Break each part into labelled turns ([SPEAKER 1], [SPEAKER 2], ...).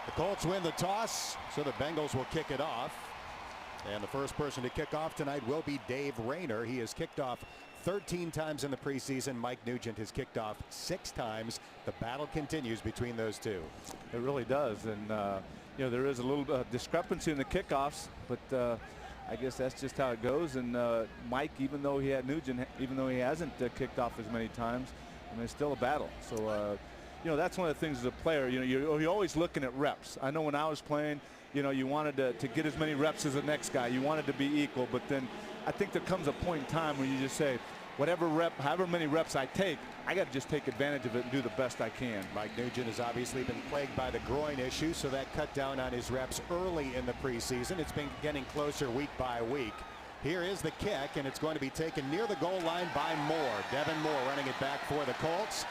[SPEAKER 1] The Colts win the toss, so the Bengals will kick it off. And the first person to kick off tonight will be Dave Rayner. He has kicked off 13 times in the preseason. Mike Nugent has kicked off 6 times. The battle continues between those two.
[SPEAKER 2] It really does. And, you know, there is a little discrepancy in the kickoffs, but I guess that's just how it goes. And Mike, even though he had Nugent, even though he hasn't kicked off as many times, I mean, it's still a battle. So, you know, that's one of the things as a player, you know, you're always looking at reps. I know when I was playing, you know, you wanted to get as many reps as the next guy. You wanted to be equal. But then I think there comes a point in time when you just say, whatever rep, however many reps I take, I got to just take advantage of it and do the best I can.
[SPEAKER 1] Mike Nugent has obviously been plagued by the groin issue, so that cut down on his reps early in the preseason. It's been getting closer week by week. Here is the kick, and it's going to be taken near the goal line by Moore. Devin Moore running it back for the Colts.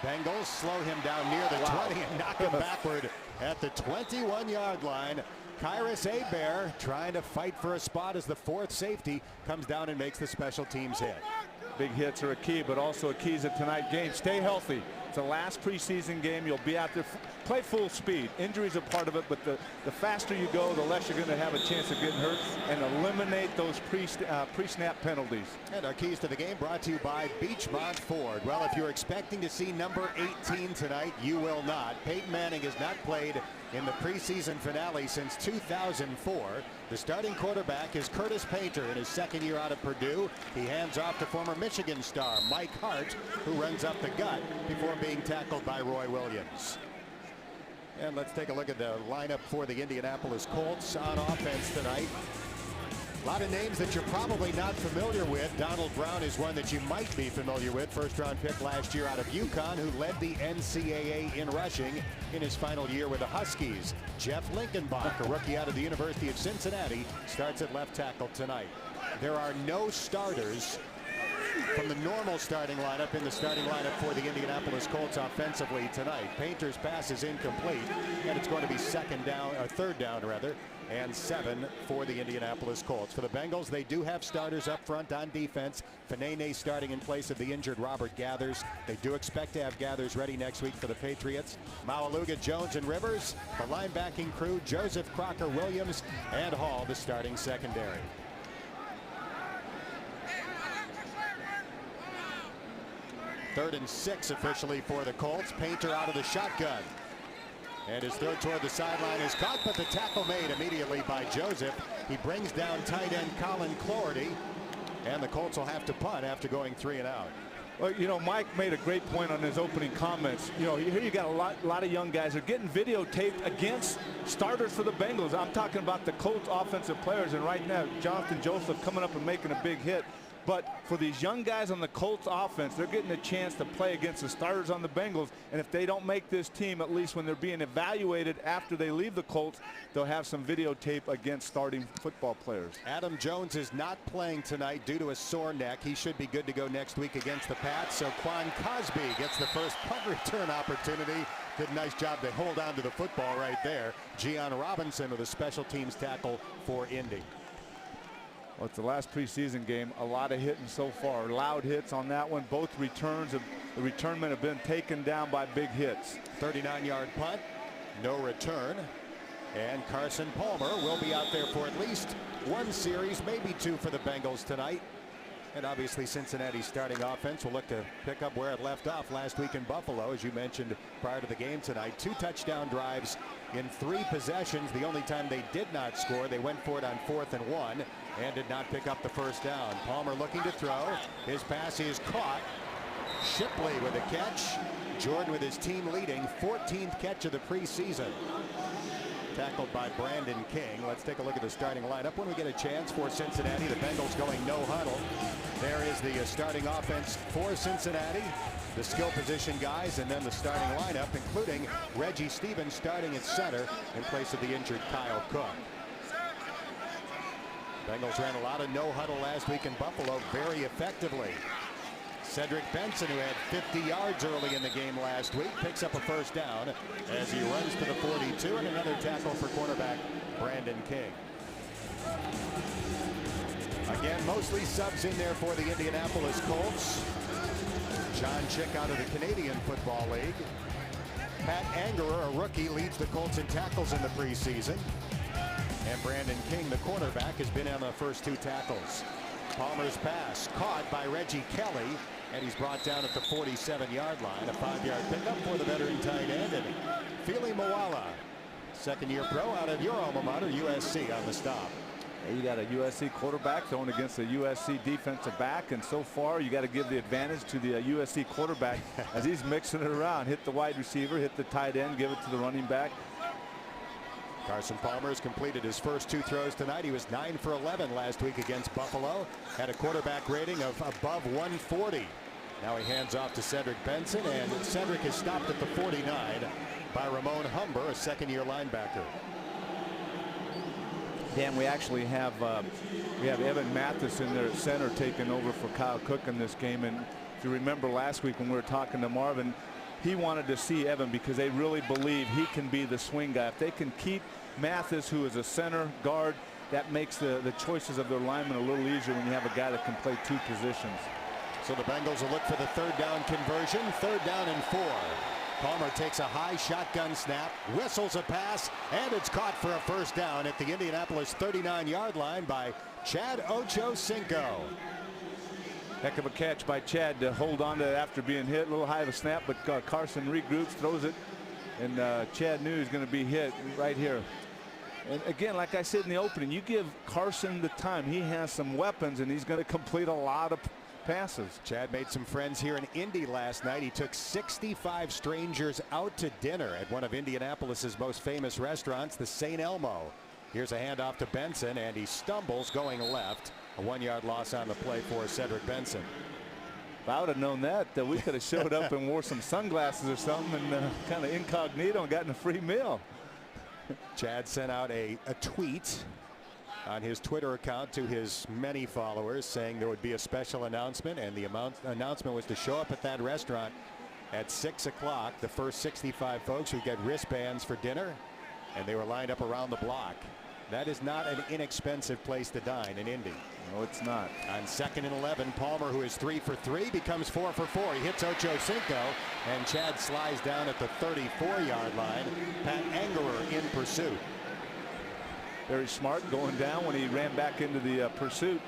[SPEAKER 1] Bengals slow him down near the 20 and knock him backward at the 21-yard line. Kyrus Abear trying to fight for a spot as the 4th safety comes down and makes the special teams hit.
[SPEAKER 2] Big hits are a key, but also a key is a tonight game. Stay healthy. It's the last preseason game. You'll be out there, play full speed. Injuries are part of it, but the faster you go, the less you're going to have a chance of getting hurt, and eliminate those pre-snap penalties.
[SPEAKER 1] And our keys to the game brought to you by Beachmont Ford. Well, if you're expecting to see number 18 tonight, you will not. Peyton Manning has not played in the preseason finale since 2004. The starting quarterback is Curtis Painter in his 2nd year out of Purdue. He hands off to former Michigan star Mike Hart, who runs up the gut before being tackled by Roy Williams. And let's take a look at the lineup for the Indianapolis Colts on offense tonight. A lot of names that you're probably not familiar with. Donald Brown is one that you might be familiar with. 1st-round pick last year out of UConn, who led the NCAA in rushing in his final year with the Huskies. Jeff Linkenbach, a rookie out of the University of Cincinnati, starts at left tackle tonight. There are no starters from the normal starting lineup in the starting lineup for the Indianapolis Colts offensively tonight. Painter's pass is incomplete, and it's going to be 3rd down rather, and 7 for the Indianapolis Colts. For the Bengals, they do have starters up front on defense. Fanene starting in place of the injured Robert Gathers. They do expect to have Gathers ready next week for the Patriots. Maualuga, Jones, and Rivers. The linebacking crew, Joseph, Crocker, Williams, and Hall, the starting secondary. Third and 6 officially for the Colts. Painter out of the shotgun. And his throw toward the sideline is caught, but the tackle made immediately by Joseph. He brings down tight end Colin Cloherty, and the Colts will have to punt after going 3 and out.
[SPEAKER 2] Well, you know, Mike made a great point on his opening comments. You know, here you got a lot of young guys are getting videotaped against starters for the Bengals. I'm talking about the Colts offensive players, and right now, Jonathan Joseph coming up and making a big hit. But for these young guys on the Colts offense, they're getting a chance to play against the starters on the Bengals. And if they don't make this team, at least when they're being evaluated after they leave the Colts, they'll have some videotape against starting football players.
[SPEAKER 1] Adam Jones is not playing tonight due to a sore neck. He should be good to go next week against the Pats. So Quan Cosby gets the first punt return opportunity. Did a nice job to hold on to the football right there. Gian Robinson with a special teams tackle for Indy.
[SPEAKER 2] Well, it's the last preseason game. A lot of hitting so far. Loud hits on that one. Both returns of the returnmen have been taken down by big hits.
[SPEAKER 1] 39-yard punt. No return. And Carson Palmer will be out there for at least 1 series, maybe 2 for the Bengals tonight. And obviously Cincinnati's starting offense will look to pick up where it left off last week in Buffalo, as you mentioned prior to the game tonight. 2 touchdown drives in 3 possessions. The only time they did not score, they went for it on 4th and 1 and did not pick up the first down. Palmer looking to throw. His pass is caught. Shipley with a catch. Jordan with his team leading 14th catch of the preseason. Tackled by Brandon King. Let's take a look at the starting lineup when we get a chance for Cincinnati. The Bengals going no huddle. There is the starting offense for Cincinnati. The skill position guys, and then the starting lineup, including Reggie Stevens starting at center in place of the injured Kyle Cook. Bengals ran a lot of no huddle last week in Buffalo very effectively. Cedric Benson, who had 50 yards early in the game last week, picks up a first down as he runs to the 42, and another tackle for cornerback Brandon King. Again, mostly subs in there for the Indianapolis Colts. John Chick out of the Canadian Football League. Pat Angerer, a rookie, leads the Colts in tackles in the preseason. And Brandon King, the cornerback, has been on the first 2 tackles. Palmer's pass caught by Reggie Kelly, and he's brought down at the 47-yard line. A 5-yard pickup for the veteran tight end. And Fili Moala, second-year pro out of your alma mater, USC, on the stop.
[SPEAKER 2] You got a USC quarterback throwing against a USC defensive back, and so far you got to give the advantage to the USC quarterback as he's mixing it around. Hit the wide receiver, hit the tight end, give it to the running back.
[SPEAKER 1] Carson Palmer has completed his first 2 throws tonight. He was 9 for 11 last week against Buffalo. Had a quarterback rating of above 140. Now he hands off to Cedric Benson, and Cedric is stopped at the 49 by Ramon Humber, a second-year linebacker.
[SPEAKER 2] Dan, we actually have Evan Mathis in there at center taking over for Kyle Cook in this game. And if you remember last week when we were talking to Marvin, he wanted to see Evan because they really believe he can be the swing guy. If they can keep Mathis, who is a center guard, that makes the choices of their linemen a little easier when you have a guy that can play 2 positions.
[SPEAKER 1] So the Bengals will look for the 3rd down conversion. 3rd down and 4. Palmer takes a high shotgun snap, whistles a pass, and it's caught for a first down at the Indianapolis 39-yard line by Chad Ochocinco.
[SPEAKER 2] Heck of a catch by Chad to hold on to it after being hit. A little high of a snap, but Carson regroups, throws it, and Chad knew he was going to be hit right here. And again, like I said in the opening, you give Carson the time. He has some weapons, and he's going to complete a lot of passes.
[SPEAKER 1] Chad made some friends here in Indy last night. He took 65 strangers out to dinner at one of Indianapolis's most famous restaurants, the St. Elmo. Here's a handoff to Benson, and he stumbles going left. A 1-yard loss on the play for Cedric Benson.
[SPEAKER 2] If I would have known that, we could have showed up and wore some sunglasses or something and kind of incognito and gotten a free meal.
[SPEAKER 1] Chad sent out a tweet on his Twitter account to his many followers saying there would be a special announcement, and the announcement was to show up at that restaurant at 6 o'clock. The first 65 folks would get wristbands for dinner, and they were lined up around the block. That is not an inexpensive place to dine in Indy.
[SPEAKER 2] No, it's not.
[SPEAKER 1] On 2nd and 11, Palmer, who is 3 for 3, becomes 4 for 4. He hits Ochocinco, and Chad slides down at the 34-yard line. Pat Angerer in pursuit.
[SPEAKER 2] Very smart going down when he ran back into the pursuit.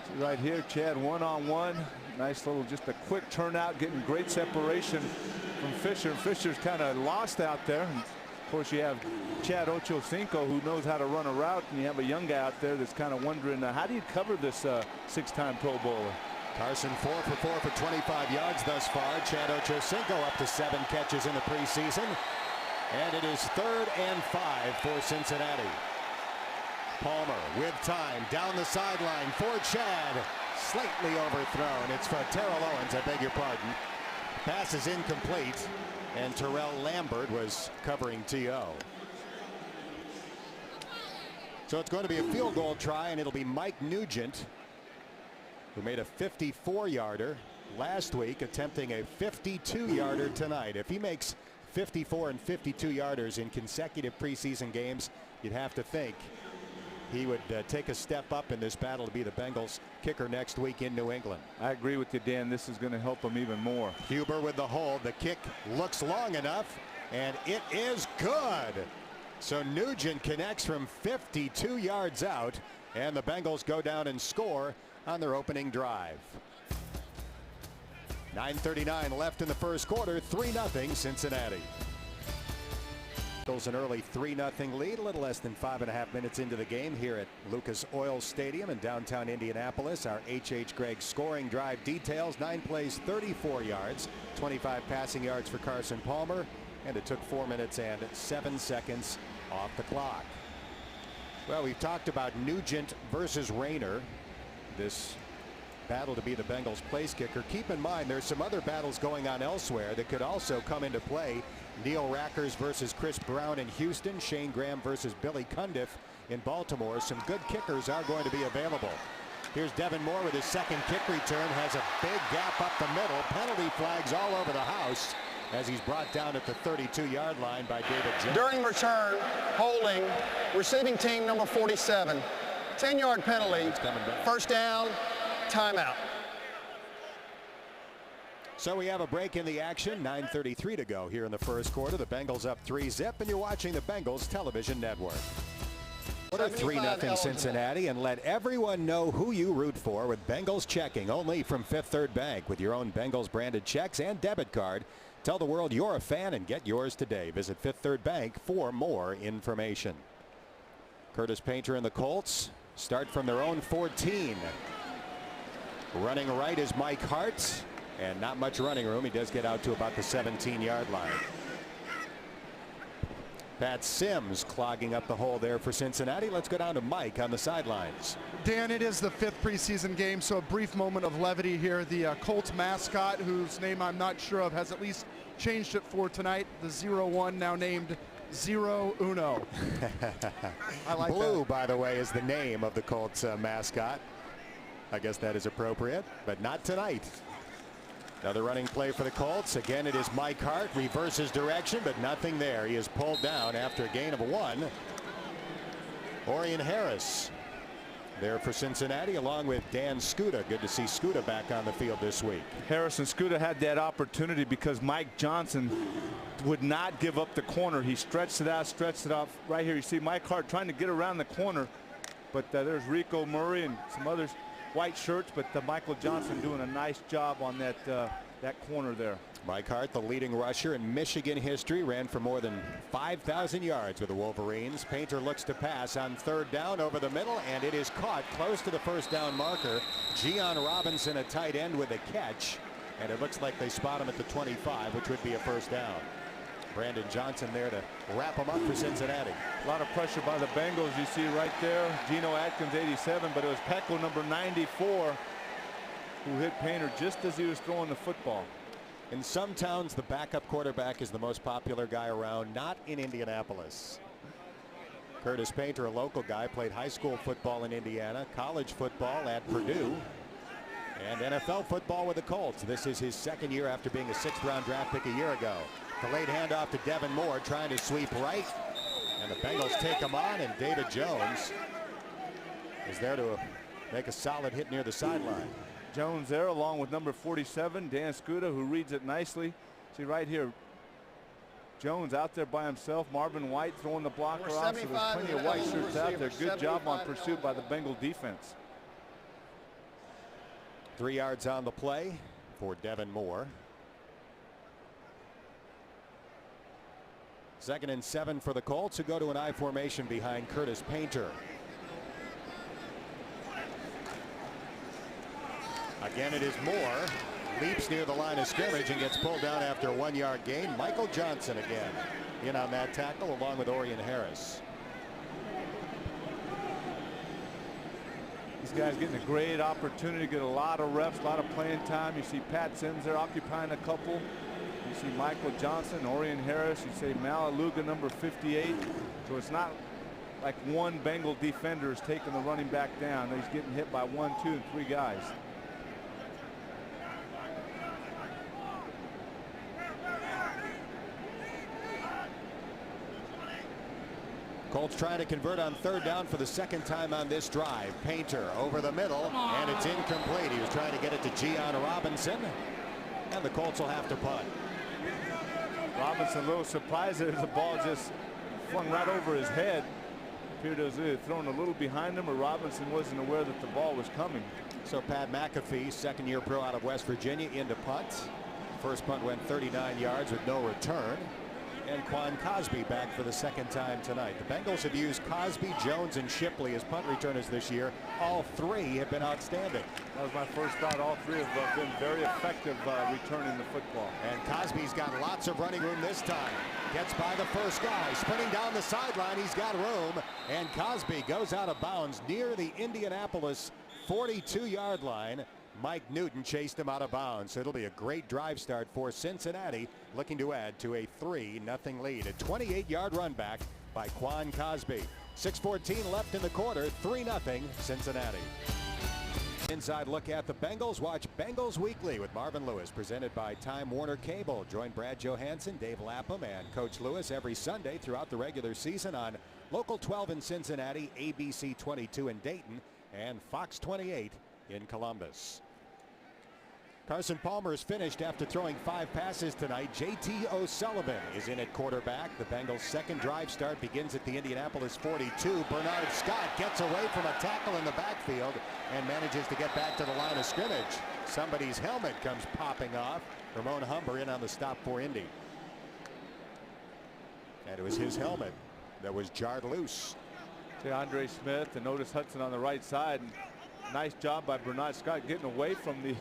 [SPEAKER 2] See right here, Chad one-on-one. Nice little, just a quick turnout, getting great separation from Fisher. Fisher's kind of lost out there. And of course, you have Chad Ochocinco, who knows how to run a route, and you have a young guy out there that's kind of wondering, how do you cover this 6-time Pro Bowler?
[SPEAKER 1] Carson 4 for 4 for 25 yards thus far. Chad Ochocinco up to 7 catches in the preseason. And it is 3rd and 5 for Cincinnati. Palmer with time down the sideline for Chad. Slightly overthrown. It's for Terrell Owens, I beg your pardon. Pass is incomplete, and Terrell Lambert was covering T.O. So it's going to be a field goal try, and it'll be Mike Nugent, who made a 54-yarder last week, attempting a 52-yarder tonight. If he makes 54 and 52-yarders in consecutive preseason games, you'd have to think he would take a step up in this battle to be the Bengals kicker next week in New England.
[SPEAKER 2] I agree with you, Dan. This is going to help him even more.
[SPEAKER 1] Huber with the hold. The kick looks long enough, and it is good. So Nugent connects from 52 yards out, and the Bengals go down and score on their opening drive. 9:39 left in the first quarter. 3-0 Cincinnati. An early 3-0 lead, a little less than 5.5 minutes into the game here at Lucas Oil Stadium in downtown Indianapolis. Our H.H. Gregg scoring drive details: 9 plays, 34 yards, 25 passing yards for Carson Palmer, and it took 4 minutes and 7 seconds off the clock. Well, we've talked about Nugent versus Rayner, this battle to be the Bengals place kicker. Keep in mind there's some other battles going on elsewhere that could also come into play. Neil Rackers versus Chris Brown in Houston. Shane Graham versus Billy Cundiff in Baltimore. Some good kickers are going to be available. Here's Devin Moore with his second kick return. Has a big gap up the middle. Penalty flags all over the house as he's brought down at the 32-yard line by David Jones.
[SPEAKER 3] During return, holding, receiving team number 47. 10-yard penalty. First down, timeout.
[SPEAKER 1] So we have a break in the action. 9:33 to go here in the first quarter. The Bengals up 3-zip, and you're watching the Bengals television network. 3-0 Cincinnati, and let everyone know who you root for with Bengals checking only from Fifth Third Bank. With your own Bengals branded checks and debit card, tell the world you're a fan and get yours today. Visit Fifth Third Bank for more information. Curtis Painter and the Colts start from their own 14. Running right is Mike Hart, and not much running room. He does get out to about the 17-yard line. Pat Sims clogging up the hole there for Cincinnati. Let's go down to Mike on the sidelines.
[SPEAKER 4] Dan, it is the 5th preseason game, so a brief moment of levity here. The Colts mascot, whose name I'm not sure of, has at least changed it for tonight. The 0-1 now named 0-1. I like
[SPEAKER 1] Blue,
[SPEAKER 4] that.
[SPEAKER 1] by the way, is the name of the Colts mascot. I guess that is appropriate, but not tonight. Another running play for the Colts. Again, it is Mike Hart. Reverses direction, but nothing there. He is pulled down after a gain of 1. Orion Harris there for Cincinnati, along with Dan Skuta. Good to see Skuta back on the field this week.
[SPEAKER 2] Harris and Skuta had that opportunity because Mike Johnson would not give up the corner. He stretched it out right here. You see Mike Hart trying to get around the corner, but there's Rico Murray and some others, white shirts, but Michael Johnson doing a nice job on that corner there.
[SPEAKER 1] Mike Hart, the leading rusher in Michigan history, ran for more than 5,000 yards with the Wolverines. Painter looks to pass on 3rd down over the middle, and it is caught close to the first down marker. Gian Robinson, a tight end, with a catch, and it looks like they spot him at the 25, which would be a first down. Brandon Johnson there to wrap him up for Cincinnati.
[SPEAKER 2] A lot of pressure by the Bengals. You see right there, Geno Atkins 87, but it was Pecco number 94 who hit Painter just as he was throwing the football.
[SPEAKER 1] In some towns, the backup quarterback is the most popular guy around, not in Indianapolis. Curtis Painter, a local guy, played high school football in Indiana, college football at Purdue, and NFL football with the Colts. This is his 2nd year after being a 6th-round draft pick a year ago. Delayed handoff to Devin Moore, trying to sweep right, and the Bengals take him on, and David Jones is there to make a solid hit near the sideline.
[SPEAKER 2] Jones there along with number 47, Dan Skuta, who reads it nicely. See right here, Jones out there by himself. Marvin White throwing the blocker off, so there's plenty of white shirts out there. Good job on pursuit by the Bengal defense.
[SPEAKER 1] 3 yards on the play for Devin Moore. 2nd and 7 for the Colts, who go to an I formation behind Curtis Painter. Again, it is Moore. Leaps near the line of scrimmage and gets pulled down after a 1-yard gain. Michael Johnson again in on that tackle, along with Orion Harris.
[SPEAKER 2] These guys getting a great opportunity to get a lot of reps, a lot of playing time. You see Pat Sims there occupying a couple. You see Michael Johnson, Orion Harris. You see Malaluga number 58. So it's not like one Bengal defender is taking the running back down. He's getting hit by 1, 2, and 3 guys.
[SPEAKER 1] Colts trying to convert on 3rd down for the 2nd time on this drive. Painter over the middle, and it's incomplete. He was trying to get it to Gian Robinson, and the Colts will have to punt.
[SPEAKER 2] Robinson a little surprised that the ball just flung right over his head. Appeared to have thrown a little behind him, or Robinson wasn't aware that the ball was coming.
[SPEAKER 1] So Pat McAfee, 2nd-year pro out of West Virginia, into punt. First punt went 39 yards with no return. And Quan Cosby back for the 2nd time tonight. The Bengals have used Cosby, Jones, and Shipley as punt returners this year. All 3 have been outstanding.
[SPEAKER 2] That was my first thought. All 3 have been very effective returning the football.
[SPEAKER 1] And Cosby's got lots of running room this time. Gets by the first guy, spinning down the sideline. He's got room, and Cosby goes out of bounds near the Indianapolis 42-yard line. Mike Newton chased him out of bounds. So it'll be a great drive start for Cincinnati, looking to add to a 3-0 lead. A 28-yard run back by Quan Cosby. 6:14 left in the quarter. 3-0 Cincinnati. Inside look at the Bengals. Watch Bengals Weekly with Marvin Lewis, presented by Time Warner Cable. Join Brad Johansson, Dave Lapham, and Coach Lewis every Sunday throughout the regular season on Local 12 in Cincinnati, ABC 22 in Dayton, and Fox 28 in Columbus. Carson Palmer is finished after throwing 5 passes tonight. J.T. O'Sullivan is in at quarterback. The Bengals' second drive start begins at the Indianapolis 42. Bernard Scott gets away from a tackle in the backfield and manages to get back to the line of scrimmage. Somebody's helmet comes popping off. Ramon Humber in on the stop for Indy. And it was his helmet that was jarred loose.
[SPEAKER 2] To Andre Smith and Otis Hudson on the right side. And nice job by Bernard Scott getting away from the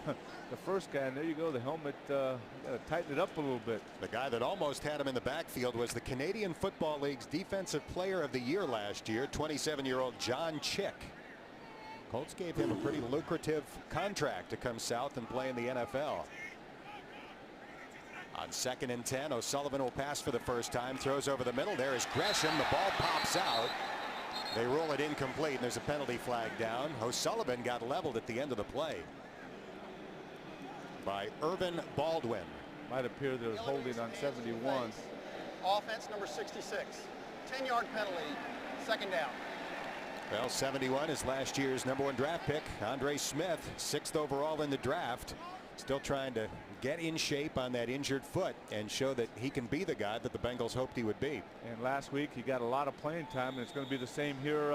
[SPEAKER 2] first guy. And there you go. The helmet got to tighten it up a little bit.
[SPEAKER 1] The guy that almost had him in the backfield was the Canadian Football League's Defensive Player of the Year last year, 27-year-old John Chick. Colts gave him a pretty lucrative contract to come south and play in the NFL. On 2nd and 10, O'Sullivan will pass for the first time, throws over the middle. There is Gresham. The ball pops out. They roll it incomplete, and there's a penalty flag down. O'Sullivan got leveled at the end of the play by Irvin Baldwin.
[SPEAKER 2] Might appear there was holding on 71.
[SPEAKER 3] Offense number 66. 10-yard penalty. 2nd down.
[SPEAKER 1] Well, 71 is last year's #1 draft pick. Andre Smith, 6th overall in the draft. Still trying to get in shape on that injured foot and show that he can be the guy that the Bengals hoped he would be.
[SPEAKER 2] And last week he got a lot of playing time, and it's going to be the same here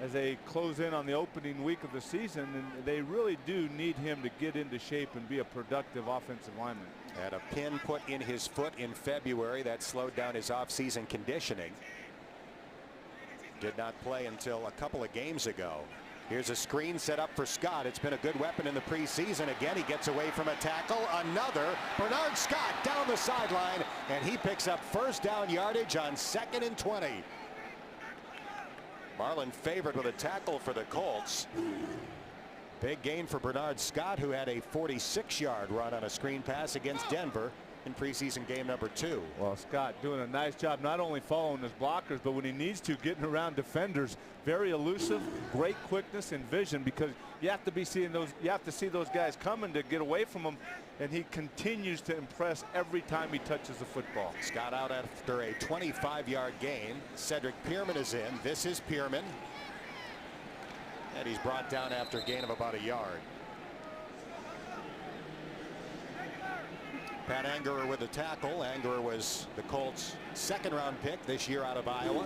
[SPEAKER 2] as they close in on the opening week of the season. And they really do need him to get into shape and be a productive offensive lineman.
[SPEAKER 1] Had a pin put in his foot in February that slowed down his offseason conditioning. Did not play until a couple of games ago. Here's a screen set up for Scott. It's been a good weapon in the preseason. Again, he gets away from a tackle. Another. Bernard Scott down the sideline, and he picks up first down yardage on 2nd and 20. Marlon favored with a tackle for the Colts. Big gain for Bernard Scott, who had a 46-yard run on a screen pass against Denver in preseason game number 2.
[SPEAKER 2] Well, Scott doing a nice job not only following his blockers, but when he needs to, getting around defenders. Very elusive, great quickness and vision, because you have to be seeing those, you have to see those guys coming to get away from him, and he continues to impress every time he touches the football.
[SPEAKER 1] Scott out after a 25-yard gain. Cedric Pierman is in. This is Pierman, and he's brought down after a gain of about a yard. Pat Angerer with the tackle. Angerer was the Colts' 2nd-round pick this year out of Iowa,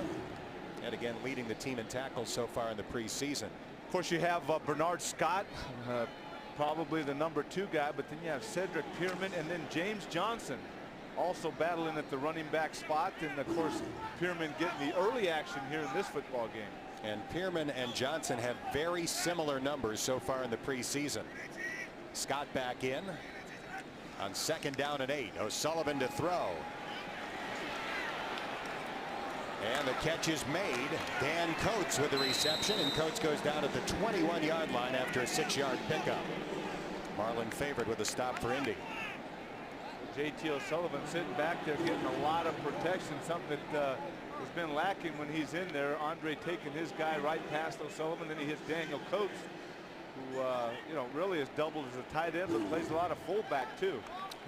[SPEAKER 1] and again leading the team in tackles so far in the preseason.
[SPEAKER 2] Of course, you have Bernard Scott, probably the number 2 guy, but then you have Cedric Pierman and then James Johnson also battling at the running back spot, and of course Pierman getting the early action here in this football game.
[SPEAKER 1] And Pierman and Johnson have very similar numbers so far in the preseason. Scott back in on 2nd down and 8. O'Sullivan to throw. And the catch is made. Dan Coates with the reception, and Coates goes down at the 21-yard line after a 6-yard pickup. Marlon favored with a stop for Indy.
[SPEAKER 2] J.T. O'Sullivan sitting back there getting a lot of protection, something that has been lacking when he's in there. Andre taking his guy right past O'Sullivan, then he hits Daniel Coates, who you know, really is doubled as a tight end, but plays a lot of fullback too.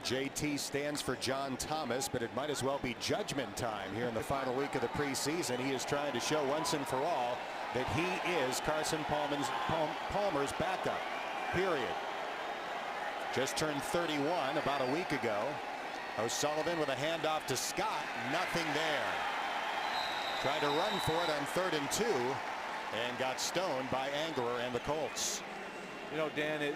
[SPEAKER 1] JT stands for John Thomas, but it might as well be judgment time here in the final week of the preseason. He is trying to show once and for all that he is Carson Palmer's backup, period. Just turned 31 about a week ago. O'Sullivan with a handoff to Scott. Nothing there. Tried to run for it on 3rd and 2 and got stoned by Angerer and the Colts.
[SPEAKER 2] You know, Dan,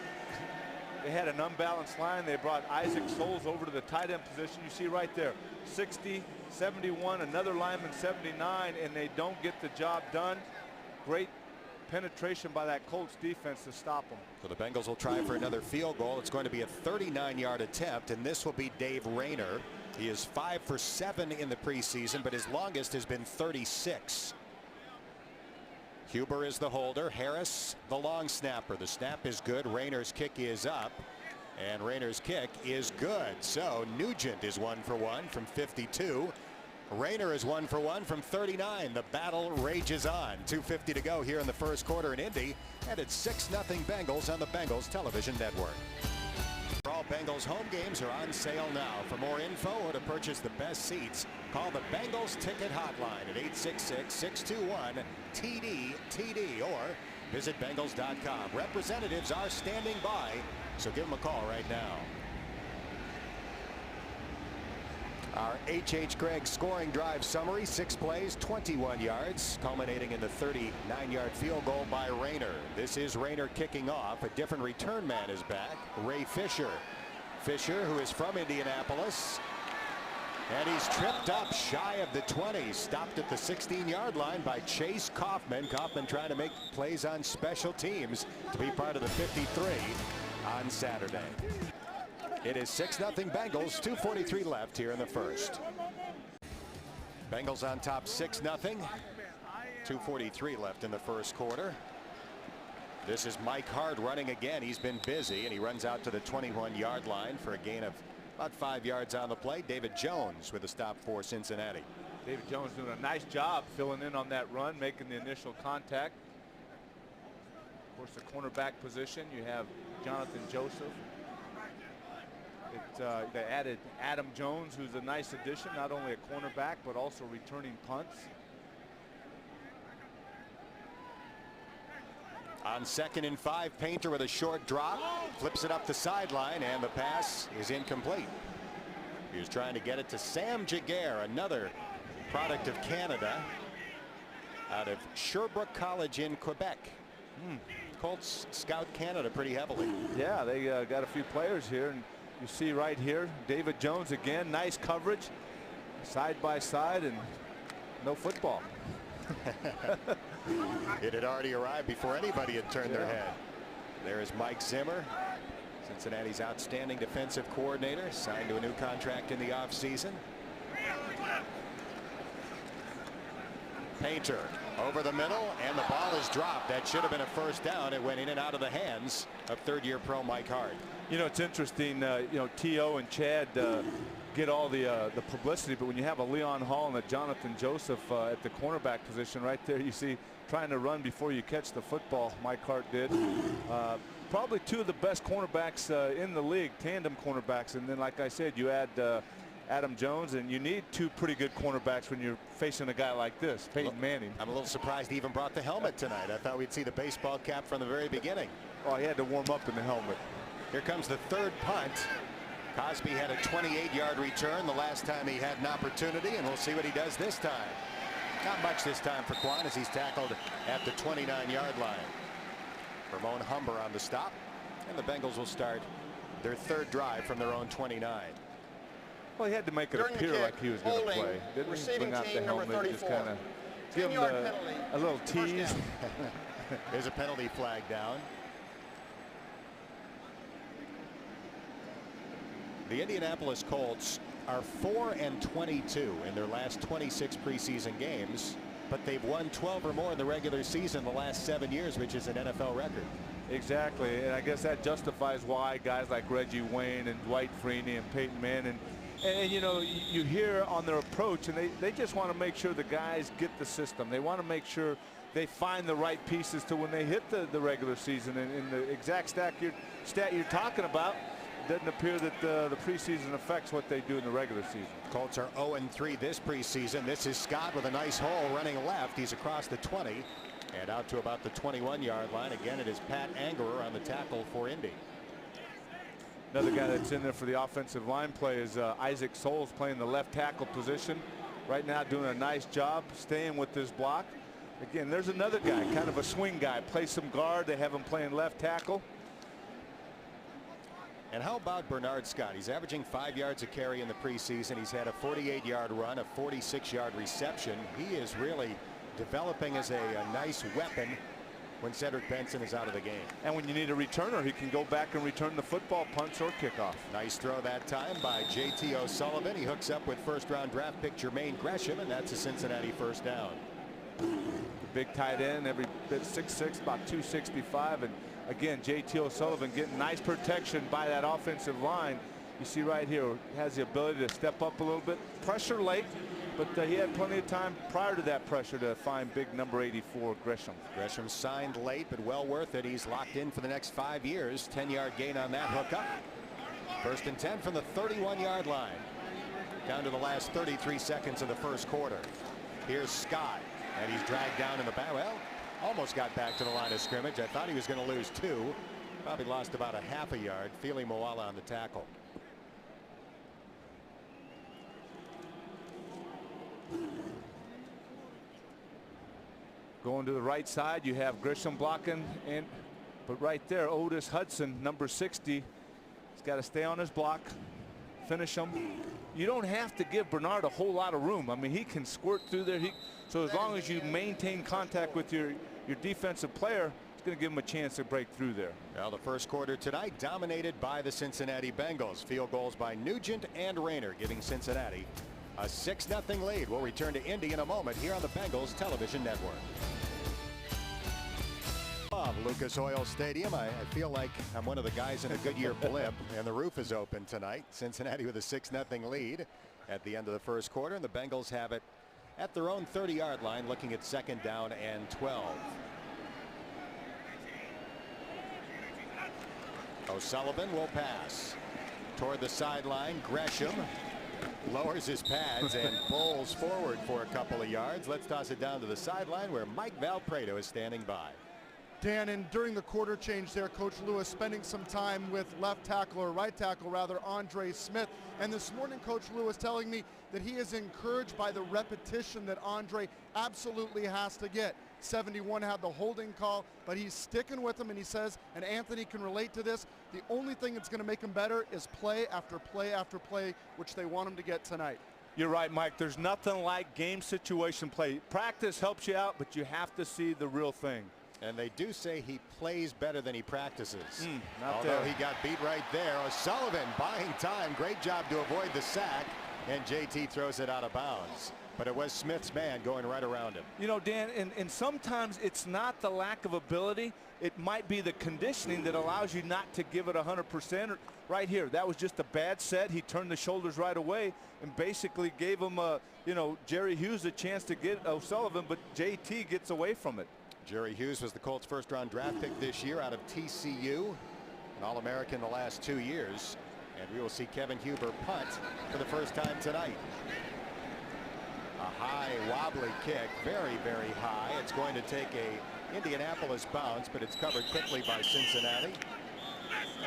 [SPEAKER 2] they had an unbalanced line. They brought Isaac Souls over to the tight end position. You see right there, 60, 71, another lineman 79, and they don't get the job done. Great penetration by that Colts defense to stop them.
[SPEAKER 1] So the Bengals will try for another field goal. It's going to be a 39-yard attempt, and this will be Dave Rayner. He is 5 for 7 in the preseason, but his longest has been 36. Huber is the holder. Harris the long snapper. The snap is good. Rayner's kick is up, and Rayner's kick is good. So Nugent is 1 for 1 from 52. Rayner is 1 for 1 from 39. The battle rages on. 2:50 to go here in the first quarter in Indy, and it's 6-0 Bengals on the Bengals Television Network. All Bengals home games are on sale now. For more info or to purchase the best seats, call the Bengals ticket hotline at 866-621-TD-TD or visit Bengals.com. Representatives are standing by. So give him a call right now. Our H.H. Gregg scoring drive summary: 6 plays, 21 yards, culminating in the 39-yard field goal by Rayner. This is Rayner kicking off. A different return man is back, Ray Fisher. Fisher, who is from Indianapolis, and he's tripped up shy of the 20. Stopped at the 16-yard line by Chase Kaufman. Kaufman trying to make plays on special teams to be part of the 53 on Saturday. It is 6-0 Bengals, 2:43 left here in the first. Bengals on top 6-0. 2:43 left in the first quarter. This is Mike Hart running again. He's been busy, and he runs out to the 21-yard line for a gain of about 5 yards on the play. David Jones with a stop for Cincinnati.
[SPEAKER 2] David Jones doing a nice job filling in on that run, making the initial contact. Of course, the cornerback position, you have Jonathan Joseph. They added Adam Jones, who's a nice addition, not only a cornerback but also returning punts.
[SPEAKER 1] On 2nd and 5, Painter with a short drop, flips it up the sideline, and the pass is incomplete. He was trying to get it to Sam Jaguar, another product of Canada, out of Sherbrooke College in Quebec. Colts scout Canada pretty heavily.
[SPEAKER 2] Yeah, they got a few players here, and you see right here David Jones again, nice coverage, side by side, and no football.
[SPEAKER 1] It had already arrived before anybody had turned their head. There is Mike Zimmer, Cincinnati's outstanding defensive coordinator, signed to a new contract in the offseason. Painter over the middle, and the ball is dropped. That should have been a first down. It went in and out of the hands of third-year pro Mike Hart.
[SPEAKER 2] You know, it's interesting. You know, T.O. and Chad get all the publicity, but when you have a Leon Hall and a Jonathan Joseph at the cornerback position right there, you see trying to run before you catch the football. Mike Hart did. Probably two of the best cornerbacks in the league, tandem cornerbacks, and then like I said, you add Adam Jones, and you need two pretty good cornerbacks when you're facing a guy like this, Peyton Manning.
[SPEAKER 1] I'm a little surprised he even brought the helmet tonight. I thought we'd see the baseball cap from the very beginning.
[SPEAKER 2] Oh, he had to warm up in the helmet.
[SPEAKER 1] Here comes the third punt. Cosby had a 28-yard return the last time he had an opportunity, and we'll see what he does this time. Not much this time for Quan as he's tackled at the 29-yard line. Ramon Humber on the stop, and the Bengals will start their third drive from their own 29.
[SPEAKER 2] Well, he had to make it appear like he was going to play. Didn't he bring out the helmet, just kind of give him a little tease.
[SPEAKER 1] There's a penalty flag down. The Indianapolis Colts are 4-22 in their last 26 preseason games, but they've won 12 or more in the regular season the last 7 years, which is an NFL record.
[SPEAKER 2] Exactly, and I guess that justifies why guys like Reggie Wayne and Dwight Freeney and Peyton Manning, and you know, you hear on their approach, and they just want to make sure the guys get the system. They want to make sure they find the right pieces to when they hit the regular season, and the exact stat you're talking about, doesn't appear that the preseason affects what they do in the regular season.
[SPEAKER 1] Colts are 0-3 this preseason. This is Scott with a nice hole running left. He's across the 20 and out to about the 21-yard line. Again, it is Pat Angerer on the tackle for Indy.
[SPEAKER 2] Another guy that's in there for the offensive line play is Isaac Souls, playing the left tackle position right now, doing a nice job staying with this block. Again, there's another guy, kind of a swing guy, plays some guard. They have him playing left tackle.
[SPEAKER 1] And how about Bernard Scott? He's averaging 5 yards a carry in the preseason. He's had a 48-yard run, a 46-yard reception. He is really developing as a nice weapon when Cedric Benson is out of the game.
[SPEAKER 2] And when you need a returner, he can go back and return the football, punts or kickoff.
[SPEAKER 1] Nice throw that time by J.T. O'Sullivan. He hooks up with first-round draft pick Jermaine Gresham, and that's a Cincinnati first down.
[SPEAKER 2] The big tight end, every bit 6'6", about 265, and again, J.T. O'Sullivan getting nice protection by that offensive line. You see right here, has the ability to step up a little bit. Pressure late, but he had plenty of time prior to that pressure to find big number 84, Gresham.
[SPEAKER 1] Gresham signed late, but well worth it. He's locked in for the next 5 years. 10-yard gain on that hookup. First and 10 from the 31-yard line. Down to the last 33 seconds of the first quarter. Here's Scott, and he's dragged down in the back. Well, almost got back to the line of scrimmage. I thought he was going to lose 2. Probably lost about a half a yard. Fili Moala on the tackle.
[SPEAKER 2] Going to the right side, you have Grisham blocking, but right there, Otis Hudson, number 60, he's got to stay on his block, finish him. You don't have to give Bernard a whole lot of room. I mean, he can squirt through there. So as long as you maintain contact with your defensive player, it's going to give him a chance to break through there.
[SPEAKER 1] Well, the first quarter tonight dominated by the Cincinnati Bengals. Field goals by Nugent and Rayner, giving Cincinnati a 6-0 lead. We'll return to Indy in a moment here on the Bengals Television Network. Lucas Oil Stadium. I feel like I'm one of the guys in a Goodyear blimp, and the roof is open tonight. Cincinnati with a 6-0 lead at the end of the first quarter, and the Bengals have it at their own 30-yard line, looking at 2nd down and 12. O'Sullivan will pass toward the sideline. Gresham lowers his pads and bowls forward for a couple of yards. Let's toss it down to the sideline where Mike Valpredo is standing by.
[SPEAKER 4] Dan, and during the quarter change there, Coach Lewis spending some time with left tackle, or right tackle rather, Andre Smith. And this morning, Coach Lewis telling me that he is encouraged by the repetition that Andre absolutely has to get. 71 had the holding call, but he's sticking with him, and he says, and Anthony can relate to this, the only thing that's going to make him better is play after play after play, which they want him to get tonight.
[SPEAKER 2] You're right, Mike. There's nothing like game situation play. Practice helps you out, but you have to see the real thing.
[SPEAKER 1] And they do say he plays better than he practices.
[SPEAKER 2] Although
[SPEAKER 1] he got beat right there. O'Sullivan buying time. Great job to avoid the sack. And JT throws it out of bounds. But it was Smith's man going right around him.
[SPEAKER 2] You know, Dan, and sometimes it's not the lack of ability. It might be the conditioning that allows you not to give it 100%. Right here, that was just a bad set. He turned the shoulders right away and basically gave him, Jerry Hughes a chance to get O'Sullivan, but JT gets away from it.
[SPEAKER 1] Jerry Hughes was the Colts' first-round draft pick this year out of TCU, an All-American the last 2 years. And we will see Kevin Huber punt for the first time tonight. A high, wobbly kick, very, very high. It's going to take a Indianapolis bounce, but it's covered quickly by Cincinnati.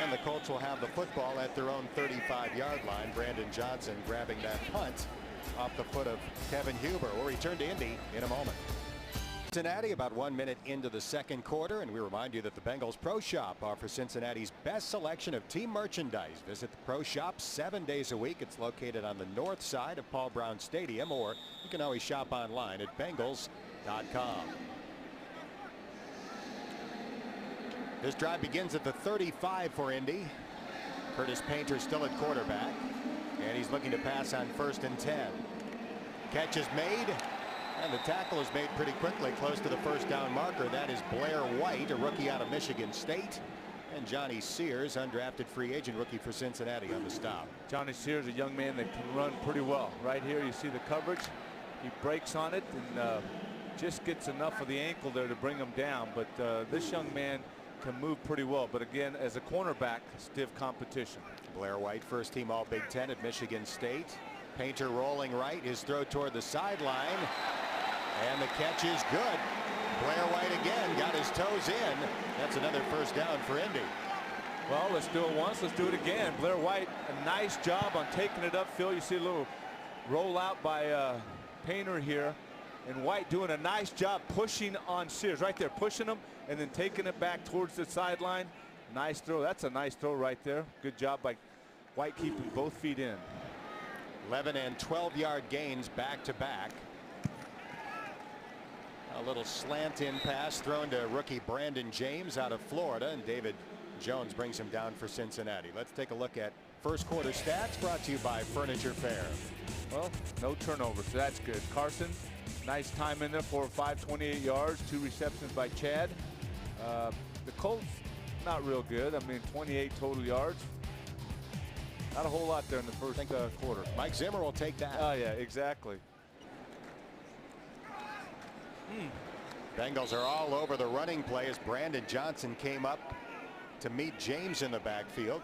[SPEAKER 1] And the Colts will have the football at their own 35-yard line. Brandon Johnson grabbing that punt off the foot of Kevin Huber. We'll return to Indy in a moment. Cincinnati about 1 minute into the second quarter, and we remind you that the Bengals Pro Shop offers Cincinnati's best selection of team merchandise. Visit the Pro Shop 7 days a week. It's located on the north side of Paul Brown Stadium, or you can always shop online at Bengals.com. This drive begins at the 35 for Indy. Curtis Painter still at quarterback, and he's looking to pass on 1st and 10. Catch is made. And the tackle is made pretty quickly, close to the first down marker. That is Blair White, a rookie out of Michigan State. And Johnny Sears, undrafted free agent rookie for Cincinnati, on the stop.
[SPEAKER 2] Johnny Sears, a young man that can run pretty well. Right here, you see the coverage. He breaks on it and just gets enough of the ankle there to bring him down. But this young man can move pretty well. But again, as a cornerback, stiff competition.
[SPEAKER 1] Blair White, first team All Big Ten at Michigan State. Painter rolling right, his throw toward the sideline. And the catch is good. Blair White again got his toes in. That's another first down for Indy.
[SPEAKER 2] Well, let's do it once. Let's do it again. Blair White, a nice job on taking it upfield. You see a little rollout by Painter here. And White doing a nice job pushing on Sears. Right there, pushing him and then taking it back towards the sideline. Nice throw. That's a nice throw right there. Good job by White keeping both feet in.
[SPEAKER 1] 11 and 12-yard gains back to back. A little slant in pass thrown to rookie Brandon James out of Florida, and David Jones brings him down for Cincinnati. Let's take a look at first quarter stats brought to you by Furniture Fair.
[SPEAKER 2] Well, no turnovers, so that's good. Carson, nice time in there for 28 yards, 2 receptions by Chad. The Colts, not real good. I mean, 28 total yards. Not a whole lot there in the first quarter.
[SPEAKER 1] Mike Zimmer will take that.
[SPEAKER 2] Oh, yeah, exactly.
[SPEAKER 1] Bengals are all over the running play as Brandon Johnson came up to meet James in the backfield.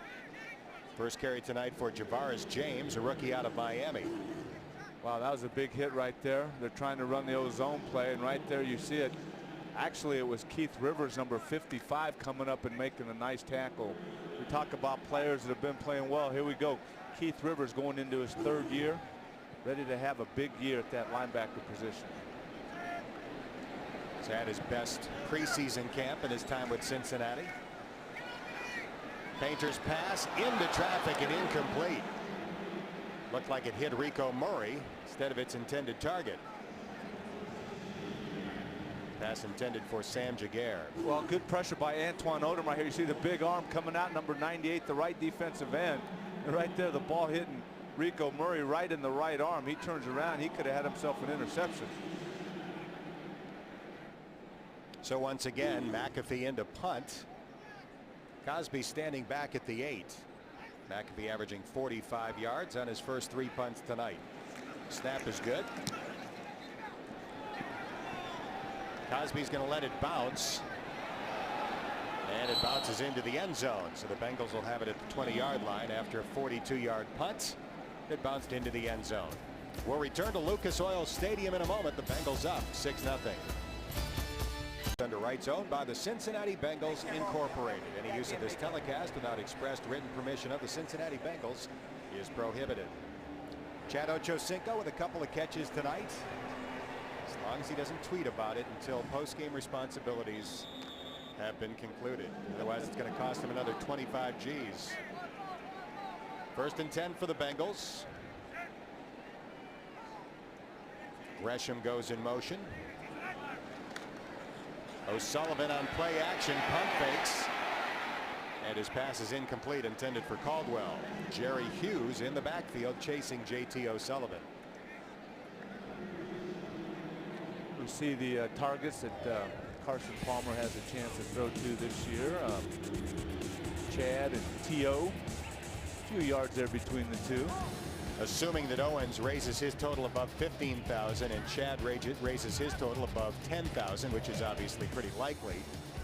[SPEAKER 1] First carry tonight for Javaris James, a rookie out of Miami.
[SPEAKER 2] Wow, that was a big hit right there. They're trying to run the old zone play, and right there you see it. Actually, it was Keith Rivers, number 55, coming up and making a nice tackle. We talk about players that have been playing well. Here we go. Keith Rivers going into his 3rd year, ready to have a big year at that linebacker position.
[SPEAKER 1] He's had his best preseason camp in his time with Cincinnati. Painter's pass into traffic and incomplete. Looked like it hit Rico Murray instead of its intended target. Pass intended for Sam Jaguar.
[SPEAKER 2] Well, good pressure by Antoine Odom right here. You see the big arm coming out, number 98, the right defensive end. And right there, the ball hitting Rico Murray right in the right arm. He turns around. He could have had himself an interception.
[SPEAKER 1] So once again, McAfee into punt. Cosby standing back at the 8. McAfee averaging 45 yards on his first 3 punts tonight. Snap is good. Cosby's going to let it bounce. And it bounces into the end zone. So the Bengals will have it at the 20-yard line after a 42-yard punt. It bounced into the end zone. We'll return to Lucas Oil Stadium in a moment. The Bengals up 6-0. Under rights owned by the Cincinnati Bengals Incorporated. Any use of this telecast without expressed written permission of the Cincinnati Bengals is prohibited. Chad Ochocinco with a couple of catches tonight. As long as he doesn't tweet about it until post-game responsibilities have been concluded. Otherwise, it's going to cost him another 25 G's. 1st and 10 for the Bengals. Gresham goes in motion. O'Sullivan on play action, pump fakes. And his pass is incomplete, intended for Caldwell. Jerry Hughes in the backfield chasing J.T. O'Sullivan.
[SPEAKER 2] We see the targets that Carson Palmer has a chance to throw to this year. Chad and T.O. A few yards there between the two.
[SPEAKER 1] Assuming that Owens raises his total above 15,000 and Chad raises his total above 10,000, which is obviously pretty likely.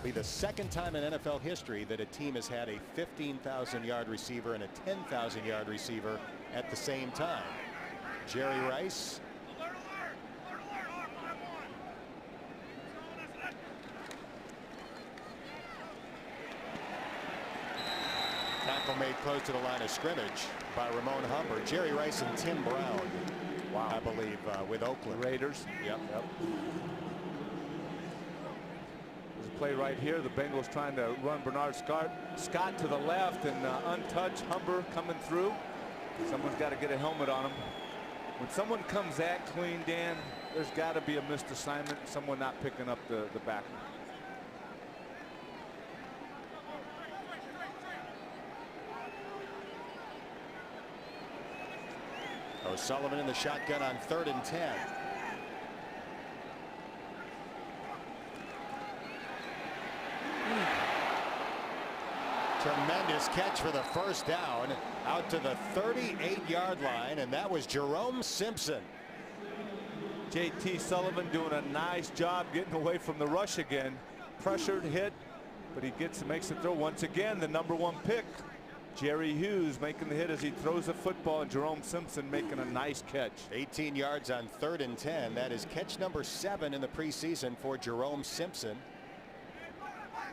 [SPEAKER 1] Be the 2nd time in NFL history that a team has had a 15,000-yard receiver and a 10,000-yard receiver at the same time. Jerry Rice. Tackle made close to the line of scrimmage by Ramon Humber. Jerry Rice and Tim Brown. Wow. I believe with Oakland.
[SPEAKER 2] Raiders.
[SPEAKER 1] Yep.
[SPEAKER 2] There's a play right here. The Bengals trying to run Bernard Scott to the left and untouched. Humber coming through. Someone's got to get a helmet on him. When someone comes that clean, Dan, there's got to be a missed assignment. Someone not picking up the back.
[SPEAKER 1] O'Sullivan in the shotgun on 3rd and 10. Tremendous catch for the 1st down out to the 38-yard line, and that was Jerome Simpson.
[SPEAKER 2] J.T. Sullivan doing a nice job getting away from the rush again. Pressured, hit, but he makes the throw once again. The number 1 pick. Jerry Hughes making the hit as he throws the football, and Jerome Simpson making a nice catch.
[SPEAKER 1] 18 yards on 3rd and 10. That is catch number 7 in the preseason for Jerome Simpson.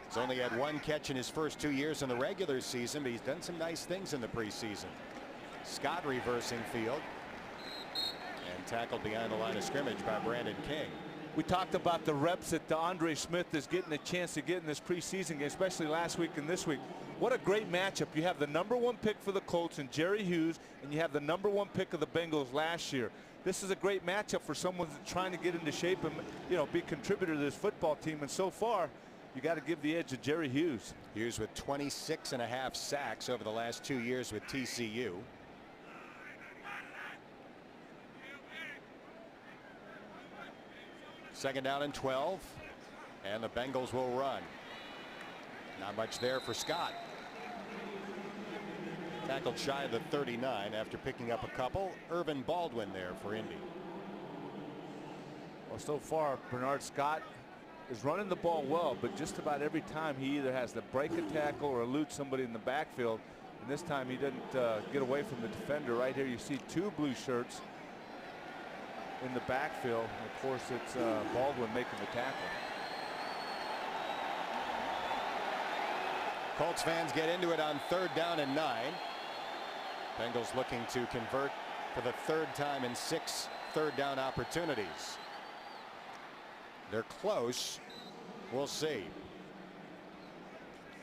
[SPEAKER 1] He's only had 1 catch in his first 2 years in the regular season, but he's done some nice things in the preseason. Scott reversing field and tackled behind the line of scrimmage by Brandon King.
[SPEAKER 2] We talked about the reps that DeAndre Smith is getting a chance to get in this preseason game, especially last week and this week. What a great matchup. You have the number 1 pick for the Colts and Jerry Hughes, and you have the number 1 pick of the Bengals last year. This is a great matchup for someone that's trying to get into shape and, you know, be a contributor to this football team. And so far, you got to give the edge to Jerry Hughes.
[SPEAKER 1] Hughes with 26.5 sacks over the last 2 years with TCU. Second down and 12, and the Bengals will run. Not much there for Scott. Tackled shy of the 39 after picking up a couple. Irvin Baldwin there for Indy.
[SPEAKER 2] Well, so far Bernard Scott is running the ball well, but just about every time he either has to break a tackle or elude somebody in the backfield. And this time he didn't get away from the defender. Right here you see 2 blue shirts in the backfield. Of course, it's Baldwin making the tackle.
[SPEAKER 1] Colts fans get into it on 3rd down and 9. Bengals looking to convert for the 3rd time in 6 3rd down opportunities. They're close. We'll see.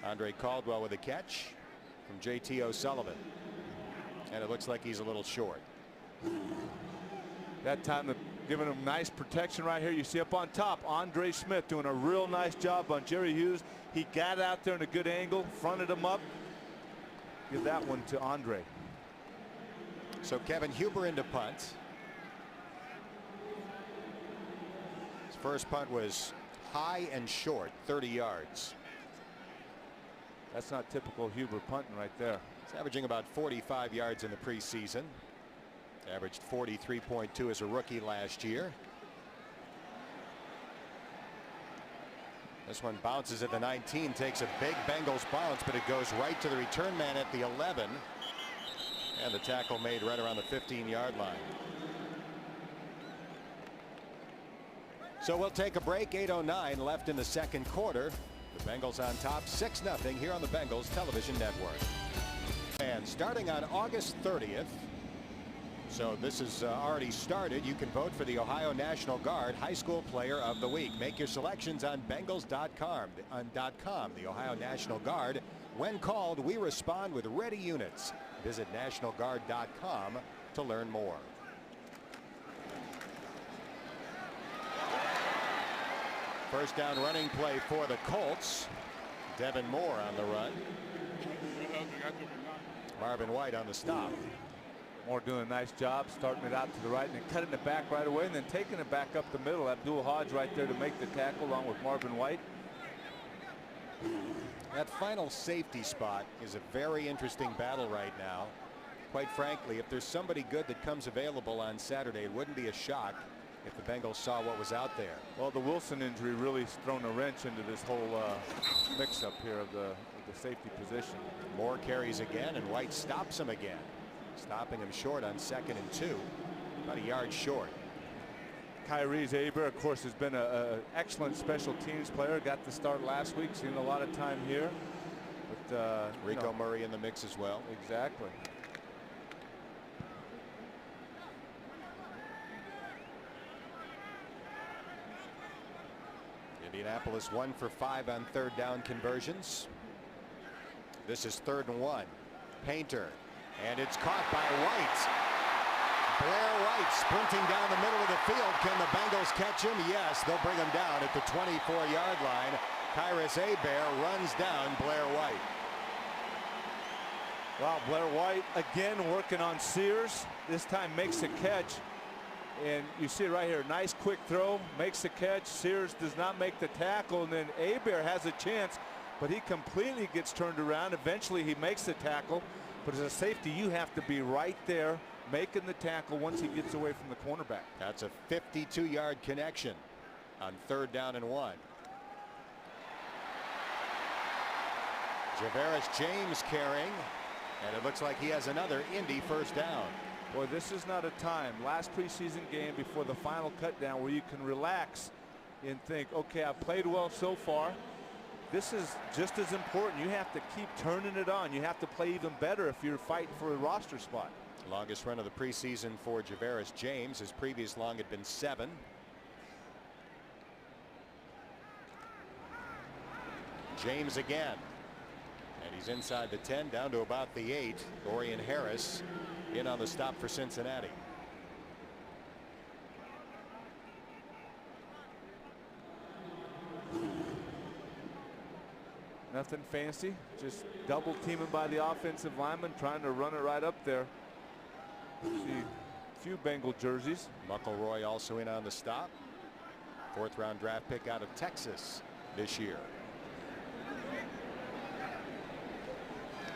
[SPEAKER 1] Andre Caldwell with a catch from J.T. O'Sullivan. And it looks like he's a little short.
[SPEAKER 2] That time they're giving him nice protection right here. You see up on top, Andre Smith doing a real nice job on Jerry Hughes. He got out there in a good angle, fronted him up. Give that one to Andre.
[SPEAKER 1] So Kevin Huber into punt. His first punt was high and short, 30 yards.
[SPEAKER 2] That's not typical Huber punting right there.
[SPEAKER 1] He's averaging about 45 yards in the preseason. Averaged 43.2 as a rookie last year. This one bounces at the 19, takes a big Bengals bounce, but it goes right to the return man at the 11. And the tackle made right around the 15-yard line. So we'll take a break. 8:09 left in the 2nd quarter. The Bengals on top 6-0 here on the Bengals Television Network. And starting on August 30th. So this has already started. You can vote for the Ohio National Guard High School Player of the Week. Make your selections on Bengals.com. The Ohio National Guard. When called, we respond with ready units. Visit NationalGuard.com to learn more. First down running play for the Colts. Devin Moore on the run. Marvin White on the stop.
[SPEAKER 2] Moore doing a nice job starting it out to the right and then cutting it back right away and then taking it back up the middle. Abdul Hodge right there to make the tackle along with Marvin White.
[SPEAKER 1] That final safety spot is a very interesting battle right now. Quite frankly, if there's somebody good that comes available on Saturday, it wouldn't be a shock if the Bengals saw what was out there.
[SPEAKER 2] Well, the Wilson injury really has thrown a wrench into this whole mix-up here of the safety position.
[SPEAKER 1] Moore carries again, and White stops him again, stopping him short on 2nd and 2, about a yard short.
[SPEAKER 2] Kyrie's Aber, of course, has been an excellent special teams player. Got the start last week, seen a lot of time here. But
[SPEAKER 1] Rico Murray in the mix as well.
[SPEAKER 2] Exactly.
[SPEAKER 1] Indianapolis 1 for 5 on 3rd down conversions. This is 3rd and 1. Painter, and it's caught by White. Blair White sprinting down the middle of the field. Can the Bengals catch him? Yes, they'll bring him down at the 24-yard line. Kyrus Hebert runs down Blair White.
[SPEAKER 2] Wow, Blair White again working on Sears. This time makes a catch. And you see it right here. Nice quick throw. Makes the catch. Sears does not make the tackle. And then Hebert has a chance, but he completely gets turned around. Eventually he makes the tackle. But as a safety, you have to be right there making the tackle once he gets away from the cornerback.
[SPEAKER 1] That's a 52-yard connection on 3rd down and 1. Javaris James carrying, and it looks like he has another Indy first down.
[SPEAKER 2] Boy, this is not a time, last preseason game before the final cut down, where you can relax and think, okay, I've played well so far. This is just as important. You have to keep turning it on. You have to play even better if you're fighting for a roster spot.
[SPEAKER 1] Longest run of the preseason for Javaris James. His previous long had been 7. James again, and he's inside the 10 down to about the 8. Dorian Harris in on the stop for Cincinnati.
[SPEAKER 2] Nothing fancy, just double teaming by the offensive lineman, trying to run it right up there. See a few Bengal jerseys.
[SPEAKER 1] McElroy also in on the stop. 4th round draft pick out of Texas this year.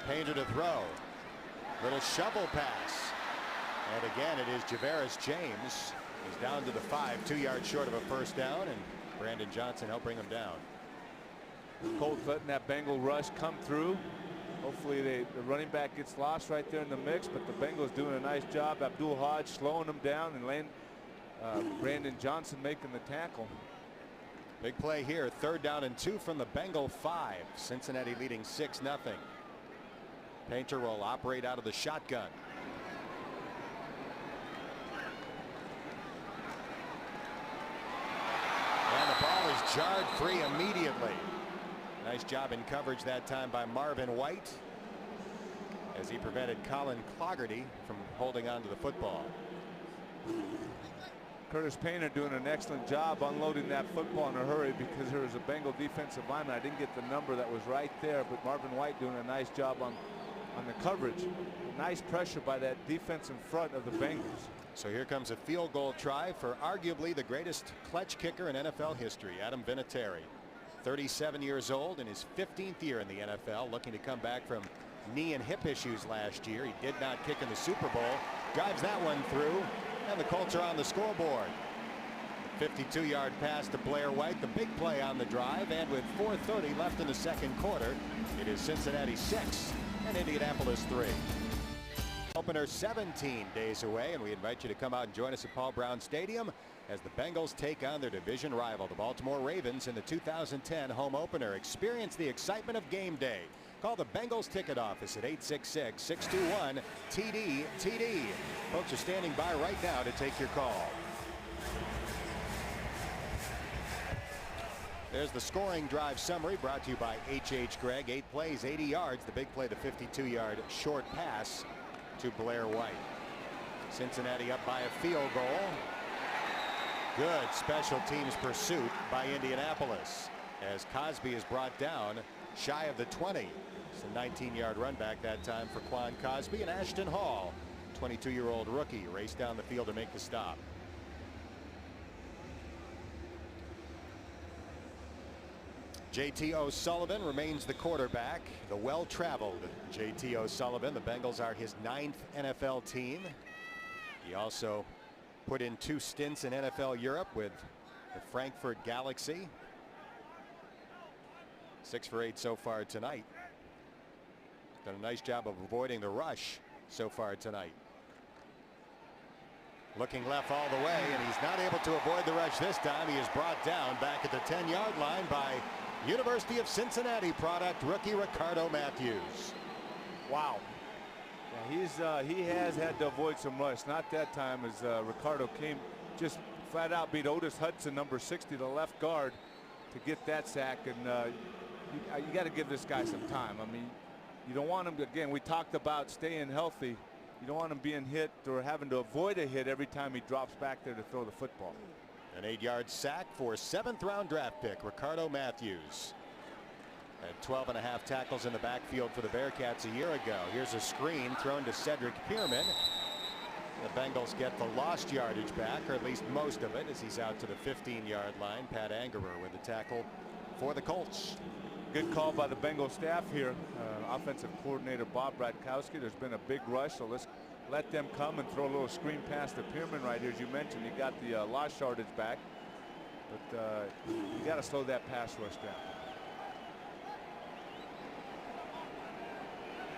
[SPEAKER 1] Painter to throw. Little shovel pass. And again, it is Javaris James. He's down to the 5, 2 yards short of a first down, and Brandon Johnson helped bring him down.
[SPEAKER 2] Colts letting that Bengal rush come through. Hopefully the running back gets lost right there in the mix, but the Bengals doing a nice job. Abdul Hodge slowing them down, and Brandon Johnson making the tackle.
[SPEAKER 1] Big play here. 3rd down and 2 from the Bengal 5. Cincinnati leading 6-0. Painter will operate out of the shotgun. And the ball is jarred free immediately. Nice job in coverage that time by Marvin White, as he prevented Colin Clougherty from holding on to the football.
[SPEAKER 2] Curtis Painter doing an excellent job unloading that football in a hurry, because there was a Bengal defensive lineman. I didn't get the number that was right there, but Marvin White doing a nice job on the coverage. Nice pressure by that defense in front of the Bengals.
[SPEAKER 1] So here comes a field goal try for arguably the greatest clutch kicker in NFL history, Adam Vinatieri. 37 years old, in his 15th year in the NFL, looking to come back from knee and hip issues last year. He did not kick in the Super Bowl. Drives that one through, and the Colts are on the scoreboard. 52-yard pass to Blair White, the big play on the drive, and with 4:30 left in the second quarter, it is Cincinnati 6 and Indianapolis 3. Opener 17 days away, and we invite you to come out and join us at Paul Brown Stadium as the Bengals take on their division rival, the Baltimore Ravens, in the 2010 home opener. Experience the excitement of game day. Call the Bengals ticket office at 866-621-TD-TD. Folks are standing by right now to take your call. There's the scoring drive summary brought to you by H.H. Gregg. 8 plays, 80 yards. The big play, the 52-yard short pass to Blair White. Cincinnati up by a field goal. Good special teams pursuit by Indianapolis, as Cosby is brought down shy of the 20. It's a 19-yard run back that time for Quan Cosby, and Ashton Hall, 22-year-old rookie, raced down the field to make the stop. J.T. O'Sullivan remains the quarterback, the well-traveled J.T. O'Sullivan. The Bengals are his 9th NFL team. He also put in 2 stints in NFL Europe with the Frankfurt Galaxy. 6 for 8 so far tonight. Done a nice job of avoiding the rush so far tonight. Looking left all the way, and he's not able to avoid the rush this time. He is brought down back at the 10-yard line by University of Cincinnati product rookie Ricardo Matthews.
[SPEAKER 2] Wow. Yeah, he has had to avoid some rush. Not that time, as Ricardo came just flat out beat Otis Hudson, number 60, the left guard, to get that sack. And you got to give this guy some time. I mean, you don't want him to, again, we talked about staying healthy. You don't want him being hit or having to avoid a hit every time he drops back there to throw the football.
[SPEAKER 1] An 8-yard sack for 7th-round draft pick Ricardo Matthews. Had 12.5 tackles in the backfield for the Bearcats a year ago. Here's a screen thrown to Cedric Pierman. The Bengals get the lost yardage back, or at least most of it, as he's out to the 15-yard line. Pat Angerer with the tackle for the Colts.
[SPEAKER 2] Good call by the Bengal staff here. Offensive coordinator Bob Bratkowski. There's been a big rush, so let's let them come and throw a little screen pass to Pierman right here. As you mentioned, he got the lost yardage back, but you got to slow that pass rush down.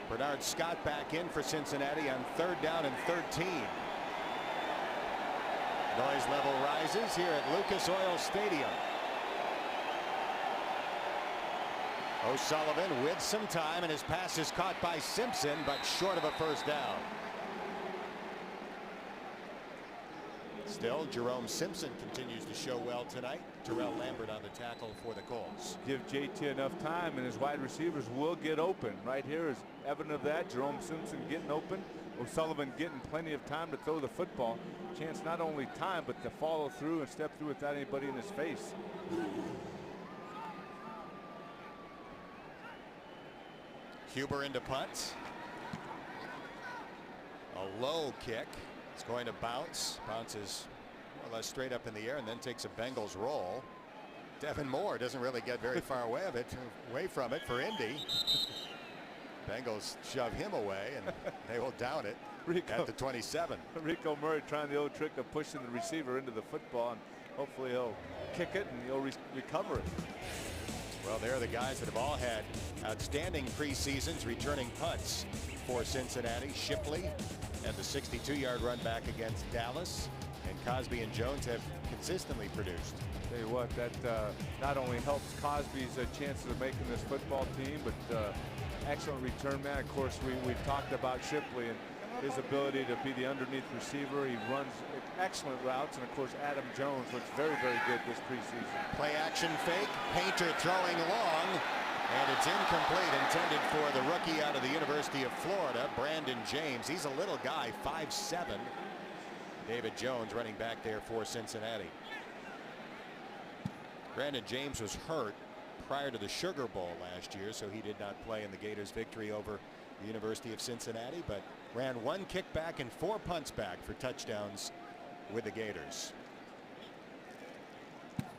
[SPEAKER 1] Bernard Scott back in for Cincinnati on 3rd down and 13. Noise level rises here at Lucas Oil Stadium. O'Sullivan with some time, and his pass is caught by Simpson, but short of a first down. Still, Jerome Simpson continues to show well tonight. Terrell Lambert on the tackle for the Colts.
[SPEAKER 2] Give JT enough time, and his wide receivers will get open. Right here is evidence of that. Jerome Simpson getting open. O'Sullivan getting plenty of time to throw the football. Chance not only time, but to follow through and step through without anybody in his face.
[SPEAKER 1] Huber into punt. A low kick. It's going to bounce. Bounces more or less straight up in the air, and then takes a Bengals roll. Devin Moore doesn't really get very far away from it for Indy. Bengals shove him away, and they will down it at the 27.
[SPEAKER 2] Rico Murray trying the old trick of pushing the receiver into the football, and hopefully he'll kick it and he'll recover it.
[SPEAKER 1] Well, they're the guys that have all had outstanding preseasons returning punts for Cincinnati. Shipley and the 62-yard run back against Dallas, and Cosby and Jones have consistently produced.
[SPEAKER 2] Tell you what, that not only helps Cosby's chances of making this football team, but excellent return man. Of course, we've talked about Shipley and his ability to be the underneath receiver. He runs excellent routes, and of course Adam Jones looks very, very good this preseason.
[SPEAKER 1] Play action fake. Painter throwing long, and it's incomplete, intended for the rookie out of the University of Florida, Brandon James. He's a little guy, 5'7". David Jones running back there for Cincinnati. Brandon James was hurt prior to the Sugar Bowl last year, so he did not play in the Gators' victory over the University of Cincinnati, but ran 1 kickback and 4 punts back for touchdowns with the Gators.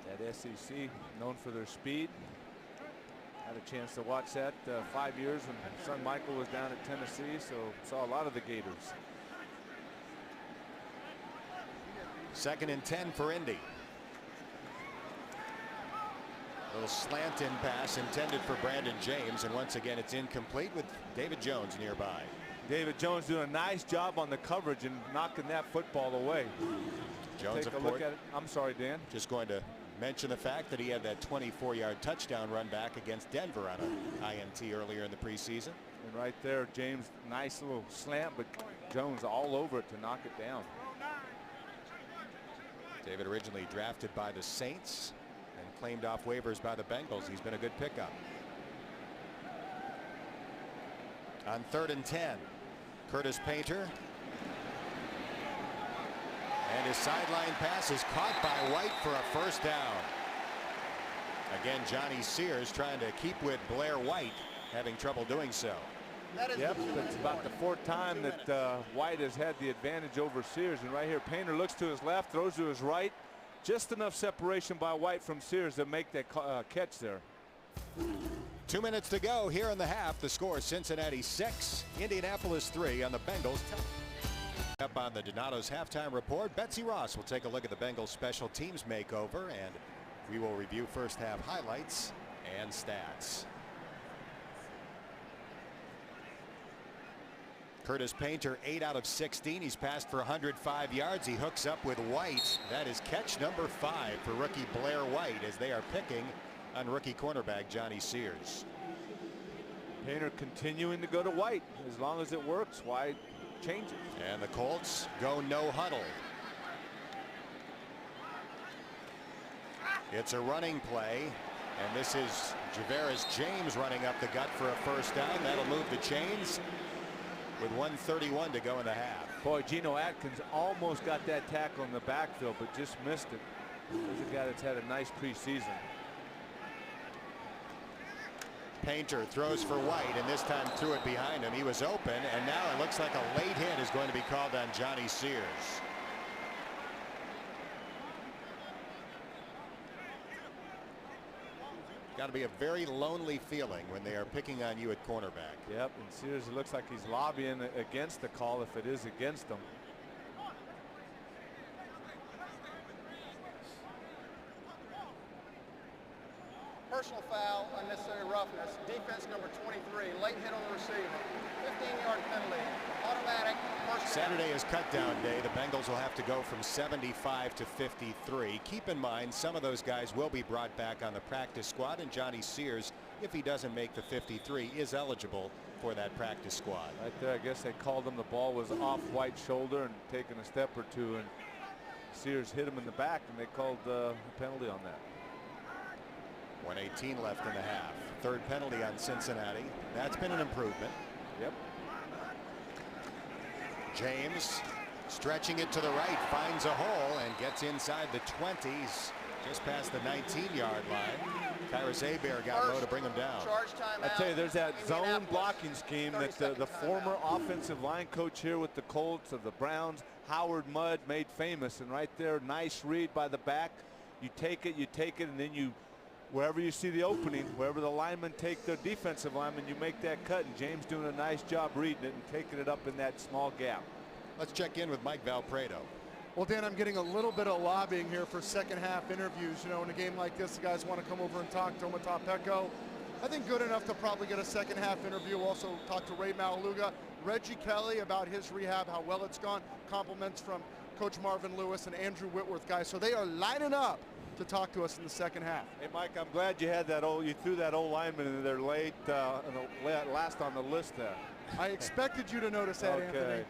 [SPEAKER 2] That SEC, known for their speed. Had a chance to watch that 5 years when son Michael was down at Tennessee, so saw a lot of the Gators.
[SPEAKER 1] 2nd and 10 for Indy. Little slant in pass intended for Brandon James, and once again it's incomplete with David Jones nearby.
[SPEAKER 2] David Jones doing a nice job on the coverage and knocking that football away.
[SPEAKER 1] Jones,
[SPEAKER 2] take a look at it. I'm sorry, Dan.
[SPEAKER 1] Just going to mention the fact that he had that 24-yard touchdown run back against Denver on an INT earlier in the preseason.
[SPEAKER 2] And right there, James, nice little slant, but Jones all over it to knock it down.
[SPEAKER 1] David originally drafted by the Saints and claimed off waivers by the Bengals. He's been a good pickup. On 3rd and 10, Curtis Painter. And his sideline pass is caught by White for a first down. Again, Johnny Sears trying to keep with Blair White, having trouble doing so.
[SPEAKER 2] Yep, that's about the 4th time that White has had the advantage over Sears. And right here, Painter looks to his left, throws to his right. Just enough separation by White from Sears to make that catch there.
[SPEAKER 1] 2 minutes to go here in the half. The score, Cincinnati 6, Indianapolis 3 on the Bengals. Up on the Donato's halftime report, Betsy Ross will take a look at the Bengals special teams makeover, and we will review first half highlights and stats. Curtis Painter, 8 out of 16. He's passed for 105 yards. He hooks up with White. That is catch number 5 for rookie Blair White as they are picking on rookie cornerback Johnny Sears.
[SPEAKER 2] Painter continuing to go to White. As long as it works, White change it.
[SPEAKER 1] And the Colts go no huddle. It's a running play, and this is Javaris James running up the gut for a first down. That'll move the chains with 1:31 to go in the half.
[SPEAKER 2] Boy, Geno Atkins almost got that tackle in the backfield, but just missed it. He's a guy that's had a nice preseason.
[SPEAKER 1] Painter throws for White, and this time threw it behind him. He was open, and now it looks like a late hit is going to be called on Johnny Sears. Got to be a very lonely feeling when they are picking on you at cornerback.
[SPEAKER 2] Yep, and Sears, it looks like he's lobbying against the call if it is against him.
[SPEAKER 3] Personal foul, unnecessary roughness, defense number 23, late hit on the receiver, 15-yard penalty, automatic.
[SPEAKER 1] Saturday is cutdown day. The Bengals will have to go from 75 to 53. Keep in mind, some of those guys will be brought back on the practice squad, and Johnny Sears, if he doesn't make the 53, is eligible for that practice squad.
[SPEAKER 2] Right there, I guess they called him. The ball was off White's shoulder and taken a step or two, and Sears hit him in the back, and they called a penalty on that.
[SPEAKER 1] 1:18 left in the half. 3rd penalty on Cincinnati. That's been an improvement.
[SPEAKER 2] Yep.
[SPEAKER 1] James stretching it to the right, finds a hole and gets inside the 20s, just past the 19-yard line. Tyrus Hebert got low to bring him down.
[SPEAKER 2] I tell you, there's that zone blocking scheme that the former offensive line coach here with the Colts of the Browns, Howard Mudd, made famous. And right there, nice read by the back. You take it, and then you, wherever you see the opening, wherever the linemen take their defensive lineman, you make that cut. And James doing a nice job reading it and taking it up in that small gap.
[SPEAKER 1] Let's check in with Mike Valpredo.
[SPEAKER 4] Well, Dan, I'm getting a little bit of lobbying here for second half interviews. You know, in a game like this, the guys want to come over and talk to Omata Peko. I think good enough to probably get a second half interview. Also talk to Ray Malaluga, Reggie Kelly about his rehab, how well it's gone. Compliments from Coach Marvin Lewis and Andrew Whitworth guys. So they are lining up to talk to us in the second half.
[SPEAKER 2] Hey, Mike, I'm glad you had you threw that old lineman in there late, last on the list there.
[SPEAKER 4] I expected you to notice that,
[SPEAKER 2] Okay.
[SPEAKER 4] Anthony.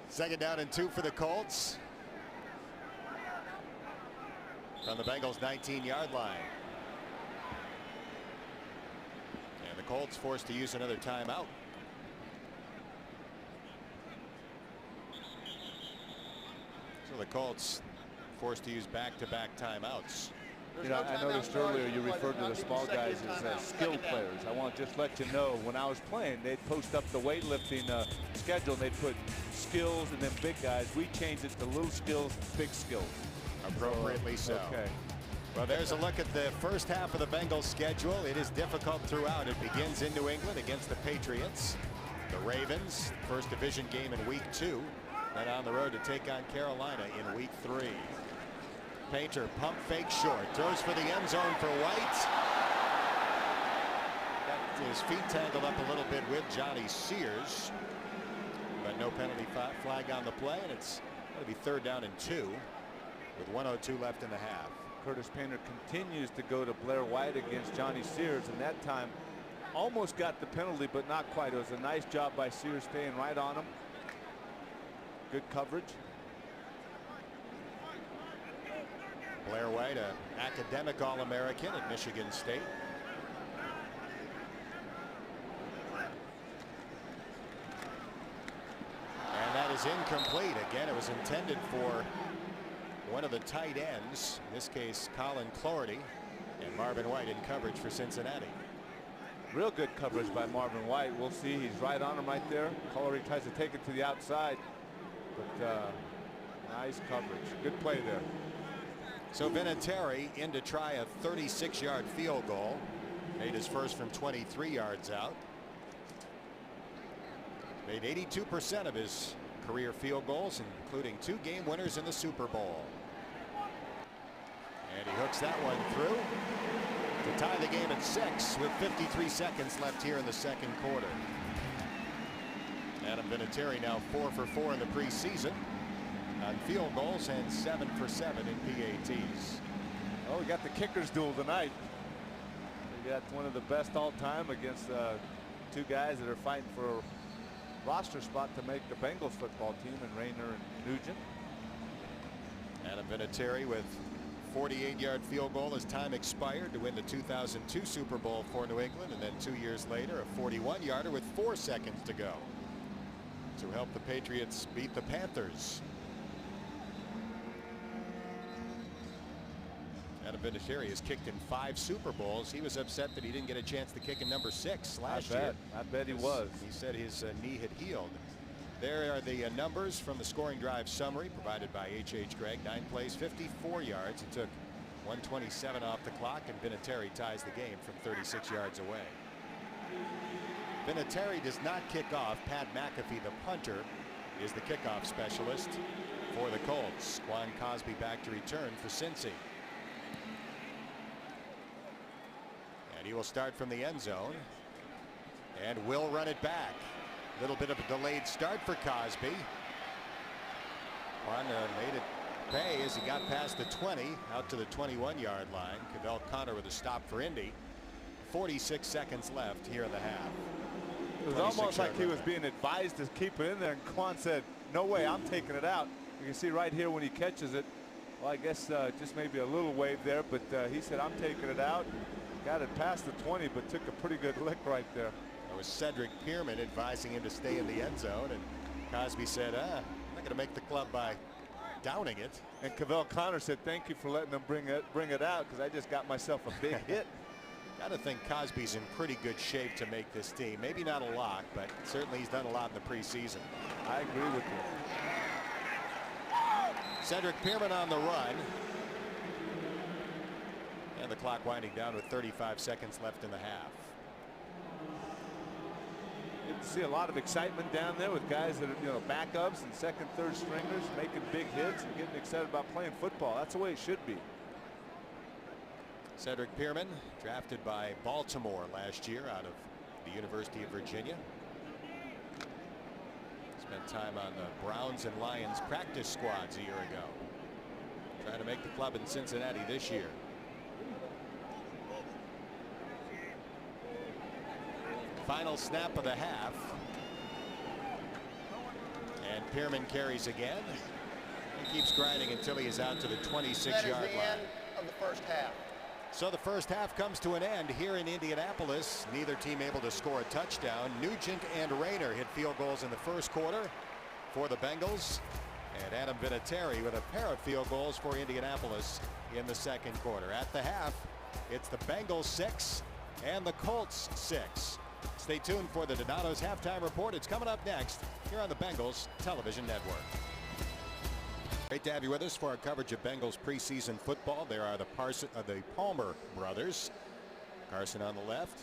[SPEAKER 1] Second down and 2 for the Colts. From the Bengals 19-yard line. And the Colts forced to use another timeout. So the Colts forced to use back-to-back timeouts.
[SPEAKER 2] You know, I noticed earlier you referred to the small guys as skilled players. I want to just let you know, when I was playing, they'd post up the weightlifting schedule, and they'd put skills and then big guys. We changed it to little skills, big skills.
[SPEAKER 1] Appropriately so.
[SPEAKER 2] Okay.
[SPEAKER 1] Well, there's a look at the first half of the Bengals schedule. It is difficult throughout. It begins in New England against the Patriots. The Ravens, first division game in week 2. Then on the road to take on Carolina in week 3. Painter pump fake short, throws for the end zone for White. Got his feet tangled up a little bit with Johnny Sears, but no penalty flag on the play, and it's going to be third down and 2 with 1:02 left in the half.
[SPEAKER 2] Curtis Painter continues to go to Blair White against Johnny Sears, and that time almost got the penalty, but not quite. It was a nice job by Sears staying right on him. Good coverage.
[SPEAKER 1] Blair White, an academic All-American at Michigan State. And that is incomplete. Again, it was intended for one of the tight ends, in this case Colin Cloherty, and Marvin White in coverage for Cincinnati.
[SPEAKER 2] Real good coverage by Marvin White. We'll see. He's right on him right there. Cloherty tries to take it to the outside, but nice coverage. Good play there.
[SPEAKER 1] So Vinatieri in to try a 36-yard field goal. Made his first from 23 yards out. Made 82% of his career field goals, including 2 game winners in the Super Bowl. And he hooks that one through to tie the game at 6 with 53 seconds left here in the second quarter. Adam Vinatieri now 4 for 4 in the preseason on field goals and 7 for 7 in PATs.
[SPEAKER 2] Oh, we got the kickers duel tonight. We got one of the best all time against 2 guys that are fighting for a roster spot to make the Bengals football team, and Rayner and Nugent.
[SPEAKER 1] Adam Vinatieri with 48-yard field goal as time expired to win the 2002 Super Bowl for New England, and then 2 years later a 41-yarder with 4 seconds to go to help the Patriots beat the Panthers. Adam Vinatieri has kicked in 5 Super Bowls. He was upset that he didn't get a chance to kick in number 6 last year.
[SPEAKER 2] I bet he was.
[SPEAKER 1] He said his knee had healed. There are the numbers from the scoring drive summary provided by H.H. Gregg. 9 plays, 54 yards. It took 1:27 off the clock, and Vinatieri ties the game from 36 yards away. Vinatieri does not kick off. Pat McAfee, the punter, is the kickoff specialist for the Colts. Quan Cosby back to return for Cincy. And he will start from the end zone and will run it back. A little bit of a delayed start for Cosby. Quan made it pay as he got past the 20 out to the 21-yard line. Cavell Connor with a stop for Indy. 46 seconds left here in the half.
[SPEAKER 2] It was almost like he was being advised to keep it in there, and Quan said, no way, I'm taking it out. You can see right here when he catches it. Well, I guess just maybe a little wave there, but he said, I'm taking it out. Got it past the 20, but took a pretty good lick right there.
[SPEAKER 1] It was Cedric Pearman advising him to stay in the end zone, and Cosby said, I'm not going to make the club by downing it.
[SPEAKER 2] And Cavell Connor said, thank you for letting them bring it out, because I just got myself a big hit.
[SPEAKER 1] Got to think Cosby's in pretty good shape to make this team. Maybe not a lock, but certainly he's done a lot in the preseason.
[SPEAKER 2] I agree with you.
[SPEAKER 1] Cedric Pearman on the run. And the clock winding down with 35 seconds left in the half.
[SPEAKER 2] You can see a lot of excitement down there with guys that are, backups and second, third stringers making big hits and getting excited about playing football. That's the way it should be.
[SPEAKER 1] Cedric Pearman, drafted by Baltimore last year out of the University of Virginia. Spent time on the Browns and Lions practice squads a year ago. Trying to make the club in Cincinnati this year. Final snap of the half. And Pearman carries again. He keeps grinding until he is out to the 26-yard line.
[SPEAKER 3] End of the first half.
[SPEAKER 1] So the first half comes to an end here in Indianapolis. Neither team able to score a touchdown. Nugent and Rayner hit field goals in the first quarter for the Bengals. And Adam Vinatieri with a pair of field goals for Indianapolis in the second quarter. At the half, it's the Bengals 6 and the Colts 6. Stay tuned for the Donato's halftime report. It's coming up next here on the Bengals Television Network. Great to have you with us for our coverage of Bengals preseason football. There are the Palmer brothers. Carson on the left,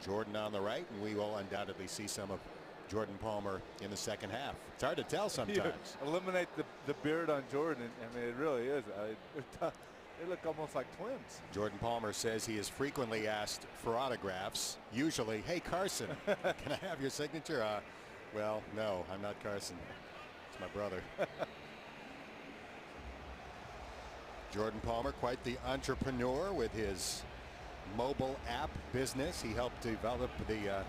[SPEAKER 1] Jordan on the right, and we will undoubtedly see some of Jordan Palmer in the second half. It's hard to tell sometimes.
[SPEAKER 2] You eliminate the beard on Jordan. I mean, it really is. They look almost like twins.
[SPEAKER 1] Jordan Palmer says he is frequently asked for autographs. Usually, hey Carson, can I have your signature? Well, no, I'm not Carson. It's my brother. Jordan Palmer, quite the entrepreneur with his mobile app business. He helped develop the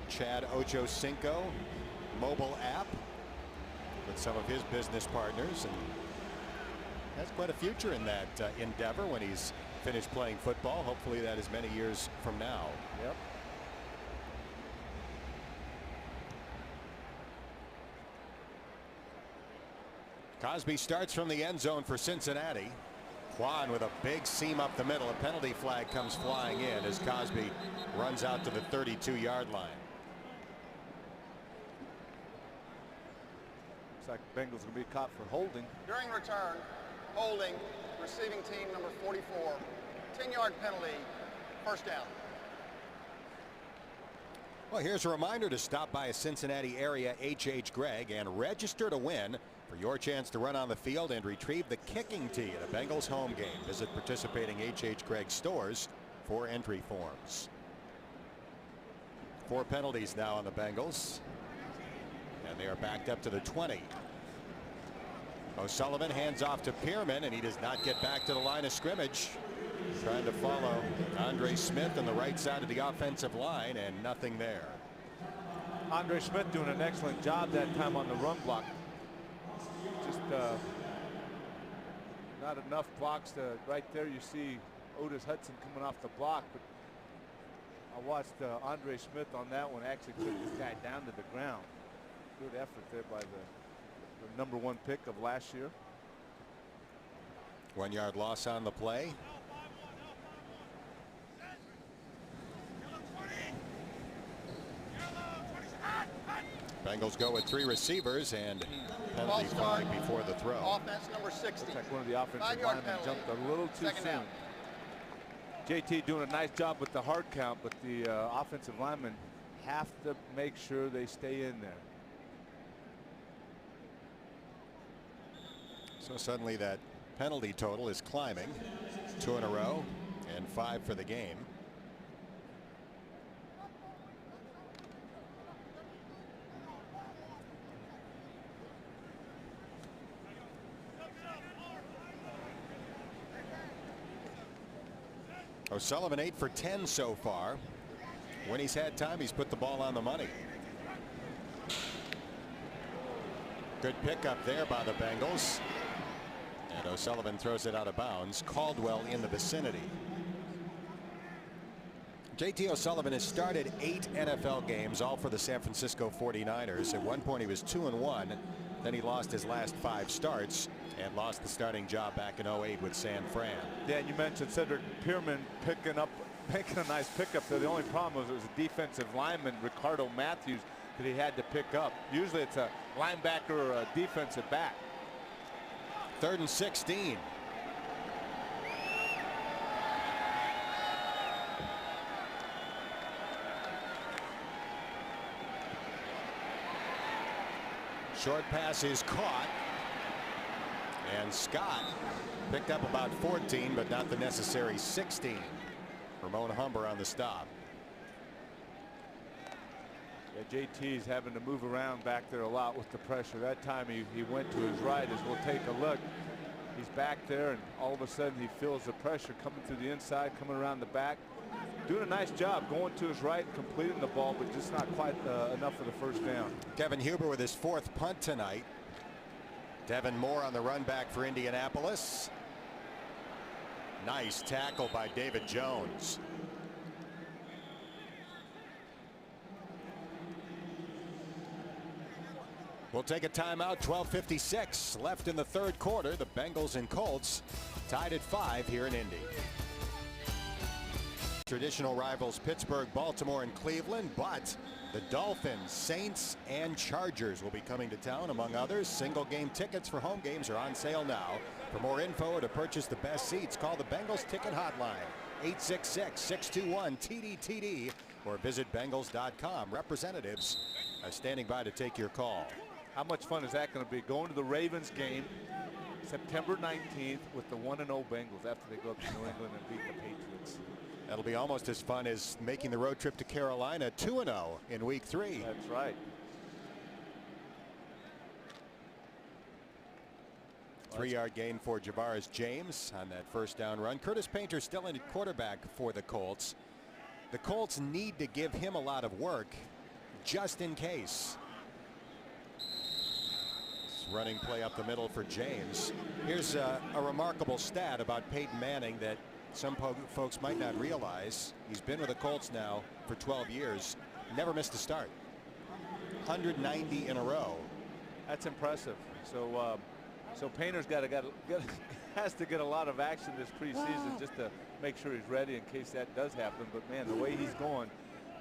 [SPEAKER 1] Chad Ochocinco mobile app with some of his business partners, and has quite a future in that endeavor when he's finished playing football. Hopefully that is many years from now.
[SPEAKER 2] Yep.
[SPEAKER 1] Cosby starts from the end zone for Cincinnati. Quan with a big seam up the middle. A penalty flag comes flying in as Cosby runs out to the 32-yard line.
[SPEAKER 2] Looks like Bengals will be caught for holding.
[SPEAKER 3] During return, holding, receiving team number 44, 10-yard penalty, first down.
[SPEAKER 1] Well, here's a reminder to stop by a Cincinnati area H.H. Gregg and register to win for your chance to run on the field and retrieve the kicking tee at a Bengals home game. Visit participating H.H. Gregg stores for entry forms. 4 penalties now on the Bengals, and they are backed up to the 20. O'Sullivan hands off to Pearman, and he does not get back to the line of scrimmage. Trying to follow Andre Smith on the right side of the offensive line, and nothing there.
[SPEAKER 2] Andre Smith doing an excellent job that time on the run block. Just not enough blocks to right there. You see Otis Hudson coming off the block, but I watched Andre Smith on that one actually put this guy down to the ground. Good effort there by the #1 pick of last year.
[SPEAKER 1] 1 yard loss on the play. Bengals go with 3 receivers and penalty flag before the throw.
[SPEAKER 3] Offense number 60.
[SPEAKER 2] Looks like one of the offensive
[SPEAKER 3] 5-yard
[SPEAKER 2] linemen
[SPEAKER 3] penalty.
[SPEAKER 2] jumped a little too
[SPEAKER 3] Second
[SPEAKER 2] soon.
[SPEAKER 3] down.
[SPEAKER 2] JT doing a nice job with the hard count, but the offensive linemen have to make sure they stay in there.
[SPEAKER 1] So suddenly that penalty total is climbing. 2 in a row and 5 for the game. O'Sullivan 8 for 10 so far. When he's had time, he's put the ball on the money. Good pickup there by the Bengals. And O'Sullivan throws it out of bounds. Caldwell in the vicinity. JT O'Sullivan has started 8 NFL games, all for the San Francisco 49ers. At one point he was 2-1. Then he lost his last 5 starts and lost the starting job back in 08 with San Fran.
[SPEAKER 2] Yeah, you mentioned Cedric Pearman making a nice pickup there. The only problem was it was a defensive lineman, Ricardo Matthews, that he had to pick up. Usually it's a linebacker or a defensive back.
[SPEAKER 1] 3rd and 16. Short pass is caught. And Scott picked up about 14, but not the necessary 16. Ramon Humber on the stop.
[SPEAKER 2] Yeah, JT's having to move around back there a lot with the pressure. That time he went to his right, as we'll take a look. He's back there, and all of a sudden he feels the pressure coming through the inside, coming around the back. Doing a nice job going to his right, completing the ball, but just not quite enough for the first down.
[SPEAKER 1] Kevin Huber with his 4th punt tonight. Devin Moore on the run back for Indianapolis. Nice tackle by David Jones. We'll take a timeout. 12:56 left in the 3rd quarter. The Bengals and Colts tied at 5 here in Indy. Traditional rivals Pittsburgh, Baltimore, and Cleveland, but the Dolphins, Saints, and Chargers will be coming to town, among others. Single game tickets for home games are on sale now. For more info or to purchase the best seats, call the Bengals ticket hotline 866-621-TDTD or visit Bengals.com. Representatives are standing by to take your call.
[SPEAKER 2] How much fun is that going to be? Going to the Ravens game September 19th with the 1-0 Bengals after they go up to New England and beat the Patriots.
[SPEAKER 1] That'll be almost as fun as making the road trip to Carolina 2-0 in week 3.
[SPEAKER 2] That's right.
[SPEAKER 1] 3-yard gain for Javaris James on that first down run. Curtis Painter still in at quarterback for the Colts. The Colts need to give him a lot of work just in case. Running play up the middle for James. Here's a remarkable stat about Peyton Manning that some folks might not realize. He's been with the Colts now for 12 years. Never missed a start. 190 in a row.
[SPEAKER 2] That's impressive. So Painter's has to get a lot of action this preseason just to make sure he's ready in case that does happen. But man, the way he's going,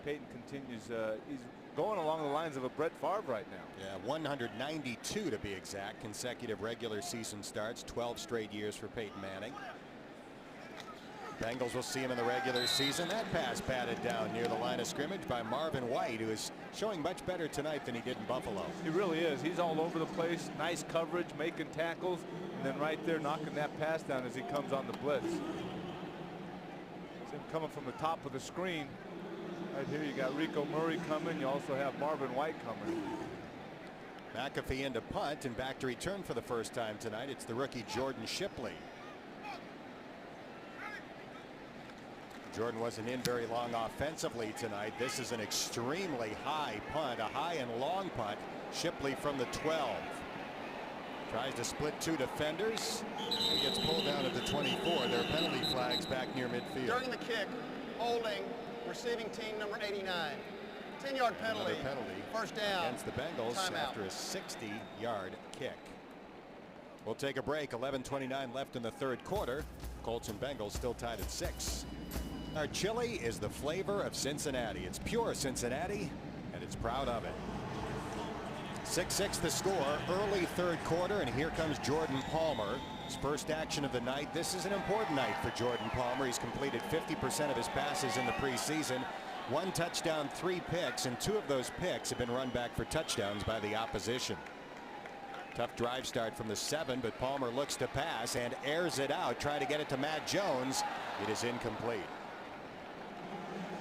[SPEAKER 2] Peyton continues. He's going along the lines of a Brett Favre right now.
[SPEAKER 1] Yeah, 192 to be exact. Consecutive regular season starts. 12 straight years for Peyton Manning. Bengals will see him in the regular season. That pass batted down near the line of scrimmage by Marvin White, who is showing much better tonight than he did in Buffalo.
[SPEAKER 2] He really is. He's all over the place. Nice coverage, making tackles, and then right there knocking that pass down as he comes on the blitz. It's him coming from the top of the screen. Right here you got Rico Murray coming. You also have Marvin White coming.
[SPEAKER 1] McAfee into punt, and back to return for the first time tonight. It's the rookie Jordan Shipley. Jordan wasn't in very long offensively tonight. This is an extremely high punt, a high and long punt. Shipley from the 12. Tries to split 2 defenders. He gets pulled down at the 24. There are penalty flags back near midfield.
[SPEAKER 3] During the kick, holding receiving team number 89. 10-yard penalty.
[SPEAKER 1] Another penalty
[SPEAKER 3] First down.
[SPEAKER 1] against the Bengals after a 60-yard kick. We'll take a break. 11:29 left in the 3rd quarter. Colts and Bengals still tied at 6. Our chili is the flavor of Cincinnati. It's pure Cincinnati, and it's proud of it. 6-6 the score. Early 3rd quarter, and here comes Jordan Palmer. His first action of the night. This is an important night for Jordan Palmer. He's completed 50% of his passes in the preseason. 1 touchdown, 3 picks, and 2 of those picks have been run back for touchdowns by the opposition. Tough drive start from the 7, but Palmer looks to pass and airs it out, trying to get it to Matt Jones. It is incomplete.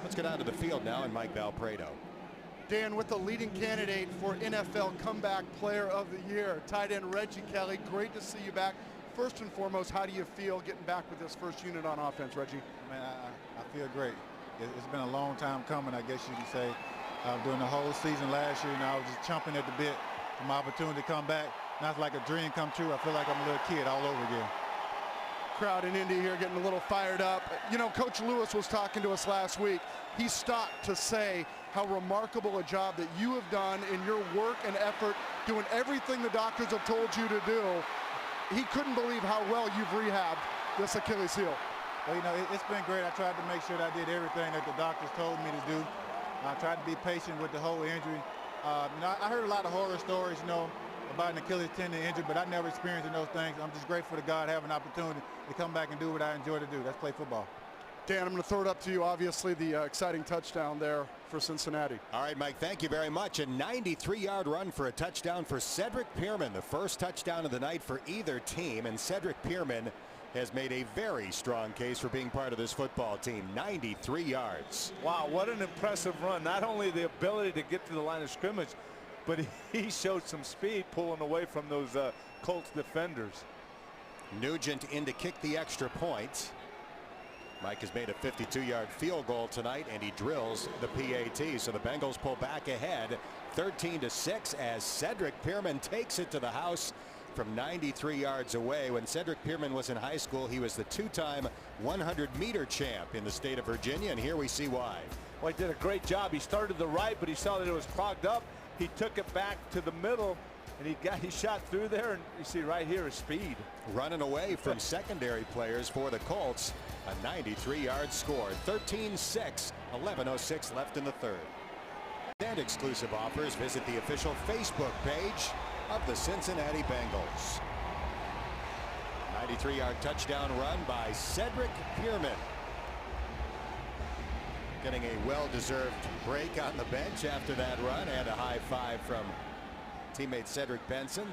[SPEAKER 1] Let's get out to the field now and Mike Valpredo.
[SPEAKER 4] Dan, with the leading candidate for NFL Comeback Player of the Year, tight end Reggie Kelly. Great to see you back. First and foremost, how do you feel getting back with this first unit on offense, Reggie?
[SPEAKER 5] Man, I feel great. It's been a long time coming, I guess you could say. During the whole season last year, I was just chomping at the bit for my opportunity to come back. Now it's like a dream come true. I feel like I'm a little kid all over again.
[SPEAKER 4] Crowd in Indy here getting a little fired up. You know, Coach Lewis was talking to us last week. He stopped to say how remarkable a job that you have done in your work and effort, doing everything the doctors have told you to do. He couldn't believe how well you've rehabbed this Achilles heel.
[SPEAKER 5] Well, you know, it's been great. I tried to make sure that I did everything that the doctors told me to do. I tried to be patient with the whole injury. I heard a lot of horror stories, about an Achilles tendon injury, but I never experienced those things. I'm just grateful to God having an opportunity to come back and do what I enjoy to do. That's play football.
[SPEAKER 4] Dan, I'm going to throw it up to you. Obviously, the exciting touchdown there for Cincinnati.
[SPEAKER 1] All right, Mike, thank you very much. A 93-yard run for a touchdown for Cedric Pierman. The first touchdown of the night for either team, and Cedric Pierman has made a very strong case for being part of this football team. 93 yards.
[SPEAKER 2] Wow, what an impressive run. Not only the ability to get to the line of scrimmage, but he showed some speed pulling away from those Colts defenders.
[SPEAKER 1] Nugent in to kick the extra point. Mike has made a 52-yard field goal tonight, and he drills the PAT. So the Bengals pull back ahead 13-6 as Cedric Pierman takes it to the house from 93 yards away. When Cedric Pierman was in high school, he was the two-time 100-meter champ in the state of Virginia, and here we see why.
[SPEAKER 2] Well, he did a great job. He started the right, but he saw that it was clogged up. He took it back to the middle, and he shot through there, and you see right here his speed.
[SPEAKER 1] Running away from secondary players for the Colts. A 93-yard score. 13-6. 11:06 left in the third. And exclusive offers, visit the official Facebook page of the Cincinnati Bengals. 93-yard touchdown run by Cedric Pierman. Getting a well-deserved break on the bench after that run, and a high five from teammate Cedric Benson.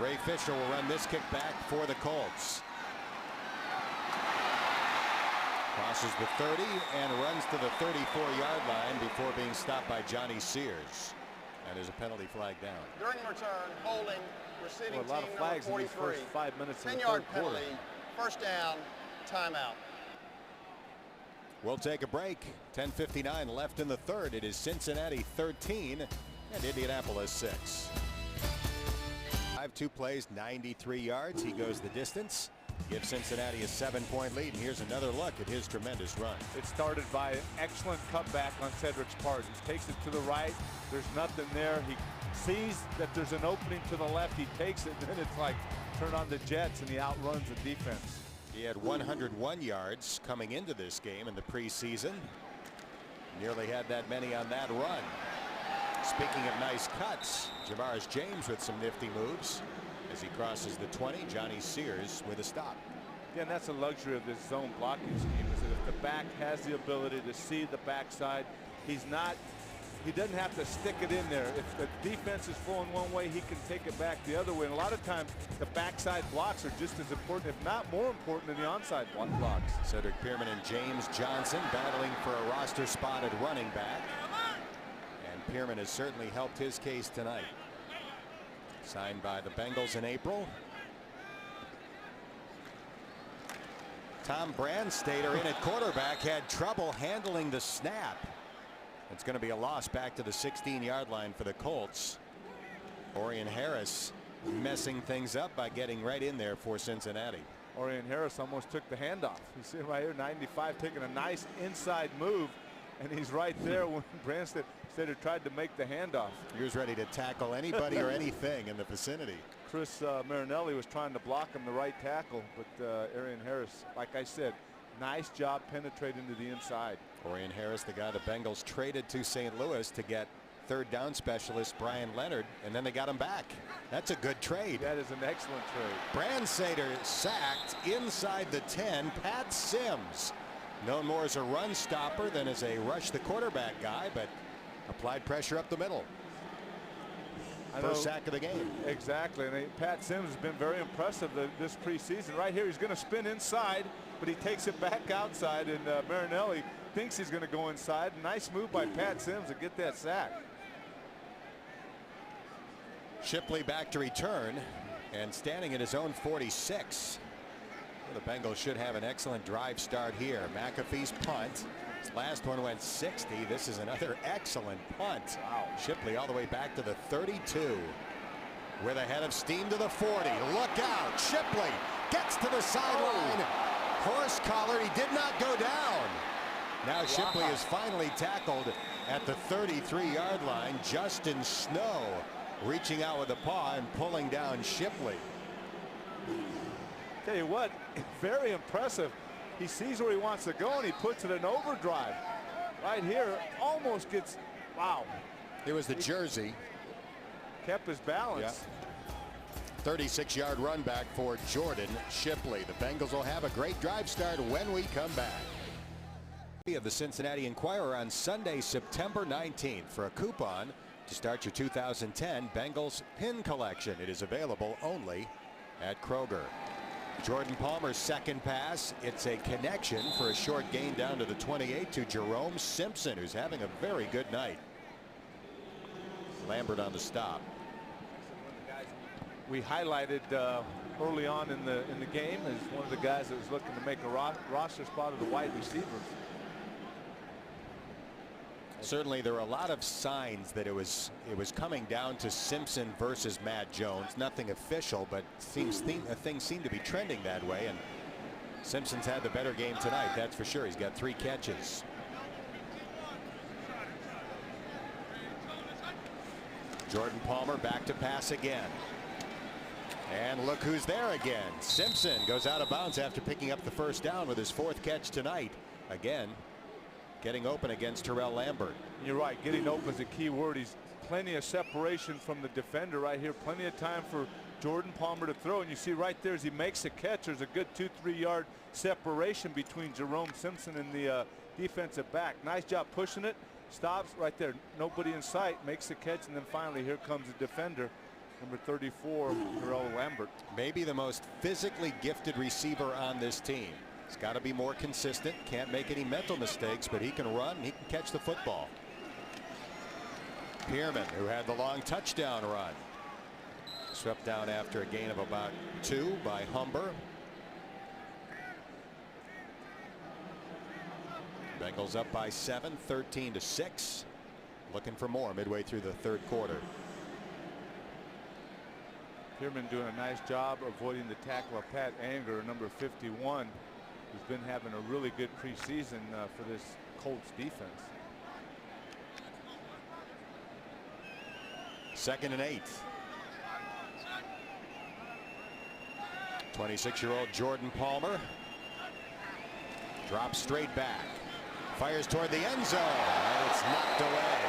[SPEAKER 1] Ray Fisher will run this kick back for the Colts. Crosses the 30 and runs to the 34-yard line before being stopped by Johnny Sears. And there's a penalty flag down.
[SPEAKER 3] During return, holding receiving
[SPEAKER 2] a lot of
[SPEAKER 3] team
[SPEAKER 2] flags
[SPEAKER 3] number
[SPEAKER 2] in these
[SPEAKER 3] 43.
[SPEAKER 2] first 5 minutes of the
[SPEAKER 3] 10-yard
[SPEAKER 2] third quarter.
[SPEAKER 3] penalty, first down, timeout.
[SPEAKER 1] We'll take a break. 10:59 left in the third. It is Cincinnati 13 and Indianapolis 6. 5-2 plays, 93 yards. He goes the distance. Gives Cincinnati a 7-point lead. And here's another look at his tremendous run.
[SPEAKER 2] It started by an excellent cutback on Cedric's part. He takes it to the right. There's nothing there. He sees that there's an opening to the left. He takes it, and then it's like turn on the jets, and he outruns the defense.
[SPEAKER 1] He had 101 yards coming into this game in the preseason. Nearly had that many on that run. Speaking of nice cuts, Javaris James with some nifty moves. As he crosses the 20, Johnny Sears with a stop.
[SPEAKER 2] Yeah, and that's a luxury of this zone blocking scheme, is that if the back has the ability to see the backside, he doesn't have to stick it in there. If the defense is flowing one way, he can take it back the other way. And a lot of times, the backside blocks are just as important, if not more important, than the onside blocks.
[SPEAKER 1] Cedric Pierman and James Johnson battling for a roster spot at running back. And Pierman has certainly helped his case tonight. Signed by the Bengals in April. Tom Brandstater in at quarterback had trouble handling the snap. It's going to be a loss back to the 16-yard line for the Colts. Orion Harris messing things up by getting right in there for Cincinnati.
[SPEAKER 2] Orion Harris almost took the handoff. You see him right here, 95, taking a nice inside move, and he's right there when Brandstater tried to make the handoff.
[SPEAKER 1] He was ready to tackle anybody or anything in the vicinity.
[SPEAKER 2] Chris Marinelli was trying to block him, the right tackle, but Orion Harris, like I said, nice job penetrating to the inside.
[SPEAKER 1] Orion Harris, the guy the Bengals traded to St. Louis to get third down specialist Brian Leonard, and then they got him back. That's a good trade.
[SPEAKER 2] That is an excellent trade.
[SPEAKER 1] Brandstater sacked inside the 10. Pat Sims, known more as a run stopper than as a rush the quarterback guy, but applied pressure up the middle. First sack of the game.
[SPEAKER 2] Exactly. And Pat Sims has been very impressive this preseason. Right here, he's going to spin inside, but he takes it back outside, and Marinelli thinks he's going to go inside. Nice move by Pat Sims to get that sack.
[SPEAKER 1] Shipley back to return and standing at his own 46. Well, the Bengals should have an excellent drive start here. McAfee's punt. His last one went 60. This is another excellent punt. Wow. Shipley all the way back to the 32. With a head of steam to the 40. Look out. Shipley gets to the sideline. Horse collar. He did not go down. Now Shipley is finally tackled at the 33-yard line. Justin Snow reaching out with a paw and pulling down Shipley.
[SPEAKER 2] Tell you what, very impressive. He sees where he wants to go, and he puts it in overdrive. Right here, almost gets, wow.
[SPEAKER 1] It was the jersey.
[SPEAKER 2] Kept his balance.
[SPEAKER 1] Yeah. 36-yard run back for Jordan Shipley. The Bengals will have a great drive start when we come back. Of the Cincinnati Enquirer on Sunday, September 19th for a coupon to start your 2010 Bengals pin collection. It is available only at Kroger. Jordan Palmer's second pass. It's a connection for a short gain down to the 28 to Jerome Simpson, who's having a very good night. Lambert on the stop.
[SPEAKER 2] We highlighted early on in the game as one of the guys that was looking to make a roster spot of the wide receivers.
[SPEAKER 1] Certainly there are a lot of signs that it was coming down to Simpson versus Matt Jones. Nothing official, but things seem to be trending that way, and Simpson's had the better game tonight, that's for sure. He's got 3 catches. Jordan Palmer back to pass again. And look who's there again. Simpson goes out of bounds after picking up the first down with his 4th catch tonight. Again, getting open against Terrell Lambert.
[SPEAKER 2] You're right, getting open is a key word. He's plenty of separation from the defender right here. Plenty of time for Jordan Palmer to throw. And you see right there as he makes a catch, there's a good 2-3 yard separation between Jerome Simpson and the defensive back. Nice job pushing it. Stops right there. Nobody in sight. Makes the catch. And then finally here comes the defender. Number 34, Terrell Lambert.
[SPEAKER 1] Maybe the most physically gifted receiver on this team. He's got to be more consistent. Can't make any mental mistakes, but he can run. He can catch the football. Pearman, who had the long touchdown run. Swept down after a gain of about 2 by Humber. Bengals up by 7, 13-6. Looking for more midway through the 3rd quarter.
[SPEAKER 2] Pearman doing a nice job avoiding the tackle of Pat Anger, number 51, who's been having a really good preseason for this Colts defense.
[SPEAKER 1] 2nd and 8. 26-year-old Jordan Palmer drops straight back, fires toward the end zone, and it's knocked away.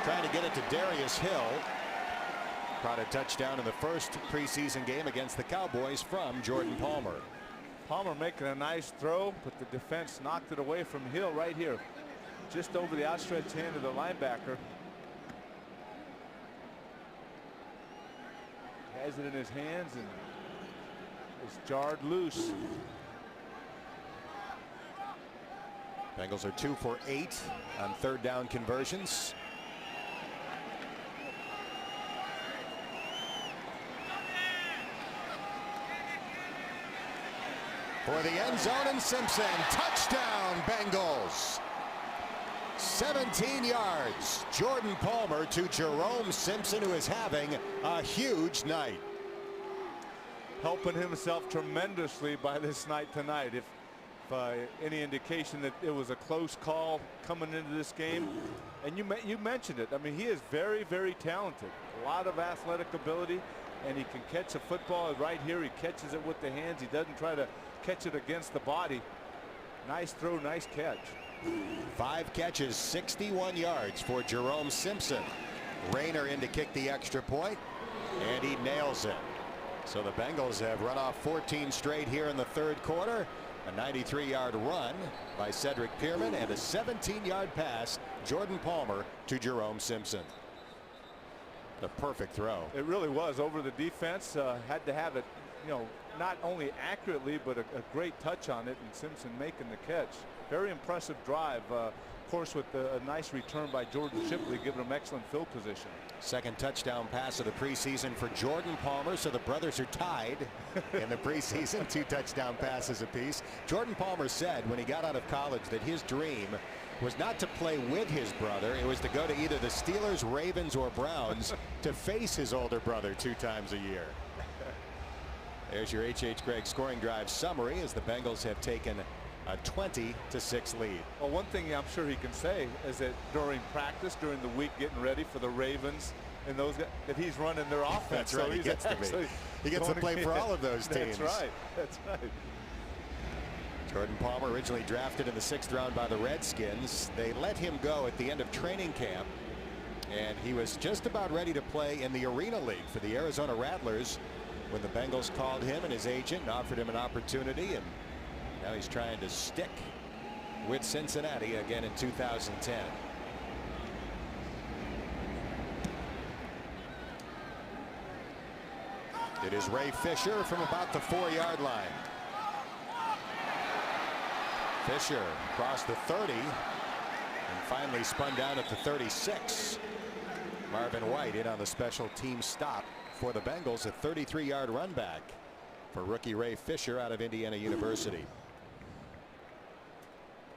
[SPEAKER 1] Trying to get it to Darius Hill. Caught a touchdown in the first preseason game against the Cowboys from Jordan Palmer.
[SPEAKER 2] Palmer making a nice throw, but the defense knocked it away from Hill right here, just over the outstretched hand of the linebacker. Has it in his hands and it's jarred loose.
[SPEAKER 1] Bengals are 2 for 8 on 3rd down conversions. For the end zone, and Simpson, touchdown Bengals. 17 yards. Jordan Palmer to Jerome Simpson, who is having a huge night.
[SPEAKER 2] Helping himself tremendously by this night tonight. If any indication that it was a close call coming into this game, and you mentioned it. I mean, he is very, very talented. A lot of athletic ability, and he can catch a football right here. He catches it with the hands. He doesn't try to catch it against the body. Nice throw, nice catch.
[SPEAKER 1] 5 catches, 61 yards for Jerome Simpson. Rayner in to kick the extra point, and he nails it. So the Bengals have run off 14 straight here in the 3rd quarter. A 93-yard run by Cedric Pearman and a 17-yard pass, Jordan Palmer to Jerome Simpson. The perfect throw.
[SPEAKER 2] It really was over the defense. Had to have it, not only accurately, but a great touch on it, and Simpson making the catch. Very impressive drive. Of course, with a nice return by Jordan Shipley, giving him excellent field position. 2nd
[SPEAKER 1] touchdown pass of the preseason for Jordan Palmer, so the brothers are tied in the preseason. 2 touchdown passes apiece. Jordan Palmer said when he got out of college that his dream was not to play with his brother. It was to go to either the Steelers, Ravens, or Browns to face his older brother 2 times a year. There's your H.H. Gregg scoring drive summary as the Bengals have taken a 20-6 lead.
[SPEAKER 2] Well, one thing I'm sure he can say is that during practice, during the week, getting ready for the Ravens and those guys, that he's running their offense.
[SPEAKER 1] That's right.
[SPEAKER 2] So
[SPEAKER 1] he gets to play for all of those teams.
[SPEAKER 2] That's right. That's right.
[SPEAKER 1] Jordan Palmer, originally drafted in the 6th round by the Redskins. They let him go at the end of training camp, and he was just about ready to play in the Arena League for the Arizona Rattlers when the Bengals called him and his agent and offered him an opportunity, and now he's trying to stick with Cincinnati again in 2010. It is Ray Fisher from about the 4-yard line. Fisher crossed the 30 and finally spun down at the 36. Marvin White in on the special team stop for the Bengals, a 33-yard run back for rookie Ray Fisher out of Indiana University.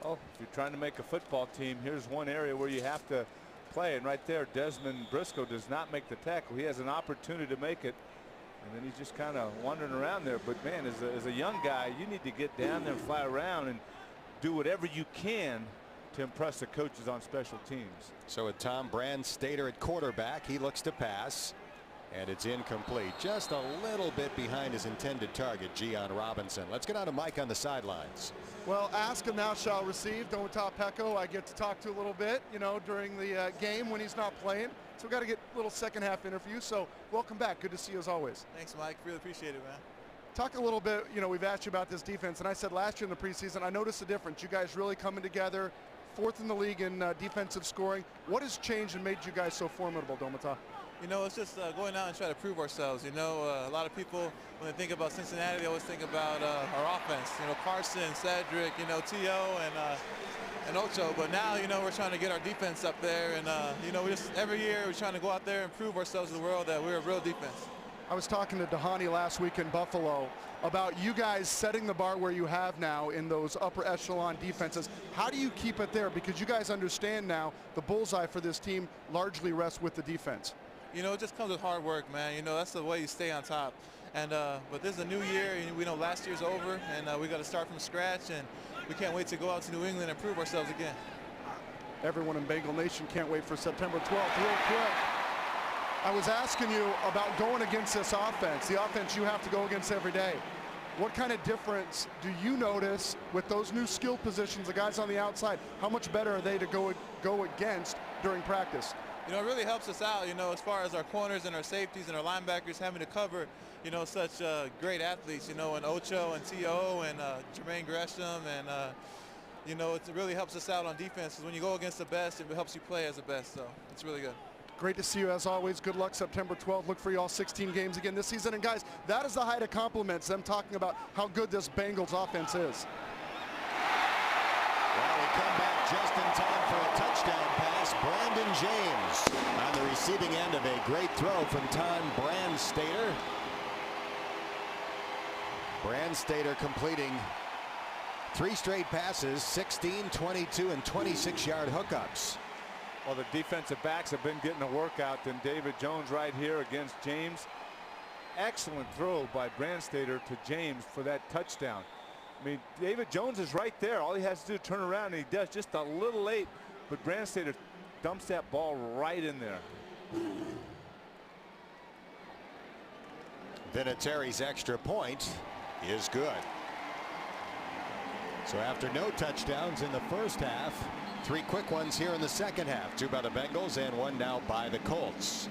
[SPEAKER 2] Oh, if you're trying to make a football team, here's one area where you have to play, and right there Desmond Briscoe does not make the tackle. He has an opportunity to make it, and then he's just kind of wandering around there. But man, as a young guy, you need to get down there and fly around and do whatever you can to impress the coaches on special teams.
[SPEAKER 1] So with Tom Brandstater at quarterback, he looks to pass, and it's incomplete. Just a little bit behind his intended target, Gian Robinson. Let's get on to Mike on the sidelines.
[SPEAKER 4] Well, ask and thou shall receive. Domata Peko, I get to talk to a little bit, you know, during the game when he's not playing. So we've got to get a little second half interview. So welcome back. Good to see you as always.
[SPEAKER 6] Thanks, Mike. Really appreciate it, man.
[SPEAKER 4] Talk a little bit, you know, we've asked you about this defense, and I said last year in the preseason, I noticed a difference. You guys really coming together, 4th in the league in defensive scoring. What has changed and made you guys so formidable, Domata?
[SPEAKER 6] You know, it's just going out and try to prove ourselves. You know, a lot of people, when they think about Cincinnati, they always think about our offense. You know, Carson, Cedric, you know, T.O. and Ocho. But now, you know, we're trying to get our defense up there. And, you know, every year we're trying to go out there and prove ourselves to the world that we're a real defense.
[SPEAKER 4] I was talking to Dhani last week in Buffalo about you guys setting the bar where you have now in those upper echelon defenses. How do you keep it there? Because you guys understand now the bullseye for this team largely rests with the defense.
[SPEAKER 6] You know, it just comes with hard work, man. You know, that's the way you stay on top. And but this is a new year, and we know last year's over, and we got to start from scratch, and we can't wait to go out to New England and prove ourselves again.
[SPEAKER 4] Everyone in Bengal Nation can't wait for September 12th. Real quick, I was asking you about going against this offense, the offense you have to go against every day. What kind of difference do you notice with those new skill positions, the guys on the outside? How much better are they to go against during practice?
[SPEAKER 6] You know, it really helps us out, you know, as far as our corners and our safeties and our linebackers having to cover, you know, such great athletes, you know, and Ocho and T.O. and Jermaine Gresham. And, you know, it really helps us out on defense. Because when you go against the best, it helps you play as the best. So it's really good.
[SPEAKER 4] Great to see you as always. Good luck September 12th. Look for you all 16 games again this season. And guys, that is the height of compliments, them talking about how good this Bengals offense is.
[SPEAKER 1] Well, we come back just in time for a touchdown pass. Brandon James on the receiving end of a great throw from Tom Brandstater. Brandstater completing 3 straight passes, 16, 22, and 26-yard hookups.
[SPEAKER 2] Well, the defensive backs have been getting a workout. Then David Jones right here against James. Excellent throw by Brandstater to James for that touchdown. I mean, David Jones is right there. All he has to do is turn around, and he does just a little late. But Brandstater dumps that ball right in there.
[SPEAKER 1] Vinatieri's extra point is good. So after no touchdowns in the first half, 3 quick ones here in the second half. 2 by the Bengals and 1 now by the Colts.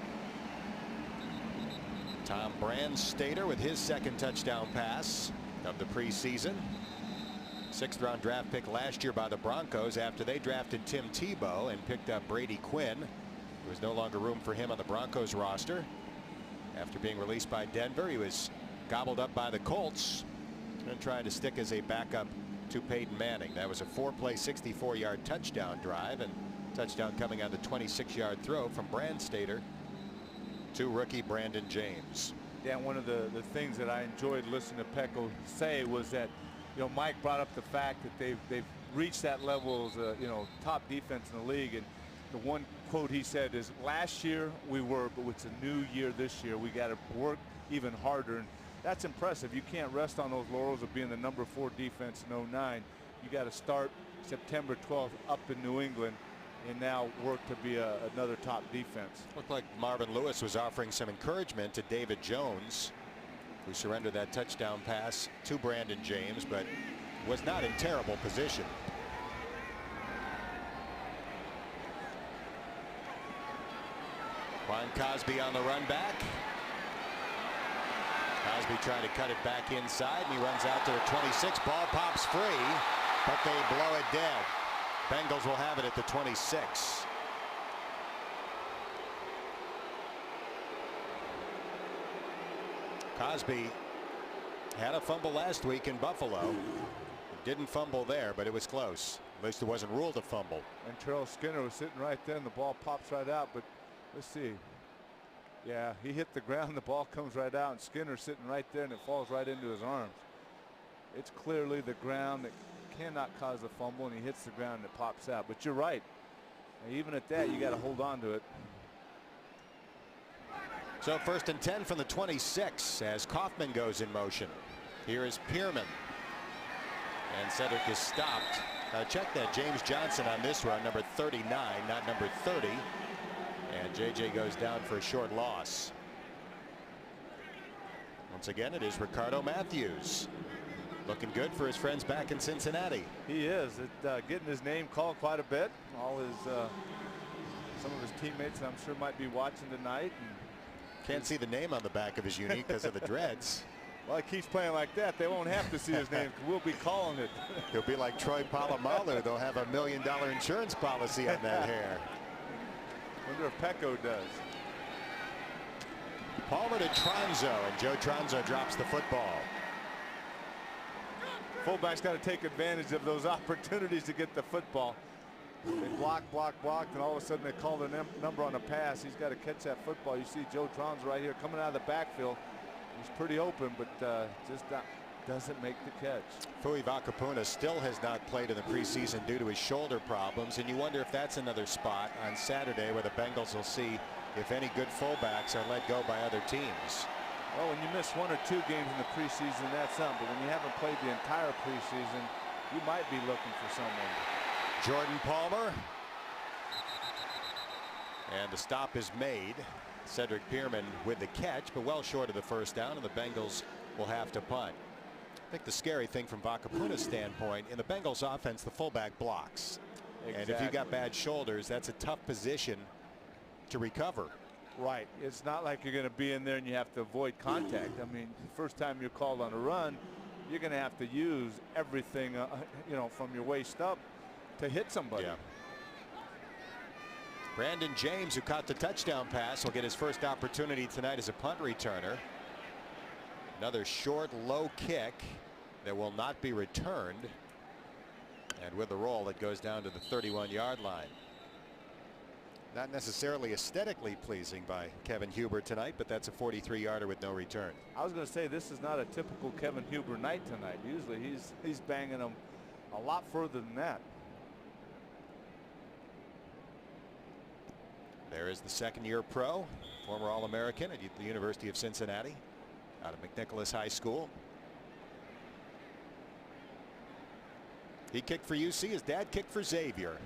[SPEAKER 1] Tom Brandstater with his second touchdown pass of the preseason. 6th-round draft pick last year by the Broncos after they drafted Tim Tebow and picked up Brady Quinn. There was no longer room for him on the Broncos roster. After being released by Denver, he was gobbled up by the Colts and trying to stick as a backup to Peyton Manning. That was a 4-play 64-yard touchdown drive, and touchdown coming on the 26-yard throw from Brandstater to rookie Brandon James.
[SPEAKER 2] Yeah, one of the things that I enjoyed listening to Peko say was that, you know, Mike brought up the fact that they've reached that level as a, you know, top defense in the league. And the one quote he said is, last year we were, but it's a new year this year. We got to work even harder. And that's impressive. You can't rest on those laurels of being the number 4 defense in 09. You got to start September 12th up in New England and now work to be another top defense.
[SPEAKER 1] Looked like Marvin Lewis was offering some encouragement to David Jones, who surrendered that touchdown pass to Brandon James, but was not in terrible position. Juan Cosby on the run back. Cosby trying to cut it back inside, and he runs out to the 26. Ball pops free, but they blow it dead. Bengals will have it at the 26. Cosby had a fumble last week in Buffalo. Didn't fumble there, but it was close. At least it wasn't ruled a fumble.
[SPEAKER 2] And Terrell Skinner was sitting right there, and the ball pops right out. But let's see. Yeah, he hit the ground, the ball comes right out, and Skinner's sitting right there, and it falls right into his arms. It's clearly the ground that cannot cause a fumble, and he hits the ground and it pops out. But you're right. Even at that, you got to hold on to it.
[SPEAKER 1] So 1st and 10 from the 26 as Kaufman goes in motion. Here is Pierman. And Cedric is stopped. Check that. James Johnson on this run, number 39, not number 30. And JJ goes down for a short loss. Once again, it is Ricardo Matthews. Looking good for his friends back in Cincinnati.
[SPEAKER 2] He is getting his name called quite a bit. All his some of his teammates, I'm sure, might be watching tonight. And
[SPEAKER 1] can't see the name on the back of his unique because of the dreads.
[SPEAKER 2] Well, he keeps playing like that. They won't have to see his name. We'll be calling it.
[SPEAKER 1] He'll be like Troy Polamalu. They'll have $1 million insurance policy on that hair.
[SPEAKER 2] Wonder if Pecco does.
[SPEAKER 1] Palmer to Tronzo, and Joe Tronzo drops the football.
[SPEAKER 2] Fullback's got to take advantage of those opportunities to get the football. They block, and all of a sudden they call the number on a pass. He's got to catch that football. You see Joe Tronzo right here coming out of the backfield. He's pretty open, but just doesn't make the catch.
[SPEAKER 1] Fui Vakapuna still has not played in the preseason due to his shoulder problems, and you wonder if that's another spot on Saturday where the Bengals will see if any good fullbacks are let go by other teams.
[SPEAKER 2] Well, when you miss 1 or 2 games in the preseason, that's something. But when you haven't played the entire preseason, you might be looking for someone.
[SPEAKER 1] Jordan Palmer. And the stop is made. Cedric Pierman with the catch, but well short of the first down, and the Bengals will have to punt. I think the scary thing from Vakapuna's standpoint, in the Bengals offense, the fullback blocks.
[SPEAKER 2] Exactly.
[SPEAKER 1] And if you got bad shoulders, that's a tough position to recover.
[SPEAKER 2] Right. It's not like you're going to be in there and you have to avoid contact. I mean, the first time you're called on a run, you're going to have to use everything, you know, from your waist up to hit somebody.
[SPEAKER 1] Yeah. Brandon James, who caught the touchdown pass, will get his first opportunity tonight as a punt returner. Another short, low kick that will not be returned. And with the roll, it goes down to the 31-yard line. Not necessarily aesthetically pleasing by Kevin Huber tonight, but that's a 43-yarder with no return.
[SPEAKER 2] I was going to say, this is not a typical Kevin Huber night tonight. Usually he's banging them a lot further than that.
[SPEAKER 1] There is the second-year pro, former All-American at the University of Cincinnati, out of McNicholas High School. He kicked for UC. His dad kicked for Xavier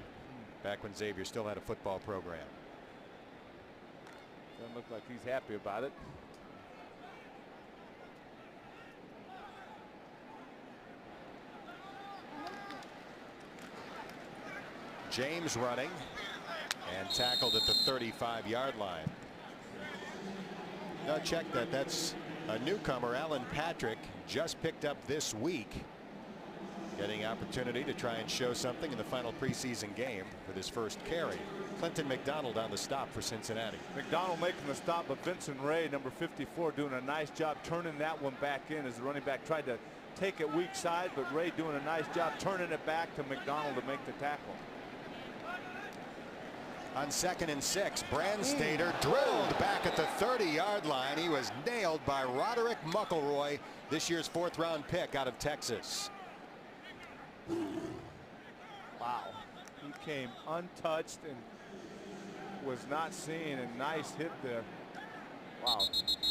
[SPEAKER 1] back when Xavier still had a football program.
[SPEAKER 2] Doesn't look like he's happy about it.
[SPEAKER 1] James running and tackled at the 35-yard line. Now check that. That's a newcomer, Alan Patrick, just picked up this week. Getting opportunity to try and show something in the final preseason game with his first carry. Clinton McDonald on the stop for Cincinnati.
[SPEAKER 2] McDonald making the stop, but Vincent Ray, number 54, doing a nice job turning that one back in as the running back tried to take it weak side, but Ray doing a nice job turning it back to McDonald to make the tackle.
[SPEAKER 1] On 2nd and 6, Brandstater drilled back at the 30-yard line. He was nailed by Roderick McElroy, this year's 4th-round pick out of Texas.
[SPEAKER 2] Wow. He came untouched and was not seen. A nice hit there. Wow.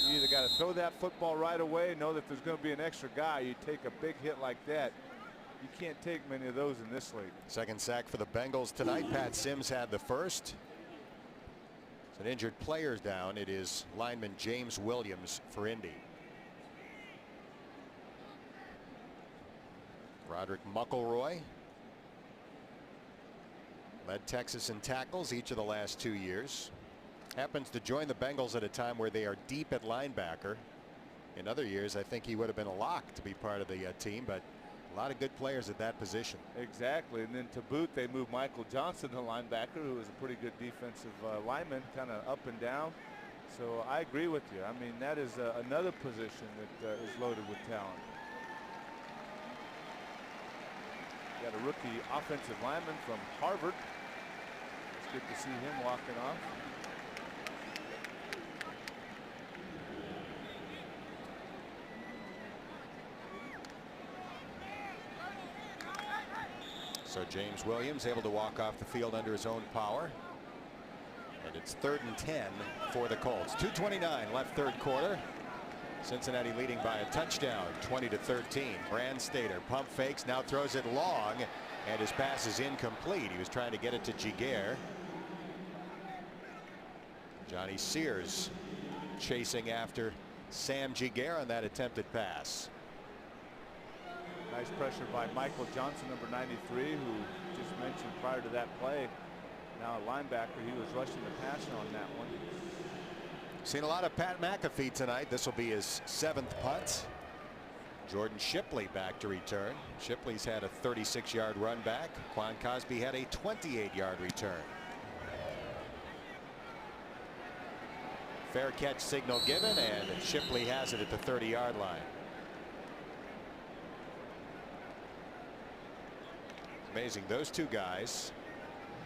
[SPEAKER 2] You either got to throw that football right away, know that there's going to be an extra guy. You take a big hit like that. You can't take many of those in this league.
[SPEAKER 1] Second sack for the Bengals tonight. Pat Sims had the first. It's an injured player down. It is lineman James Williams for Indy. Roderick McElroy led Texas in tackles each of the last 2 years. Happens to join the Bengals at a time where they are deep at linebacker. In other years, I think he would have been a lock to be part of the team, but a lot of good players at that position.
[SPEAKER 2] Exactly. And then to boot, they moved Michael Johnson, the linebacker, who was a pretty good defensive lineman, kind of up and down. So I agree with you. I mean, that is another position that is loaded with talent. Got a rookie offensive lineman from Harvard. It's good to see him walking off.
[SPEAKER 1] So James Williams able to walk off the field under his own power. And it's 3rd and 10 for the Colts. 2:29 left third quarter. Cincinnati leading by a touchdown, 20-13. Brand Stater pump fakes, now throws it long, and his pass is incomplete. He was trying to get it to Giguere. Johnny Sears chasing after Sam Giguere on that attempted pass.
[SPEAKER 2] Nice pressure by Michael Johnson, number 93, who just mentioned prior to that play. Now a linebacker, he was rushing the passer on that one.
[SPEAKER 1] Seen a lot of Pat McAfee tonight. This will be his 7th punt. Jordan Shipley back to return. Shipley's had a 36-yard run back. Quan Cosby had a 28-yard return. Fair catch signal given, and Shipley has it at the 30-yard line. Amazing, those two guys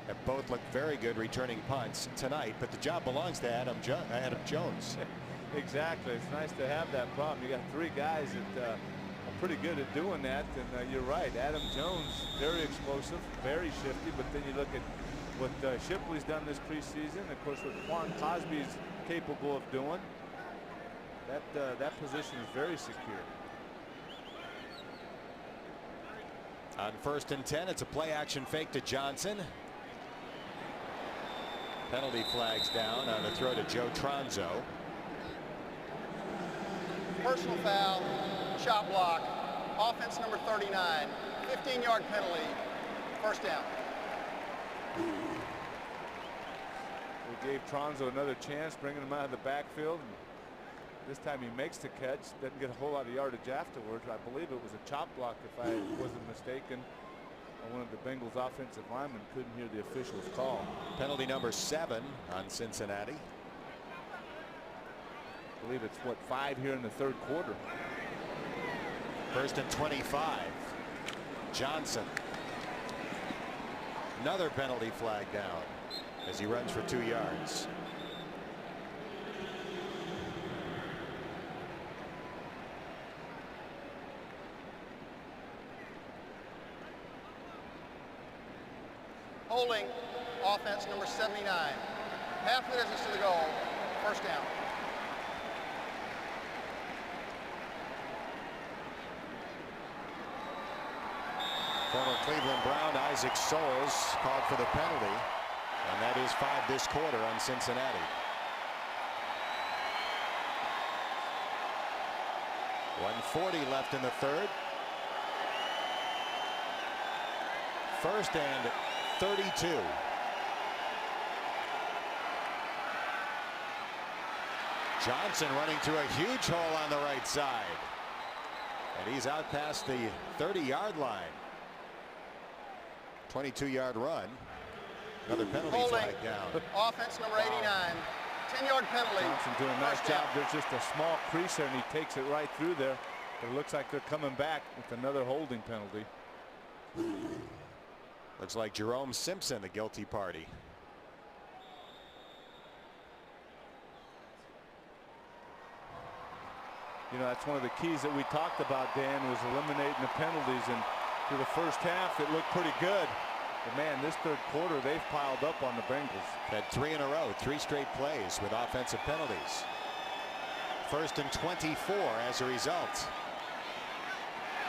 [SPEAKER 1] have both looked very good returning punts tonight, but the job belongs to Adam Jones.
[SPEAKER 2] Exactly. It's nice to have that problem. You got 3 guys that are pretty good at doing that, and you're right. Adam Jones, very explosive, very shifty, but then you look at what Shipley's done this preseason, of course what Quan Cosby's capable of doing. That position is very secure.
[SPEAKER 1] On 1st and 10, it's a play action fake to Johnson. Penalty flags down on the throw to Joe Tronzo.
[SPEAKER 3] Personal foul, shot block, offense number 39, 15-yard penalty, first down.
[SPEAKER 2] We gave Tronzo another chance, bringing him out of the backfield. And this time he makes the catch, doesn't get a whole lot of yardage afterwards. I believe it was a chop block, if I wasn't mistaken. One of the Bengals offensive linemen couldn't hear the official's call.
[SPEAKER 1] Penalty number 7 on Cincinnati.
[SPEAKER 2] I believe it's what, 5 here in the 3rd quarter.
[SPEAKER 1] 1st and 25. Johnson. Another penalty flag down as he runs for 2 yards.
[SPEAKER 3] Holding, offense number 79. Half the distance to the goal, first down.
[SPEAKER 1] Former Cleveland Brown Isaac Soles called for the penalty, and that is 5 this quarter on Cincinnati. .140 left in the 3rd. 1st and 32. Johnson running through a huge hole on the right side, and he's out past the 30-yard line. 22-yard run. Another penalty flag down.
[SPEAKER 3] Offense number 89, 10-yard penalty.
[SPEAKER 2] Johnson doing a nice job. There's just a small crease there, and he takes it right through there. But it looks like they're coming back with another holding penalty.
[SPEAKER 1] Looks like Jerome Simpson, the guilty party.
[SPEAKER 2] You know, that's one of the keys that we talked about, Dan, was eliminating the penalties. And through the first half, it looked pretty good. But man, this 3rd quarter, they've piled up on the Bengals.
[SPEAKER 1] Had 3 in a row, 3 straight plays with offensive penalties. 1st and 24 as a result.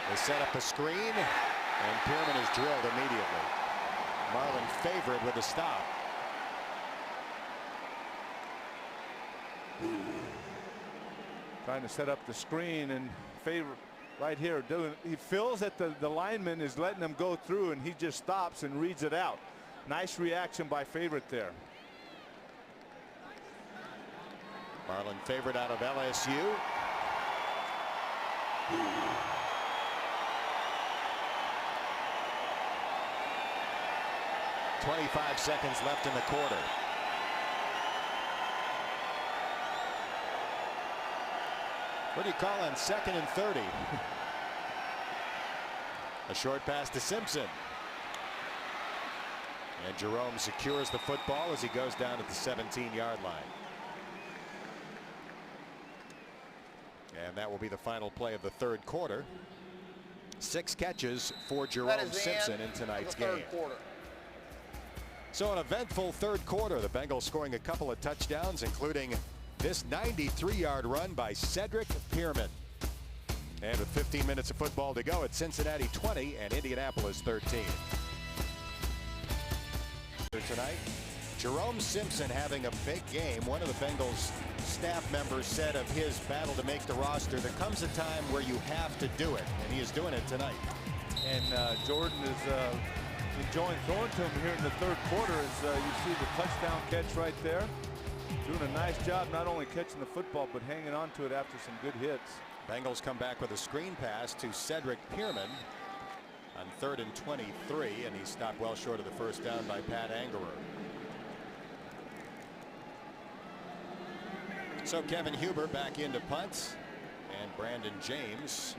[SPEAKER 1] They set up a screen, and Pearman is drilled immediately. Marlon Favorite with a stop.
[SPEAKER 2] Trying to set up the screen, and Favorite right here doing. He feels that the lineman is letting him go through, and he just stops and reads it out. Nice reaction by Favorite there.
[SPEAKER 1] Marlon Favorite out of LSU. 25 seconds left in the quarter. What do you call on 2nd and 30? A short pass to Simpson. And Jerome secures the football as he goes down at the 17-yard line. And that will be the final play of the third quarter. 6 catches for Jerome Simpson in tonight's game. So an eventful third quarter. The Bengals scoring a couple of touchdowns, including this 93-yard run by Cedric Pierman. And with 15 minutes of football to go, it's Cincinnati 20 and Indianapolis 13. Tonight, Jerome Simpson having a big game. One of the Bengals staff members said of his battle to make the roster, there comes a time where you have to do it, and he is doing it tonight.
[SPEAKER 2] And Jordan is enjoying throwing to him here in the third quarter as you see the touchdown catch right there. Doing a nice job not only catching the football but hanging on to it after some good hits.
[SPEAKER 1] Bengals come back with a screen pass to Cedric Pierman on 3rd and 23, and he's stopped well short of the first down by Pat Angerer. So Kevin Huber back into punts, and Brandon James,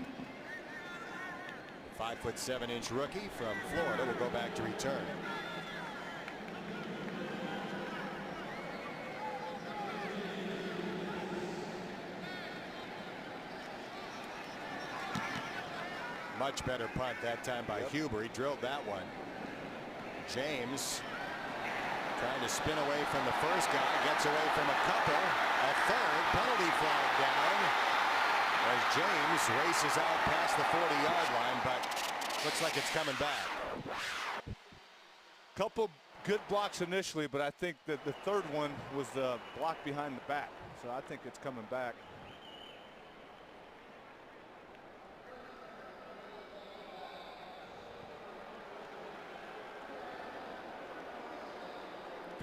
[SPEAKER 1] 5'7" rookie from Florida, will go back to return. Much better punt that time by Huber. He drilled that one. James trying to spin away from the first guy, gets away from a couple. A third penalty flag down as James races out past the 40-yard line, but looks like it's coming back.
[SPEAKER 2] Couple good blocks initially, but I think that the third one was the block behind the back, so I think it's coming back.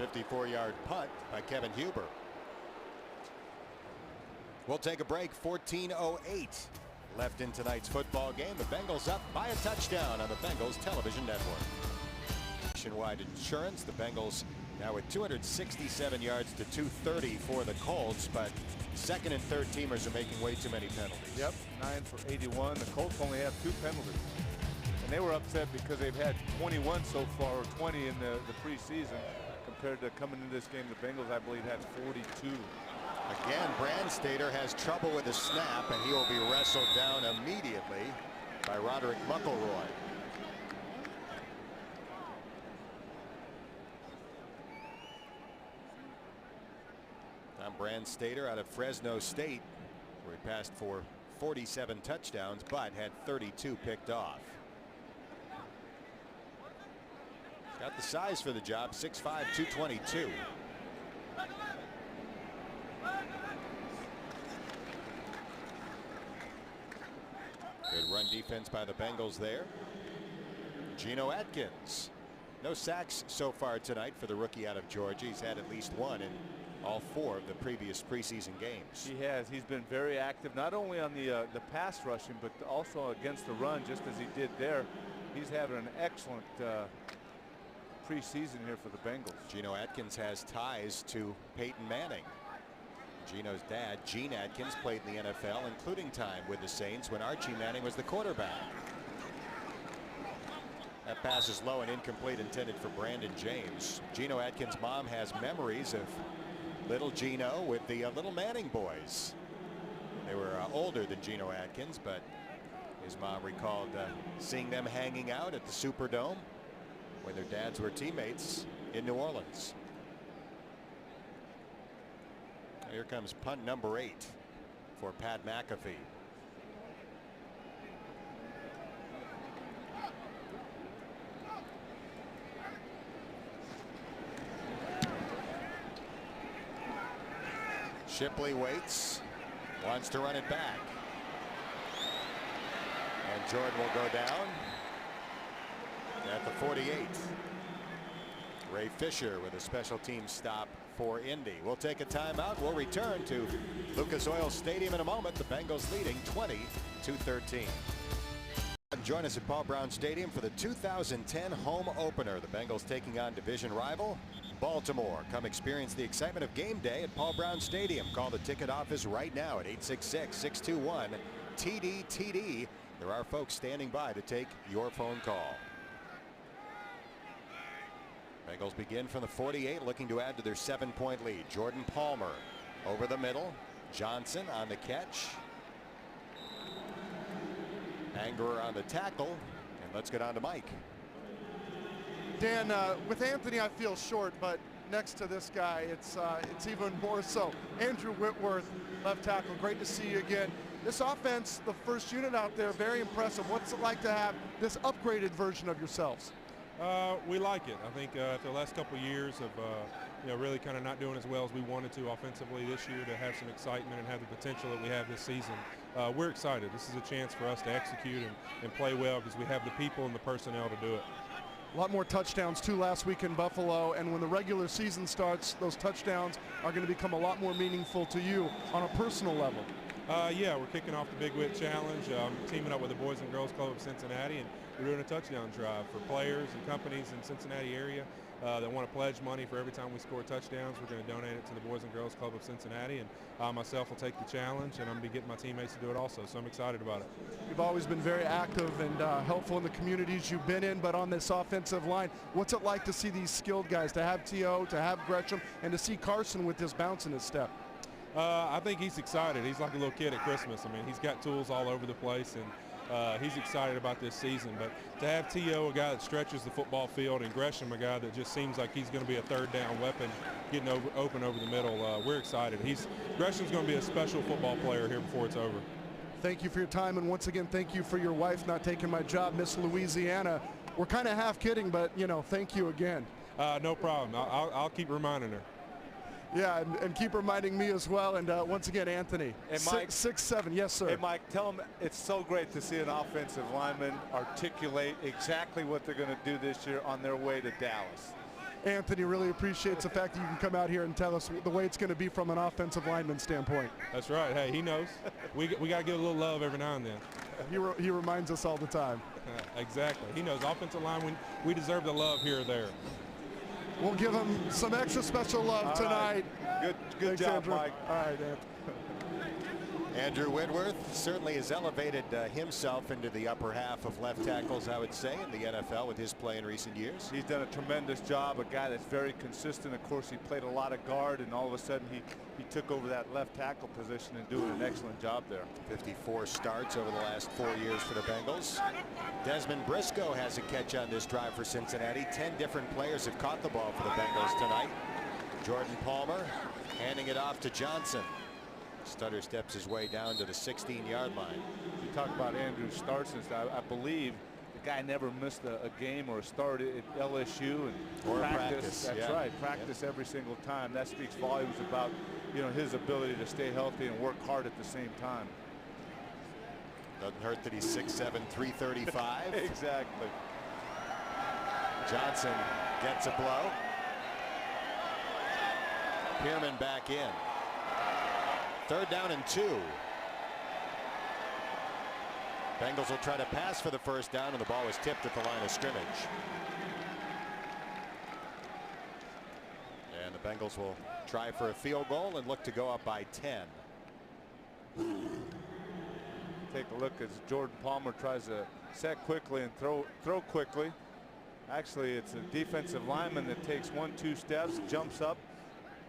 [SPEAKER 1] 54-yard punt by Kevin Huber. We'll take a break. 14:08 left in tonight's football game. The Bengals up by a touchdown on the Bengals television network. Nationwide insurance. The Bengals now with 267 yards to 230 for the Colts, but second and third teamers are making way too many penalties.
[SPEAKER 2] Yep, 9 for 81. The Colts only have 2 penalties. And they were upset because they've had 21 so far, or 20 in the preseason, compared to coming into this game. The Bengals, I believe, had 42.
[SPEAKER 1] Again, Brandstater has trouble with the snap, and he will be wrestled down immediately by Roderick McElroy. Tom Brandstater out of Fresno State, where he passed for 47 touchdowns, but had 32 picked off. Got the size for the job, 6'5", 222. Good run defense by the Bengals there. Geno Atkins. No sacks so far tonight for the rookie out of Georgia. He's had at least one in all 4 of the previous preseason games.
[SPEAKER 2] He has. He's been very active, not only on the pass rushing, but also against the run, just as he did there. He's having an excellent preseason here for the Bengals.
[SPEAKER 1] Geno Atkins has ties to Peyton Manning. Geno's dad, Gene Atkins, played in the NFL, including time with the Saints when Archie Manning was the quarterback. That pass is low and incomplete, intended for Brandon James. Geno Atkins' mom has memories of little Geno with the little Manning boys. They were older than Geno Atkins, but his mom recalled seeing them hanging out at the Superdome when their dads were teammates in New Orleans. Here comes punt number 8 for Pat McAfee. Shipley waits, wants to run it back. And Jordan will go down at the 48. Ray Fisher with a special team stop for Indy. We'll take a timeout. We'll return to Lucas Oil Stadium in a moment. The Bengals leading 20-13. join us at Paul Brown Stadium for the 2010 home opener. The Bengals taking on division rival Baltimore. Come experience the excitement of game day at Paul Brown Stadium. Call the ticket office right now at 866-621-TDTD. There are folks standing by to take your phone call. Bengals begin from the 48, looking to add to their 7-point lead. Jordan Palmer over the middle. Johnson on the catch. Angerer on the tackle. And let's get on to Mike.
[SPEAKER 4] Dan, with Anthony, I feel short, but next to this guy, it's even more so. Andrew Whitworth, left tackle. Great to see you again. This offense, the first unit out there, very impressive. What's it like to have this upgraded version of yourselves?
[SPEAKER 7] We like it. I think after the last couple of years of really kind of not doing as well as we wanted to offensively this year, to have some excitement and have the potential that we have this season, we're excited. This is a chance for us to execute and play well because we have the people and the personnel to do it.
[SPEAKER 4] A lot more touchdowns too last week in Buffalo, and when the regular season starts, those touchdowns are going to become a lot more meaningful to you on a personal level.
[SPEAKER 7] Yeah, we're kicking off the Big Wit Challenge. Teaming up with the Boys and Girls Club of Cincinnati, and we're doing a touchdown drive for players and companies in Cincinnati area that want to pledge money for every time we score touchdowns. We're going to donate it to the Boys and Girls Club of Cincinnati, and I myself will take the challenge, and I'm going to be getting my teammates to do it also, so I'm excited about it.
[SPEAKER 4] You've always been very active and helpful in the communities you've been in, but on this offensive line, what's it like to see these skilled guys, to have T.O., to have Gresham, and to see Carson with this bounce in his step?
[SPEAKER 7] I think he's excited. He's like a little kid at Christmas. I mean, he's got tools all over the place, and he's excited about this season. But to have T.O., a guy that stretches the football field, and Gresham, a guy that just seems like he's going to be a third down weapon, getting open over the middle, we're excited. Gresham's going to be a special football player here before it's over.
[SPEAKER 4] Thank you for your time, and once again, thank you for your wife not taking my job, Miss Louisiana. We're kind of half kidding, but, thank you again.
[SPEAKER 7] No problem. I'll keep reminding her.
[SPEAKER 4] Yeah, and keep reminding me as well. And once again, Anthony,
[SPEAKER 2] and Mike,
[SPEAKER 4] 6'7", yes, sir.
[SPEAKER 2] Hey, Mike, tell him it's so great to see an offensive lineman articulate exactly what they're going to do this year on their way to Dallas.
[SPEAKER 4] Anthony really appreciates the fact that you can come out here and tell us the way it's going to be from an offensive lineman standpoint.
[SPEAKER 7] That's right. Hey, he knows. We got to give a little love every now and then.
[SPEAKER 4] He reminds us all the time.
[SPEAKER 7] Exactly. He knows offensive line, we deserve the love here or there.
[SPEAKER 4] We'll give him some extra special love tonight.
[SPEAKER 2] Right. Good
[SPEAKER 4] Thanks,
[SPEAKER 2] job,
[SPEAKER 4] Andrew.
[SPEAKER 2] Mike.
[SPEAKER 4] All right, Anthony.
[SPEAKER 1] Andrew Whitworth certainly has elevated himself into the upper half of left tackles, I would say, in the NFL with his play in recent years.
[SPEAKER 2] He's done a tremendous job, a guy that's very consistent. Of course, he played a lot of guard, and all of a sudden he took over that left tackle position and doing an excellent job there.
[SPEAKER 1] 54 starts over the last 4 years for the Bengals. Desmond Briscoe has a catch on this drive for Cincinnati. 10 different players have caught the ball for the Bengals tonight. Jordan Palmer handing it off to Johnson. Stutter steps his way down to the 16-yard line.
[SPEAKER 2] You talk about Andrew starts, I believe the guy never missed a game or a start at LSU and practice. That's
[SPEAKER 1] yeah.
[SPEAKER 2] right, practice every single time. That speaks volumes about his ability to stay healthy and work hard at the same time.
[SPEAKER 1] Doesn't hurt that he's 6'7", 335.
[SPEAKER 2] Exactly.
[SPEAKER 1] Johnson gets a blow. Pearman back in. 3rd down and 2. Bengals will try to pass for the first down, and the ball was tipped at the line of scrimmage. And the Bengals will try for a field goal and look to go up by 10.
[SPEAKER 2] Take a look as Jordan Palmer tries to set quickly and throw quickly. Actually, it's a defensive lineman that takes 1-2 steps, jumps up.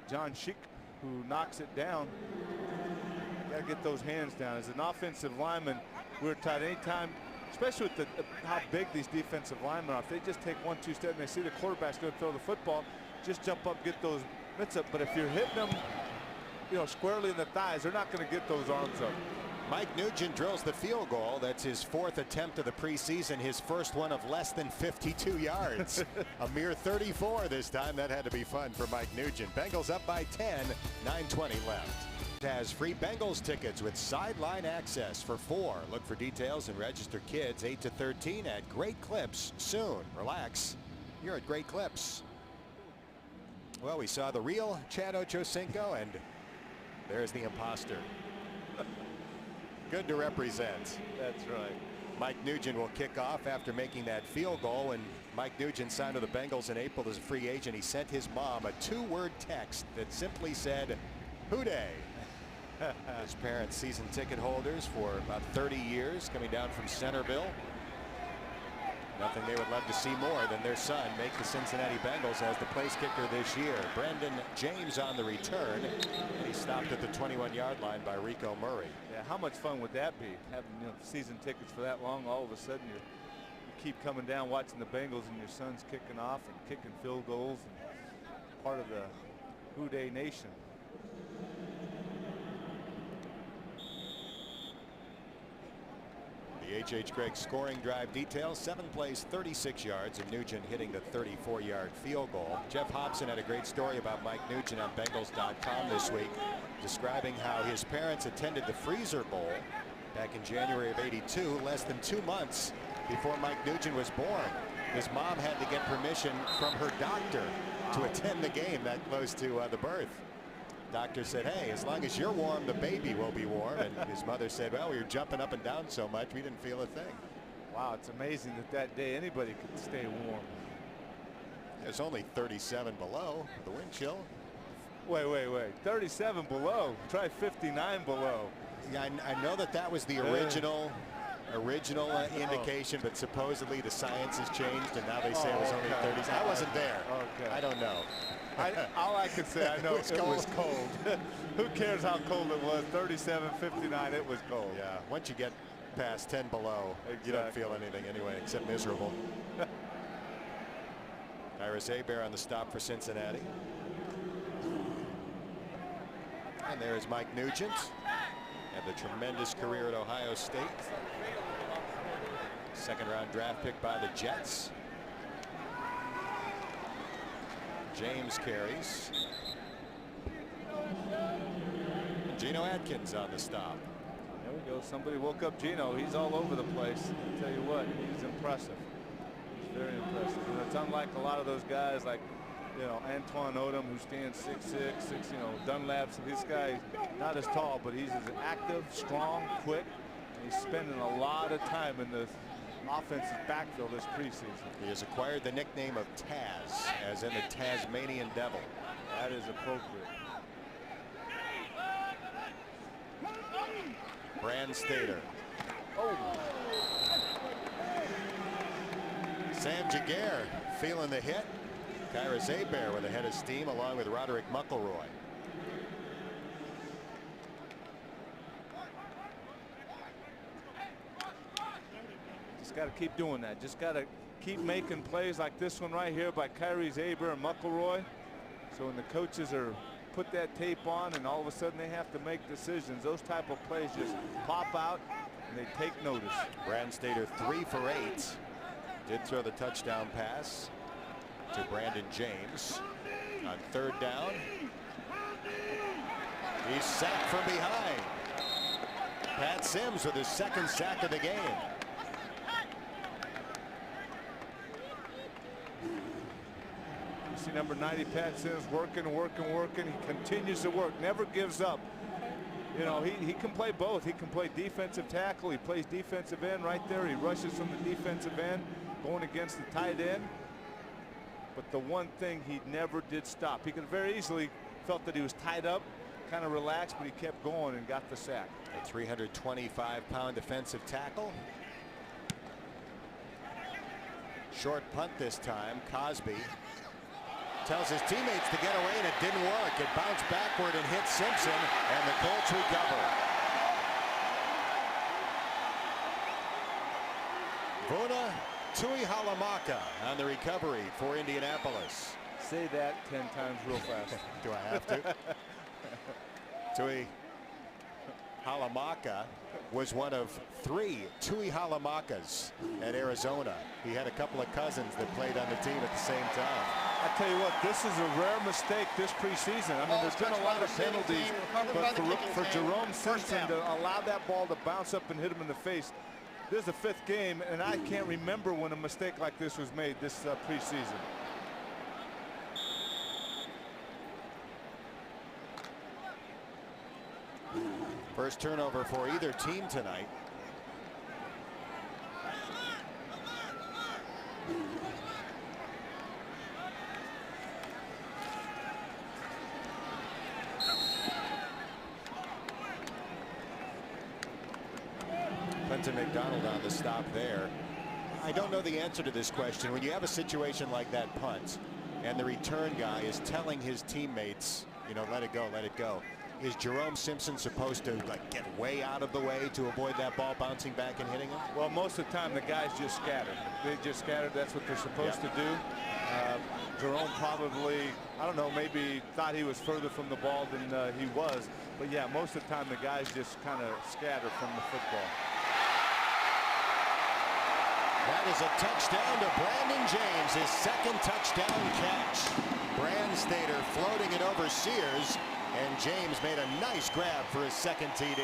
[SPEAKER 2] John Schick, who knocks it down. Got to get those hands down. As an offensive lineman, we're taught anytime, especially with how big these defensive linemen are, if they just take 1-2 steps and they see the quarterback's going to throw the football, just jump up, get those mitts up. But if you're hitting them, squarely in the thighs, they're not going to get those arms up.
[SPEAKER 1] Mike Nugent drills the field goal. That's his 4th attempt of the preseason, his first one of less than 52 yards. A mere 34 this time. That had to be fun for Mike Nugent. Bengals up by 10, 9:20 left. Has free Bengals tickets with sideline access for 4. Look for details and register kids 8 to 13 at Great Clips soon. Relax, you're at Great Clips. Well, we saw the real Chad Ochocinco, and there's the imposter. Good to represent.
[SPEAKER 2] That's right.
[SPEAKER 1] Mike Nugent will kick off after making that field goal. And Mike Nugent signed with the Bengals in April as a free agent. He sent his mom a 2-word text that simply said, "Hooday." His parents, season ticket holders for about 30 years, coming down from Centerville. Nothing they would love to see more than their son make the Cincinnati Bengals as the place kicker this year. Brendan James on the return. And he stopped at the 21-yard line by Rico Murray.
[SPEAKER 2] Yeah, how much fun would that be? Having season tickets for that long, all of a sudden you keep coming down watching the Bengals and your son's kicking off and kicking field goals and part of the Houday Nation.
[SPEAKER 1] The H.H. Gregg scoring drive details: 7 plays, 36 yards, and Nugent hitting the 34-yard field goal. Jeff Hobson had a great story about Mike Nugent on Bengals.com this week, describing how his parents attended the Freezer Bowl back in January of '82, less than 2 months before Mike Nugent was born. His mom had to get permission from her doctor to attend the game that close to the birth. Doctor said, "Hey, as long as you're warm, the baby will be warm." And his mother said, "Well, we were jumping up and down so much we didn't feel a thing."
[SPEAKER 2] Wow, it's amazing that day anybody could stay warm.
[SPEAKER 1] There's only 37 below the wind chill.
[SPEAKER 2] Wait. 37 below. Try 59 below.
[SPEAKER 1] Yeah, I know that was the original indication, but supposedly the science has changed and now they say it was only 30. I wasn't there.
[SPEAKER 2] Okay.
[SPEAKER 1] I don't know.
[SPEAKER 2] All I can say, I know it was cold. Who cares how cold it was? 37, 59, it was cold.
[SPEAKER 1] Yeah, once you get past 10 below, you don't feel anything anyway except miserable. Tyrus Hebert on the stop for Cincinnati. And there's Mike Nugent. Had the tremendous career at Ohio State. Second-round draft pick by the Jets. James carries. Geno Atkins on the stop.
[SPEAKER 2] There we go. Somebody woke up Geno. He's all over the place. I'll tell you what, he's impressive. He's very impressive. It's unlike a lot of those guys like, Antoine Odom, who stands 6'6", Dunlap's. This guy, not as tall, but he's as active, strong, quick. And he's spending a lot of time in the offensive backfield this preseason.
[SPEAKER 1] He has acquired the nickname of Taz, as in the Tasmanian Devil.
[SPEAKER 2] That is appropriate.
[SPEAKER 1] Brand Stater.
[SPEAKER 2] Oh.
[SPEAKER 1] Sam Jaguar feeling the hit. Tyrus Hebert with a head of steam along with Roderick McElroy.
[SPEAKER 2] Just got to keep doing that. Just got to keep making plays like this one right here by Tyrus Hebert and McElroy. So when the coaches are put that tape on and all of a sudden they have to make decisions, those type of plays just pop out and they take notice.
[SPEAKER 1] Brand Stater 3 for 8. Did throw the touchdown pass to Brandon James on 3rd down. He's sacked from behind. Pat Sims with his 2nd sack of the game.
[SPEAKER 2] You see number 90 Pat Sims working. He continues to work, never gives up. He can play both. He can play defensive tackle. He plays defensive end right there. He rushes from the defensive end going against the tight end. But the one thing he never did stop. He could have very easily felt that he was tied up, kind of relaxed, but he kept going and got the sack.
[SPEAKER 1] A 325-pound defensive tackle. Short punt this time. Cosby tells his teammates to get away, and it didn't work. It bounced backward and hit Simpson, and the Colts recover. Vuna Tuihalamaka on the recovery for Indianapolis.
[SPEAKER 2] Say that 10 times real fast.
[SPEAKER 1] Do I have to? Tuihalamaka was one of 3 Tuihalamakas at Arizona. He had a couple of cousins that played on the team at the same time.
[SPEAKER 2] I tell you what, this is a rare mistake this preseason. I mean, there's been a lot of penalties, but for Jerome Simpson to allow that ball to bounce up and hit him in the face. This is the 5th game, and I can't remember when a mistake like this was made this preseason.
[SPEAKER 1] First turnover for either team tonight. Clinton McDonald on the stop there. I don't know the answer to this question. When you have a situation like that punt and the return guy is telling his teammates, you know, let it go, let it go. Is Jerome Simpson supposed to like get way out of the way to avoid that ball bouncing back and hitting him?
[SPEAKER 2] Well, most of the time the guys just scatter. They just scatter. That's what they're supposed to do. Jerome probably, I don't know, maybe thought he was further from the ball than he was. But yeah, most of the time the guys just kind of scatter from the football.
[SPEAKER 1] That is a touchdown to Brandon James, his second touchdown catch. Brandstater floating it over Sears, and James made a nice grab for his second TD.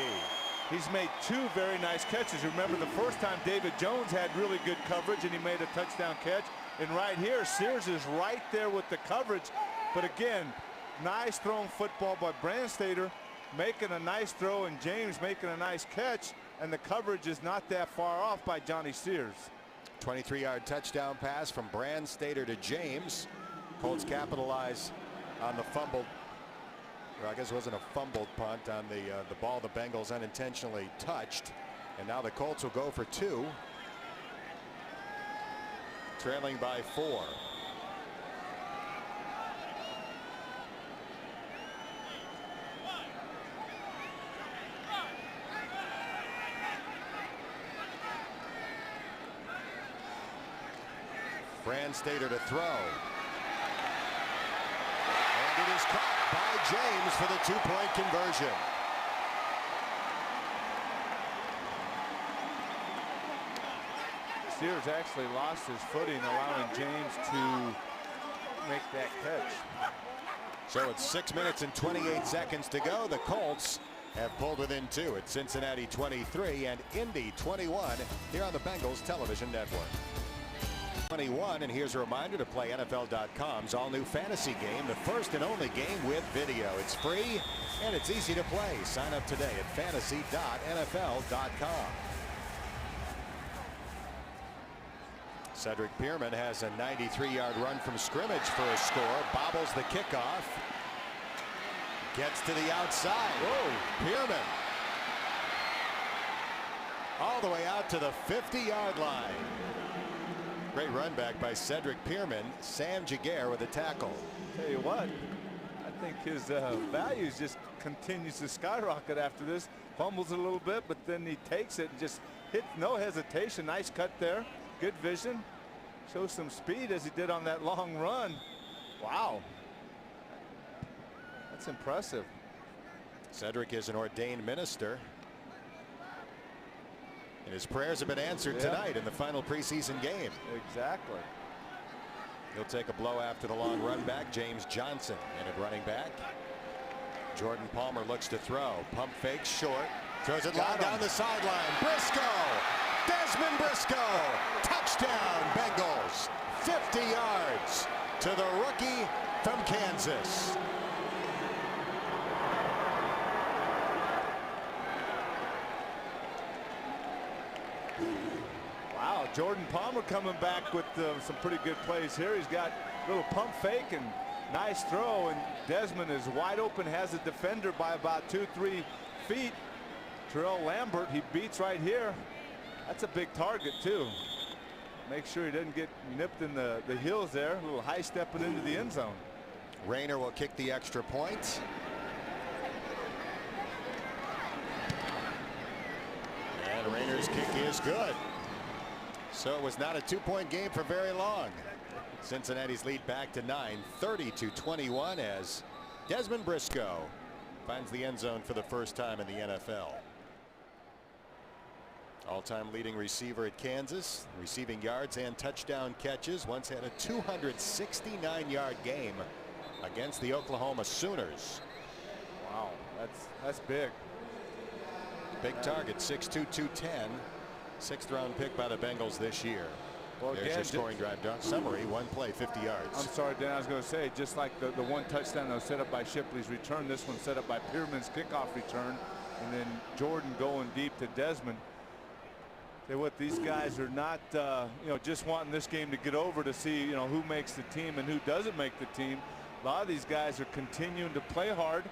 [SPEAKER 2] He's made two very nice catches. Remember the first time David Jones had really good coverage and he made a touchdown catch. And right here, Sears is right there with the coverage. But again, nice thrown football by Brandstater, making a nice throw, and James making a nice catch. And the coverage is not that far off by Johnny Sears.
[SPEAKER 1] 23-yard touchdown pass from Brandstater to James. Colts capitalize on the fumbled, or I guess it wasn't a fumbled punt, on the ball the Bengals unintentionally touched. And now the Colts will go for two, trailing by 4. Brandstater to throw. And it is caught by James for the 2-point conversion.
[SPEAKER 2] Sears actually lost his footing, allowing James to make that catch.
[SPEAKER 1] So it's 6 minutes and 28 seconds to go. The Colts have pulled within 2 at Cincinnati 23 and Indy 21 here on the Bengals Television Network. 21, and here's a reminder to play NFL.com's all-new fantasy game, the first and only game with video. It's free and it's easy to play. Sign up today at fantasy.nfl.com. Cedric Pierman has a 93-yard run from scrimmage for a score. Bobbles the kickoff. Gets to the outside. Whoa, Pierman. All the way out to the 50-yard line. Great run back by Cedric Pierman. Sam Jaguar with a tackle.
[SPEAKER 2] Tell you what, I think his values just continues to skyrocket after this. Fumbles a little bit, but then he takes it and just hit, no hesitation. Nice cut there. Good vision. Shows some speed as he did on that long run. Wow. That's impressive.
[SPEAKER 1] Cedric is an ordained minister, and his prayers have been answered tonight in the final preseason game.
[SPEAKER 2] Exactly.
[SPEAKER 1] He'll take a blow after the long run back. James Johnson in at running back. Jordan Palmer looks to throw. Pump fake short. Throws it long down the sideline. Briscoe. Desmond Briscoe. Touchdown Bengals. 50 yards to the rookie from Kansas.
[SPEAKER 2] Wow, Jordan Palmer coming back with some pretty good plays here. He's got a little pump fake and nice throw, and Desmond is wide open, has a defender by about 2-3 feet. Terrell Lambert, he beats right here. That's a big target too. Make sure he doesn't get nipped in the heels there. A little high stepping into the end zone.
[SPEAKER 1] Rayner will kick the extra point. And Rayner's kick is good. So it was not a 2-point game for very long. Cincinnati's lead back to 9, 30-21, as Desmond Briscoe finds the end zone for the first time in the NFL. All-time leading receiver at Kansas, receiving yards and touchdown catches. Once had a 269-yard game against the Oklahoma Sooners.
[SPEAKER 2] Wow, that's big.
[SPEAKER 1] Big target, 6'2", 210. 6th round pick by the Bengals this year.
[SPEAKER 2] Well,
[SPEAKER 1] there's
[SPEAKER 2] again,
[SPEAKER 1] your scoring drive summary. One play, 50 yards.
[SPEAKER 2] I'm sorry, Dan. I was going to say, just like the one touchdown that was set up by Shipley's return, this one set up by Pierman's kickoff return, and then Jordan going deep to Desmond. Say what, these guys are not, just wanting this game to get over to see, who makes the team and who doesn't make the team. A lot of these guys are continuing to play hard,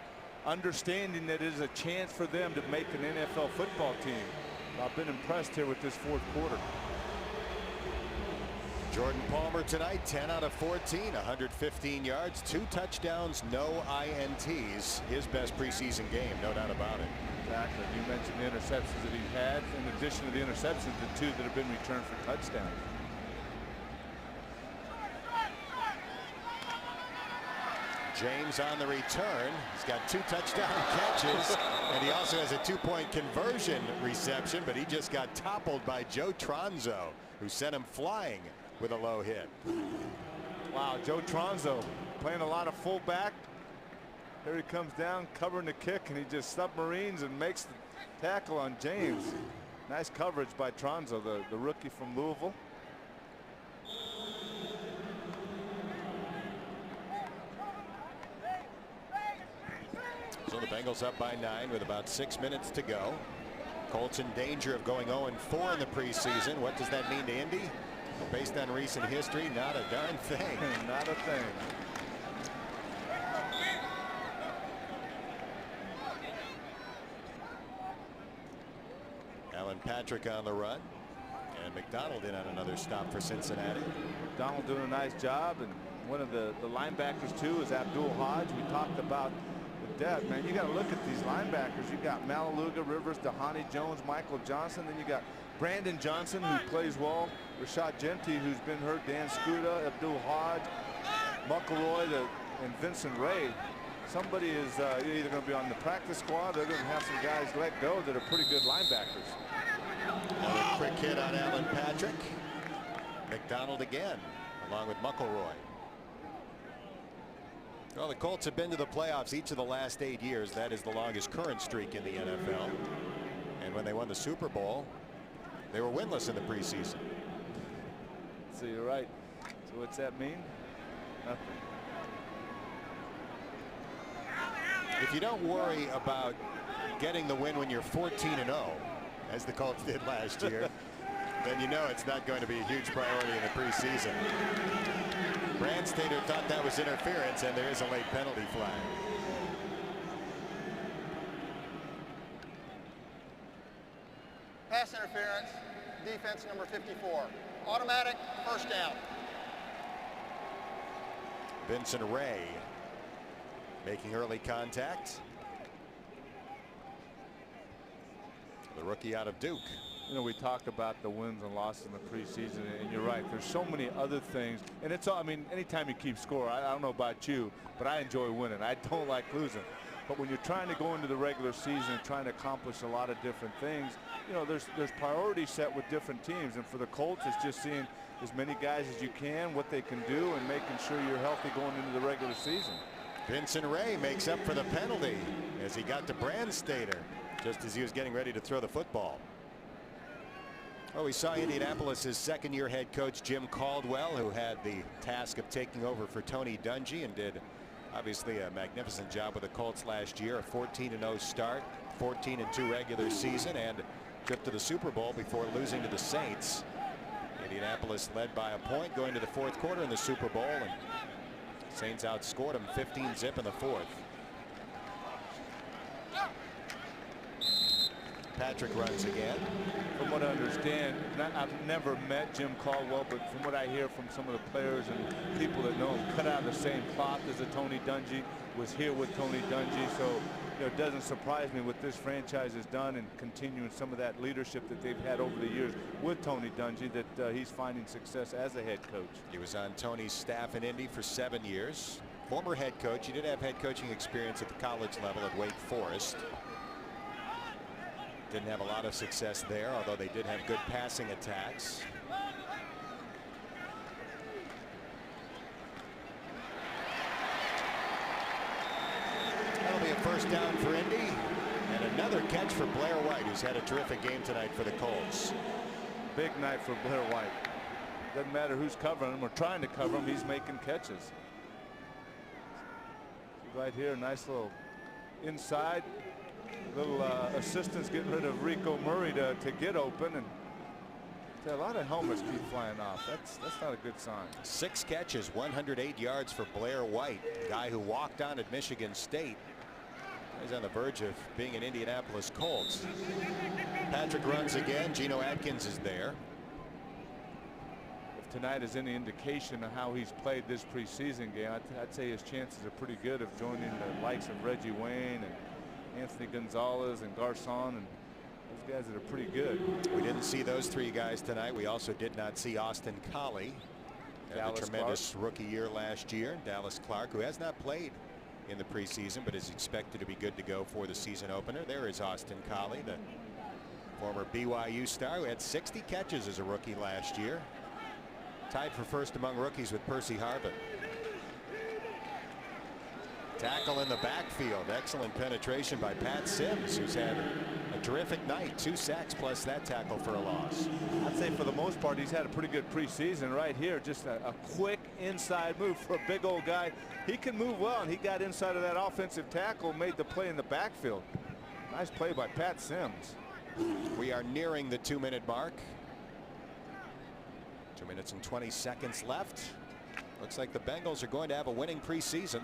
[SPEAKER 2] understanding that it is a chance for them to make an NFL football team. I've been impressed here with this fourth quarter.
[SPEAKER 1] Jordan Palmer tonight, 10 out of 14, 115 yards, 2 touchdowns, no INTs. His best preseason game, no doubt about it.
[SPEAKER 2] Exactly. You mentioned the interceptions that he's had. In addition to the interceptions, the 2 that have been returned for touchdowns.
[SPEAKER 1] James on the return. He's got 2 touchdown catches, and he also has a 2-point conversion reception, but he just got toppled by Joe Tronzo, who sent him flying with a low hit.
[SPEAKER 2] Wow, Joe Tronzo playing a lot of fullback. Here he comes down covering the kick, and he just submarines and makes the tackle on James. Nice coverage by Tronzo, the rookie from Louisville.
[SPEAKER 1] So the Bengals up by 9 with about 6 minutes to go. Colts in danger of going 0-4 in the preseason. What does that mean to Indy? Well, based on recent history, not a darn thing.
[SPEAKER 2] Not a thing.
[SPEAKER 1] Alan Patrick on the run, and McDonald in on another stop for Cincinnati.
[SPEAKER 2] McDonald doing a nice job, and one of the linebackers too is Abdul Hodge. We talked about the depth, man. You got to look at these linebackers. You got Malaluga, Rivers, Dahani Jones, Michael Johnson. Then you got Brandon Johnson, who plays well, Rashad Genty, who's been hurt, Dan Scuda, Abdul Hodge, McElroy, and Vincent Ray. Somebody is either going to be on the practice squad, or they're going to have some guys let go that are pretty good linebackers.
[SPEAKER 1] Another quick hit on Alan Patrick. McDonald again, along with McElroy. Well, the Colts have been to the playoffs each of the last 8 years. That is the longest current streak in the NFL. And when they won the Super Bowl, they were winless in the preseason.
[SPEAKER 2] So you're right. So what's that mean? Nothing.
[SPEAKER 1] If you don't worry about getting the win when you're 14-0, as the Colts did last year, then you know it's not going to be a huge priority in the preseason. Brandstater thought that was interference, and there is a late penalty flag.
[SPEAKER 3] Pass interference, defense number 54. Automatic first down.
[SPEAKER 1] Vincent Ray making early contact. The rookie out of Duke.
[SPEAKER 2] We talk about the wins and losses in the preseason, and you're right. There's so many other things, and it's all. I mean, anytime you keep score, I don't know about you, but I enjoy winning. I don't like losing. But when you're trying to go into the regular season and trying to accomplish a lot of different things, there's priorities set with different teams, and for the Colts, it's just seeing as many guys as you can, what they can do, and making sure you're healthy going into the regular season. Vincent
[SPEAKER 1] Ray makes up for the penalty as he got to Brandstater just as he was getting ready to throw the football. Well, we saw Indianapolis's second-year head coach Jim Caldwell, who had the task of taking over for Tony Dungy and did obviously a magnificent job with the Colts last year. A 14-0 start, 14-2 regular season, and trip to the Super Bowl before losing to the Saints. Indianapolis led by a point going to the fourth quarter in the Super Bowl, and Saints outscored them 15-0 in the fourth. Patrick runs again.
[SPEAKER 2] From what I understand, I've never met Jim Caldwell, but from what I hear from some of the players and people that know him, cut out of the same cloth as a Tony Dungy, was here with Tony Dungy. So it doesn't surprise me what this franchise has done and continuing some of that leadership that they've had over the years with Tony Dungy, that he's finding success as a head coach.
[SPEAKER 1] He was on Tony's staff in Indy for 7 years. Former head coach. He did have head coaching experience at the college level at Wake Forest. Didn't have a lot of success there, although they did have good passing attacks. That'll be a first down for Indy, and another catch for Blair White, who's had a terrific game tonight for the Colts.
[SPEAKER 2] Big night for Blair White. Doesn't matter who's covering him or trying to cover him, he's making catches. Right here, nice little inside. Little assistance getting rid of Rico Murray to get open, and Yeah, a lot of helmets keep flying off. That's not a good sign.
[SPEAKER 1] 6 catches, 108 yards for Blair White, guy who walked on at Michigan State. He's on the verge of being an Indianapolis Colts. Patrick runs again. Geno Atkins is there.
[SPEAKER 2] If tonight is any indication of how he's played this preseason game, I'd say his chances are pretty good of joining the likes of Reggie Wayne and Anthony Gonzalez and Garcon and those guys that are pretty good.
[SPEAKER 1] We didn't see those 3 guys tonight. We also did not see Austin Collie. Had a tremendous rookie year last year. Dallas Clark, who has not played in the preseason but is expected to be good to go for the season opener. There is Austin Collie, the former BYU star who had 60 catches as a rookie last year. Tied for first among rookies with Percy Harvin. Tackle in the backfield. Excellent penetration by Pat Sims, who's had a terrific night. 2 sacks plus that tackle for a loss.
[SPEAKER 2] I'd say for the most part he's had a pretty good preseason. Right here, just a quick inside move for a big old guy. He can move well, and he got inside of that offensive tackle, made the play in the backfield. Nice play by Pat Sims.
[SPEAKER 1] We are nearing the 2-minute mark. 2 minutes and 20 seconds left. Looks like the Bengals are going to have a winning preseason.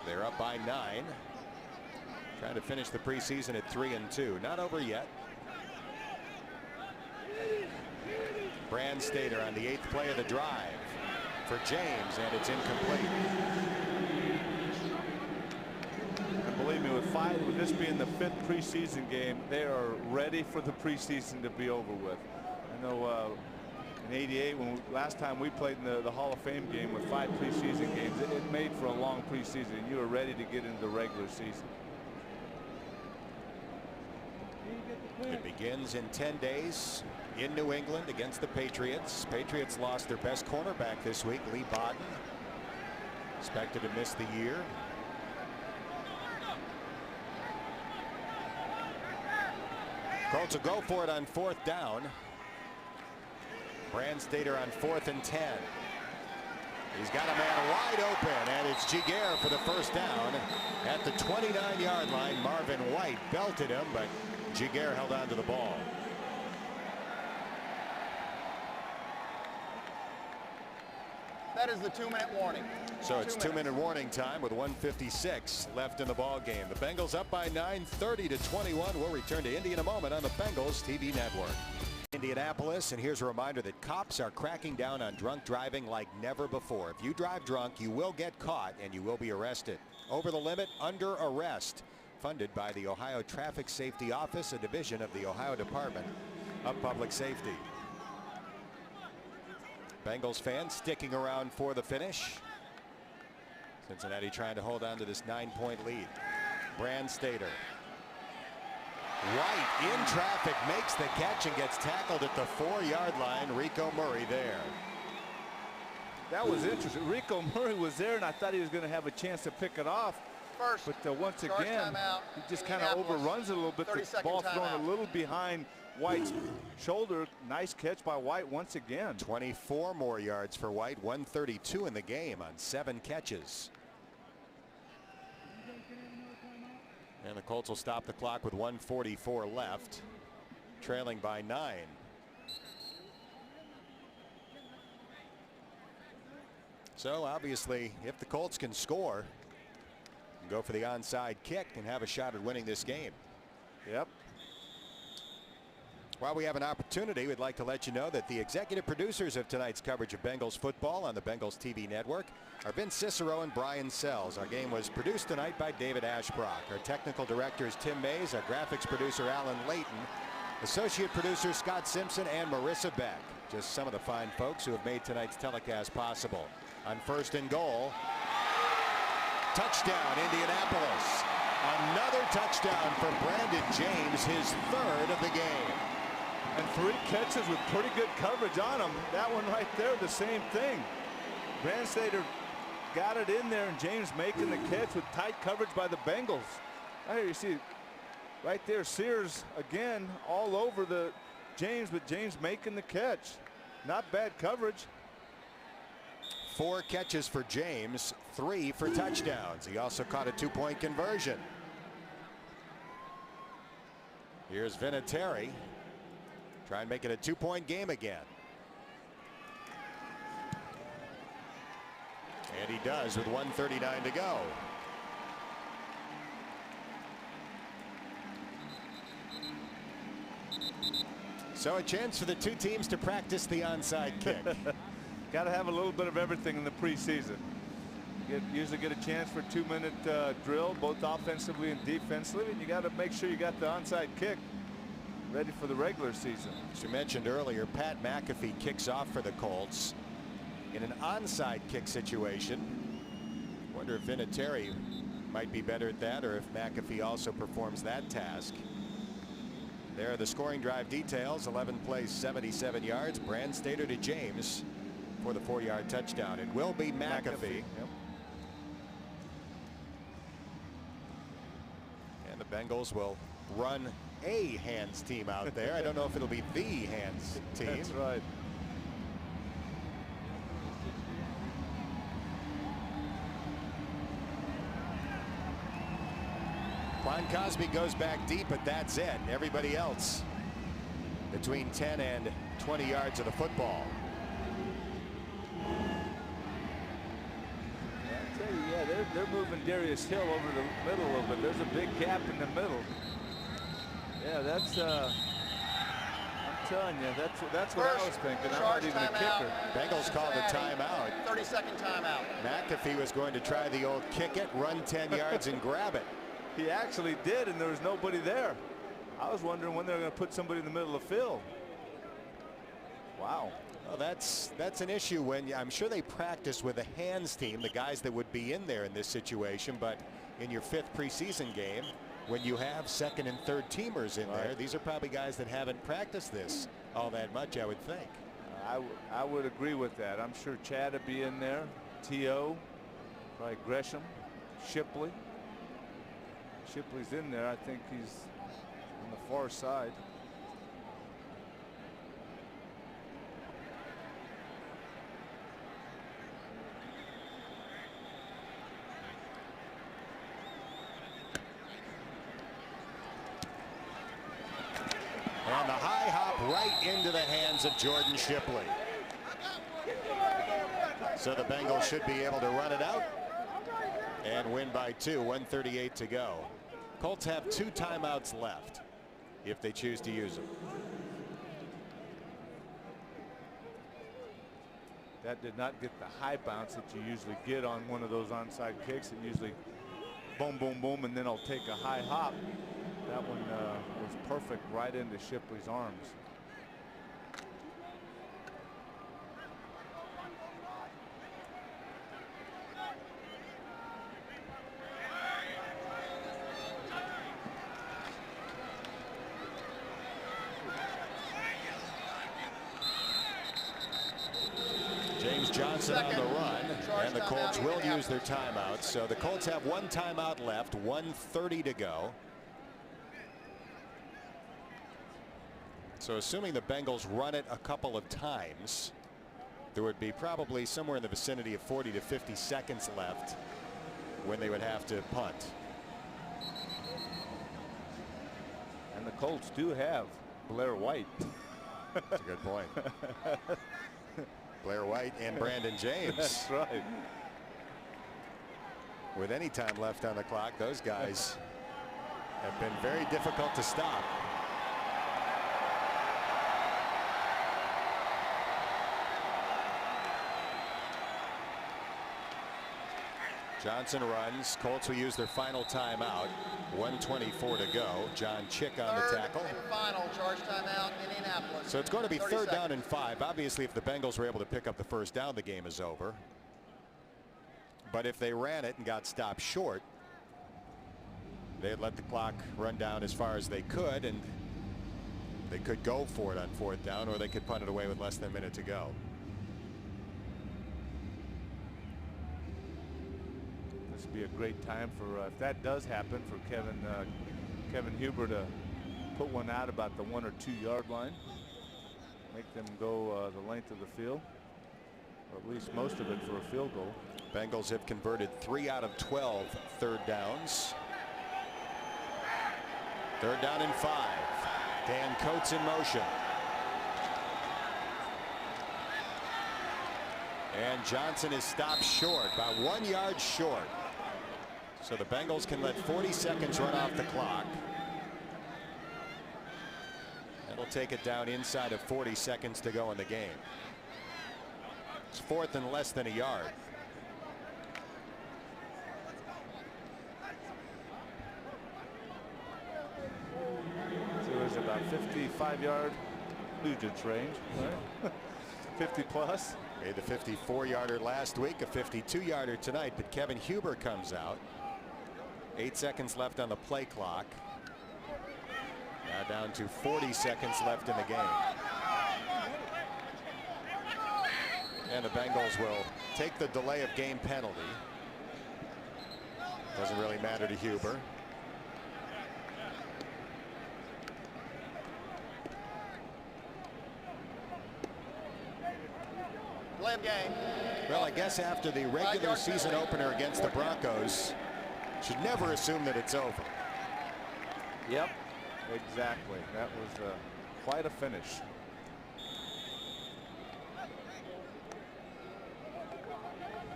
[SPEAKER 1] They're up by 9. Trying to finish the preseason at 3-2. Not over yet. Brandstater on the 8th play of the drive for James, and it's incomplete.
[SPEAKER 2] And believe me, with this being the 5th preseason game, they are ready for the preseason to be over with. I know in '88, when last time we played in the Hall of Fame game with 5 preseason games, it made for a long preseason. You were ready to get into the regular season.
[SPEAKER 1] It begins in 10 days in New England against the Patriots. Patriots lost their best cornerback this week, Lee Bodden. Expected to miss the year. Colts will go for it on 4th down. Brandstater on 4th and 10. He's got a man wide open, and it's Giguere for the first down at the 29-yard line. Marvin White belted him, but Giguere held on to the ball.
[SPEAKER 3] That is the 2-minute warning.
[SPEAKER 1] So it's 2-minute warning time with 1:56 left in the ball game. The Bengals up by 9, 30-21. We'll return to Indy in a moment on the Bengals TV network. Indianapolis, and here's a reminder that cops are cracking down on drunk driving like never before. If you drive drunk, you will get caught and you will be arrested. Over the limit, under arrest. Funded by the Ohio Traffic Safety Office, a division of the Ohio Department of Public Safety. Bengals fans sticking around for the finish. Cincinnati trying to hold on to this 9-point lead. Brandstater. White in traffic, makes the catch and gets tackled at the 4-yard line. Rico Murray there.
[SPEAKER 2] That was interesting. Rico Murray was there, and I thought he was going to have a chance to pick it off.
[SPEAKER 3] First,
[SPEAKER 2] but once again, he just kind of overruns it a little bit. The ball thrown a little behind White's shoulder. Nice catch by White once again.
[SPEAKER 1] 24 more yards for White. 132 in the game on 7 catches. And the Colts will stop the clock with 1:44 left, trailing by 9. So obviously, if the Colts can score, go for the onside kick and have a shot at winning this game.
[SPEAKER 2] Yep.
[SPEAKER 1] While we have an opportunity, we'd like to let you know that the executive producers of tonight's coverage of Bengals football on the Bengals TV network are Vince Cicero and Brian Sells. Our game was produced tonight by David Ashbrock. Our technical director is Tim Mays. Our graphics producer Alan Layton. Associate producer Scott Simpson and Marissa Beck. Just some of the fine folks who have made tonight's telecast possible. On 1st and goal. Touchdown, Indianapolis. Another touchdown for Brandon James, his 3rd of the game.
[SPEAKER 2] And 3 catches with pretty good coverage on him. That one right there, the same thing. Brandstater got it in there, and James making the catch with tight coverage by the Bengals. Right here you see right there Sears again all over the James, but James making the catch. Not bad coverage.
[SPEAKER 1] 4 catches for James, 3 for touchdowns. He also caught a 2-point conversion. Here's Vinatieri. Try and make it a 2-point game again. And he does with 1:39 to go. So a chance for the two teams to practice the onside kick.
[SPEAKER 2] Got to have a little bit of everything in the preseason. Usually get a chance for a 2-minute drill, both offensively and defensively, and you got to make sure you got the onside kick ready for the regular season.
[SPEAKER 1] As you mentioned earlier, Pat McAfee kicks off for the Colts in an onside kick situation. Wonder if Vinatieri might be better at that, or if McAfee also performs that task. There are the scoring drive details. 11 plays, 77 yards. Brandstater to James for the 4-yard touchdown. It will be McAfee.
[SPEAKER 2] Yep.
[SPEAKER 1] And the Bengals will run a hands team out there. I don't know if it'll be the hands team.
[SPEAKER 2] That's right.
[SPEAKER 1] Quan Cosby goes back deep, but that's it. Everybody else between 10 and 20 yards of the football.
[SPEAKER 2] I tell you, yeah, they're moving Darius Hill over the middle a little bit. There's a big gap in the middle. Yeah, that's I'm telling you, that's what I was thinking. I'm not even a kicker.
[SPEAKER 1] Bengals called the timeout.
[SPEAKER 3] 30-second timeout.
[SPEAKER 1] McAfee was going to try the old kick it, run 10 yards and grab it.
[SPEAKER 2] He actually did, and there was nobody there. I was wondering when they're going to put somebody in the middle of the field. Wow.
[SPEAKER 1] Well, that's an issue when I'm sure they practice with a hands team, the guys that would be in there in this situation. But in your 5th preseason game, when you have second and third teamers in there, these are probably guys that haven't practiced this all that much, I would think.
[SPEAKER 2] I would agree with that. I'm sure Chad would be in there. T.O., probably Gresham, Shipley. Shipley's in there. I think he's on the far side.
[SPEAKER 1] And the high hop right into the hands of Jordan Shipley. So the Bengals should be able to run it out and win by 2. 1:38 to go. Colts have 2 timeouts left if they choose to use them.
[SPEAKER 2] That did not get the high bounce that you usually get on one of those onside kicks. It usually boom, boom, boom, and then I'll take a high hop. That one was perfect right into Shipley's arms.
[SPEAKER 1] Johnson on the run, and the Colts will use their timeouts. So the Colts have 1 timeout left, 1:30 to go. So assuming the Bengals run it a couple of times, there would be probably somewhere in the vicinity of 40 to 50 seconds left when they would have to punt.
[SPEAKER 2] And the Colts do have Blair White.
[SPEAKER 1] That's a good point. Blair White and Brandon James.
[SPEAKER 2] That's right.
[SPEAKER 1] With any time left on the clock, those guys have been very difficult to stop. Johnson runs. Colts will use their final timeout. 1:24 to go. John Chick on the tackle.
[SPEAKER 3] And final charge timeout, Indianapolis.
[SPEAKER 1] So it's going to be 3rd
[SPEAKER 3] 30
[SPEAKER 1] down
[SPEAKER 3] seconds.
[SPEAKER 1] and 5. Obviously, if the Bengals were able to pick up the first down, the game is over. But if they ran it and got stopped short, they'd let the clock run down as far as they could, and they could go for it on 4th down, or they could punt it away with less than a minute to go.
[SPEAKER 2] This would be a great time for if that does happen for Kevin Huber to put one out about the 1 or 2 yard line, make them go the length of the field, or at least most of it for a field goal.
[SPEAKER 1] Bengals have converted 3 out of 12 third downs. 3rd down and 5. Dan Coates in motion. And Johnson is stopped short, about 1 yard short. So the Bengals can let 40 seconds run off the clock. That'll take it down inside of 40 seconds to go in the game. It's 4th and less than a yard.
[SPEAKER 2] So it was about 55-yard Nugent's range, right? 50 plus.
[SPEAKER 1] Made the 54-yarder last week, a 52-yarder tonight, but Kevin Huber comes out. 8 seconds left on the play clock. Now down to 40 seconds left in the game. And the Bengals will take the delay of game penalty. Doesn't really matter to Huber.
[SPEAKER 3] Game.
[SPEAKER 1] Well, I guess after the regular season opener against the Broncos, should never assume that it's over.
[SPEAKER 2] Yep, exactly. That was quite a finish.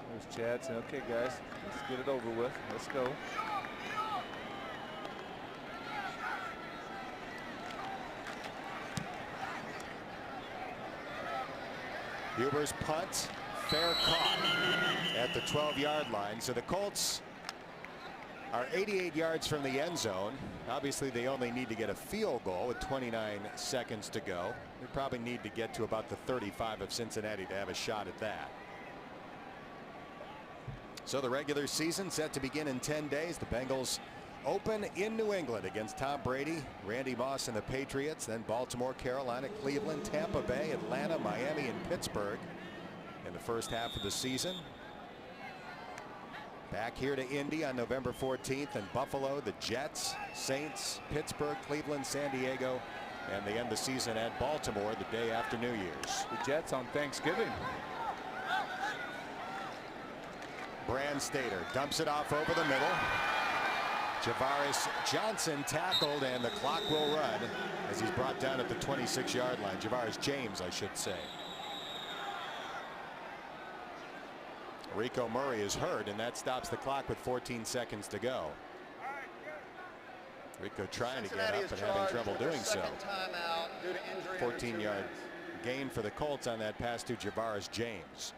[SPEAKER 2] There's Chad saying, okay, guys, let's get it over with. Let's go.
[SPEAKER 1] Huber's punt, fair caught at the 12-yard line. So the Colts are 88 yards from the end zone. Obviously, they only need to get a field goal with 29 seconds to go. They probably need to get to about the 35 of Cincinnati to have a shot at that. So the regular season set to begin in 10 days. The Bengals open in New England against Tom Brady, Randy Moss and the Patriots, then Baltimore, Carolina, Cleveland, Tampa Bay, Atlanta, Miami, and Pittsburgh in the first half of the season. Back here to Indy on November 14th, and Buffalo, the Jets, Saints, Pittsburgh, Cleveland, San Diego, and they end the season at Baltimore the day after New Year's.
[SPEAKER 2] The Jets on Thanksgiving.
[SPEAKER 1] Brand Stater dumps it off over the middle. Javaris Johnson tackled, and the clock will run as he's brought down at the 26-yard line. Javaris James, I should say. Rico Murray is hurt, and that stops the clock with 14 seconds to go. Rico trying to get up but having trouble doing so. 14-yard gain for the Colts on that pass to Javaris James.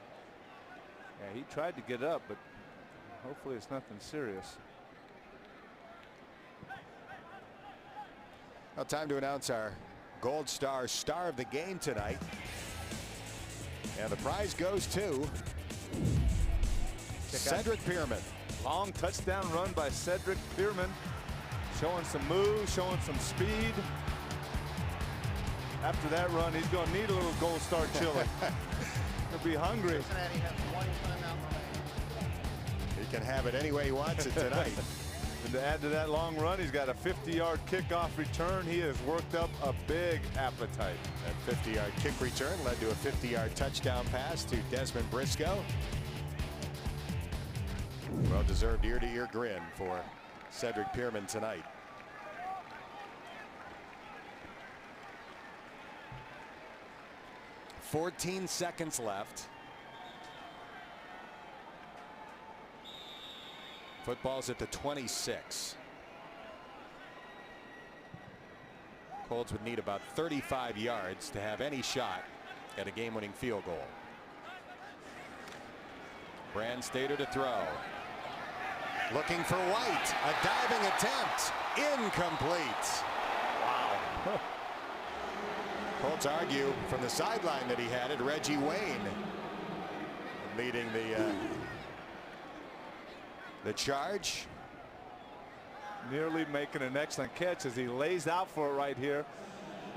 [SPEAKER 2] Yeah, he tried to get up, but hopefully it's nothing serious.
[SPEAKER 1] Now time to announce our Gold Star star of the game tonight. And the prize goes to Cedric Pearman.
[SPEAKER 2] Long touchdown run by Cedric Pearman. Showing some moves, showing some speed. After that run, he's going to need a little Gold Star chili. He'll be hungry.
[SPEAKER 3] Cincinnati has one timeout remaining.
[SPEAKER 1] He can have it any way he wants it tonight.
[SPEAKER 2] And to add to that long run, he's got a 50-yard kickoff return. He has worked up a big appetite.
[SPEAKER 1] That 50-yard kick return led to a 50-yard touchdown pass to Desmond Briscoe. Well-deserved ear-to-ear grin for Cedric Pearman tonight. "14 seconds left. Football's at the 26. Colts would need about 35 yards to have any shot at a game-winning field goal. Brand Stater to throw. Looking for White. A diving attempt. Incomplete. Wow. Colts argue from the sideline that he had it. Reggie Wayne leading the charge.
[SPEAKER 2] Nearly making an excellent catch as he lays out for it right here.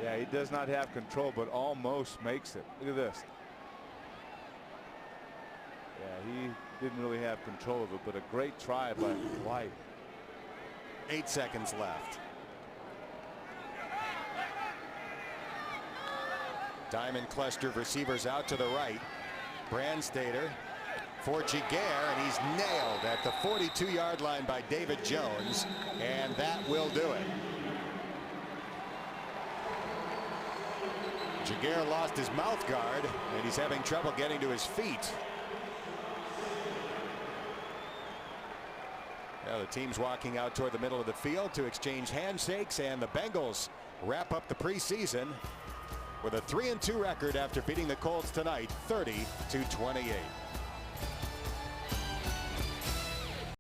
[SPEAKER 2] Yeah, he does not have control, but almost makes it. Look at this. Yeah, he didn't really have control of it, but a great try by White.
[SPEAKER 1] 8 seconds left. Diamond cluster of receivers out to the right. Brand Stater for Jaguar, and he's nailed at the 42-yard line by David Jones, and that will do it. Jaguar lost his mouth guard, and he's having trouble getting to his feet. Now the team's walking out toward the middle of the field to exchange handshakes, and the Bengals wrap up the preseason with a 3-2 record after beating the Colts tonight 30-28.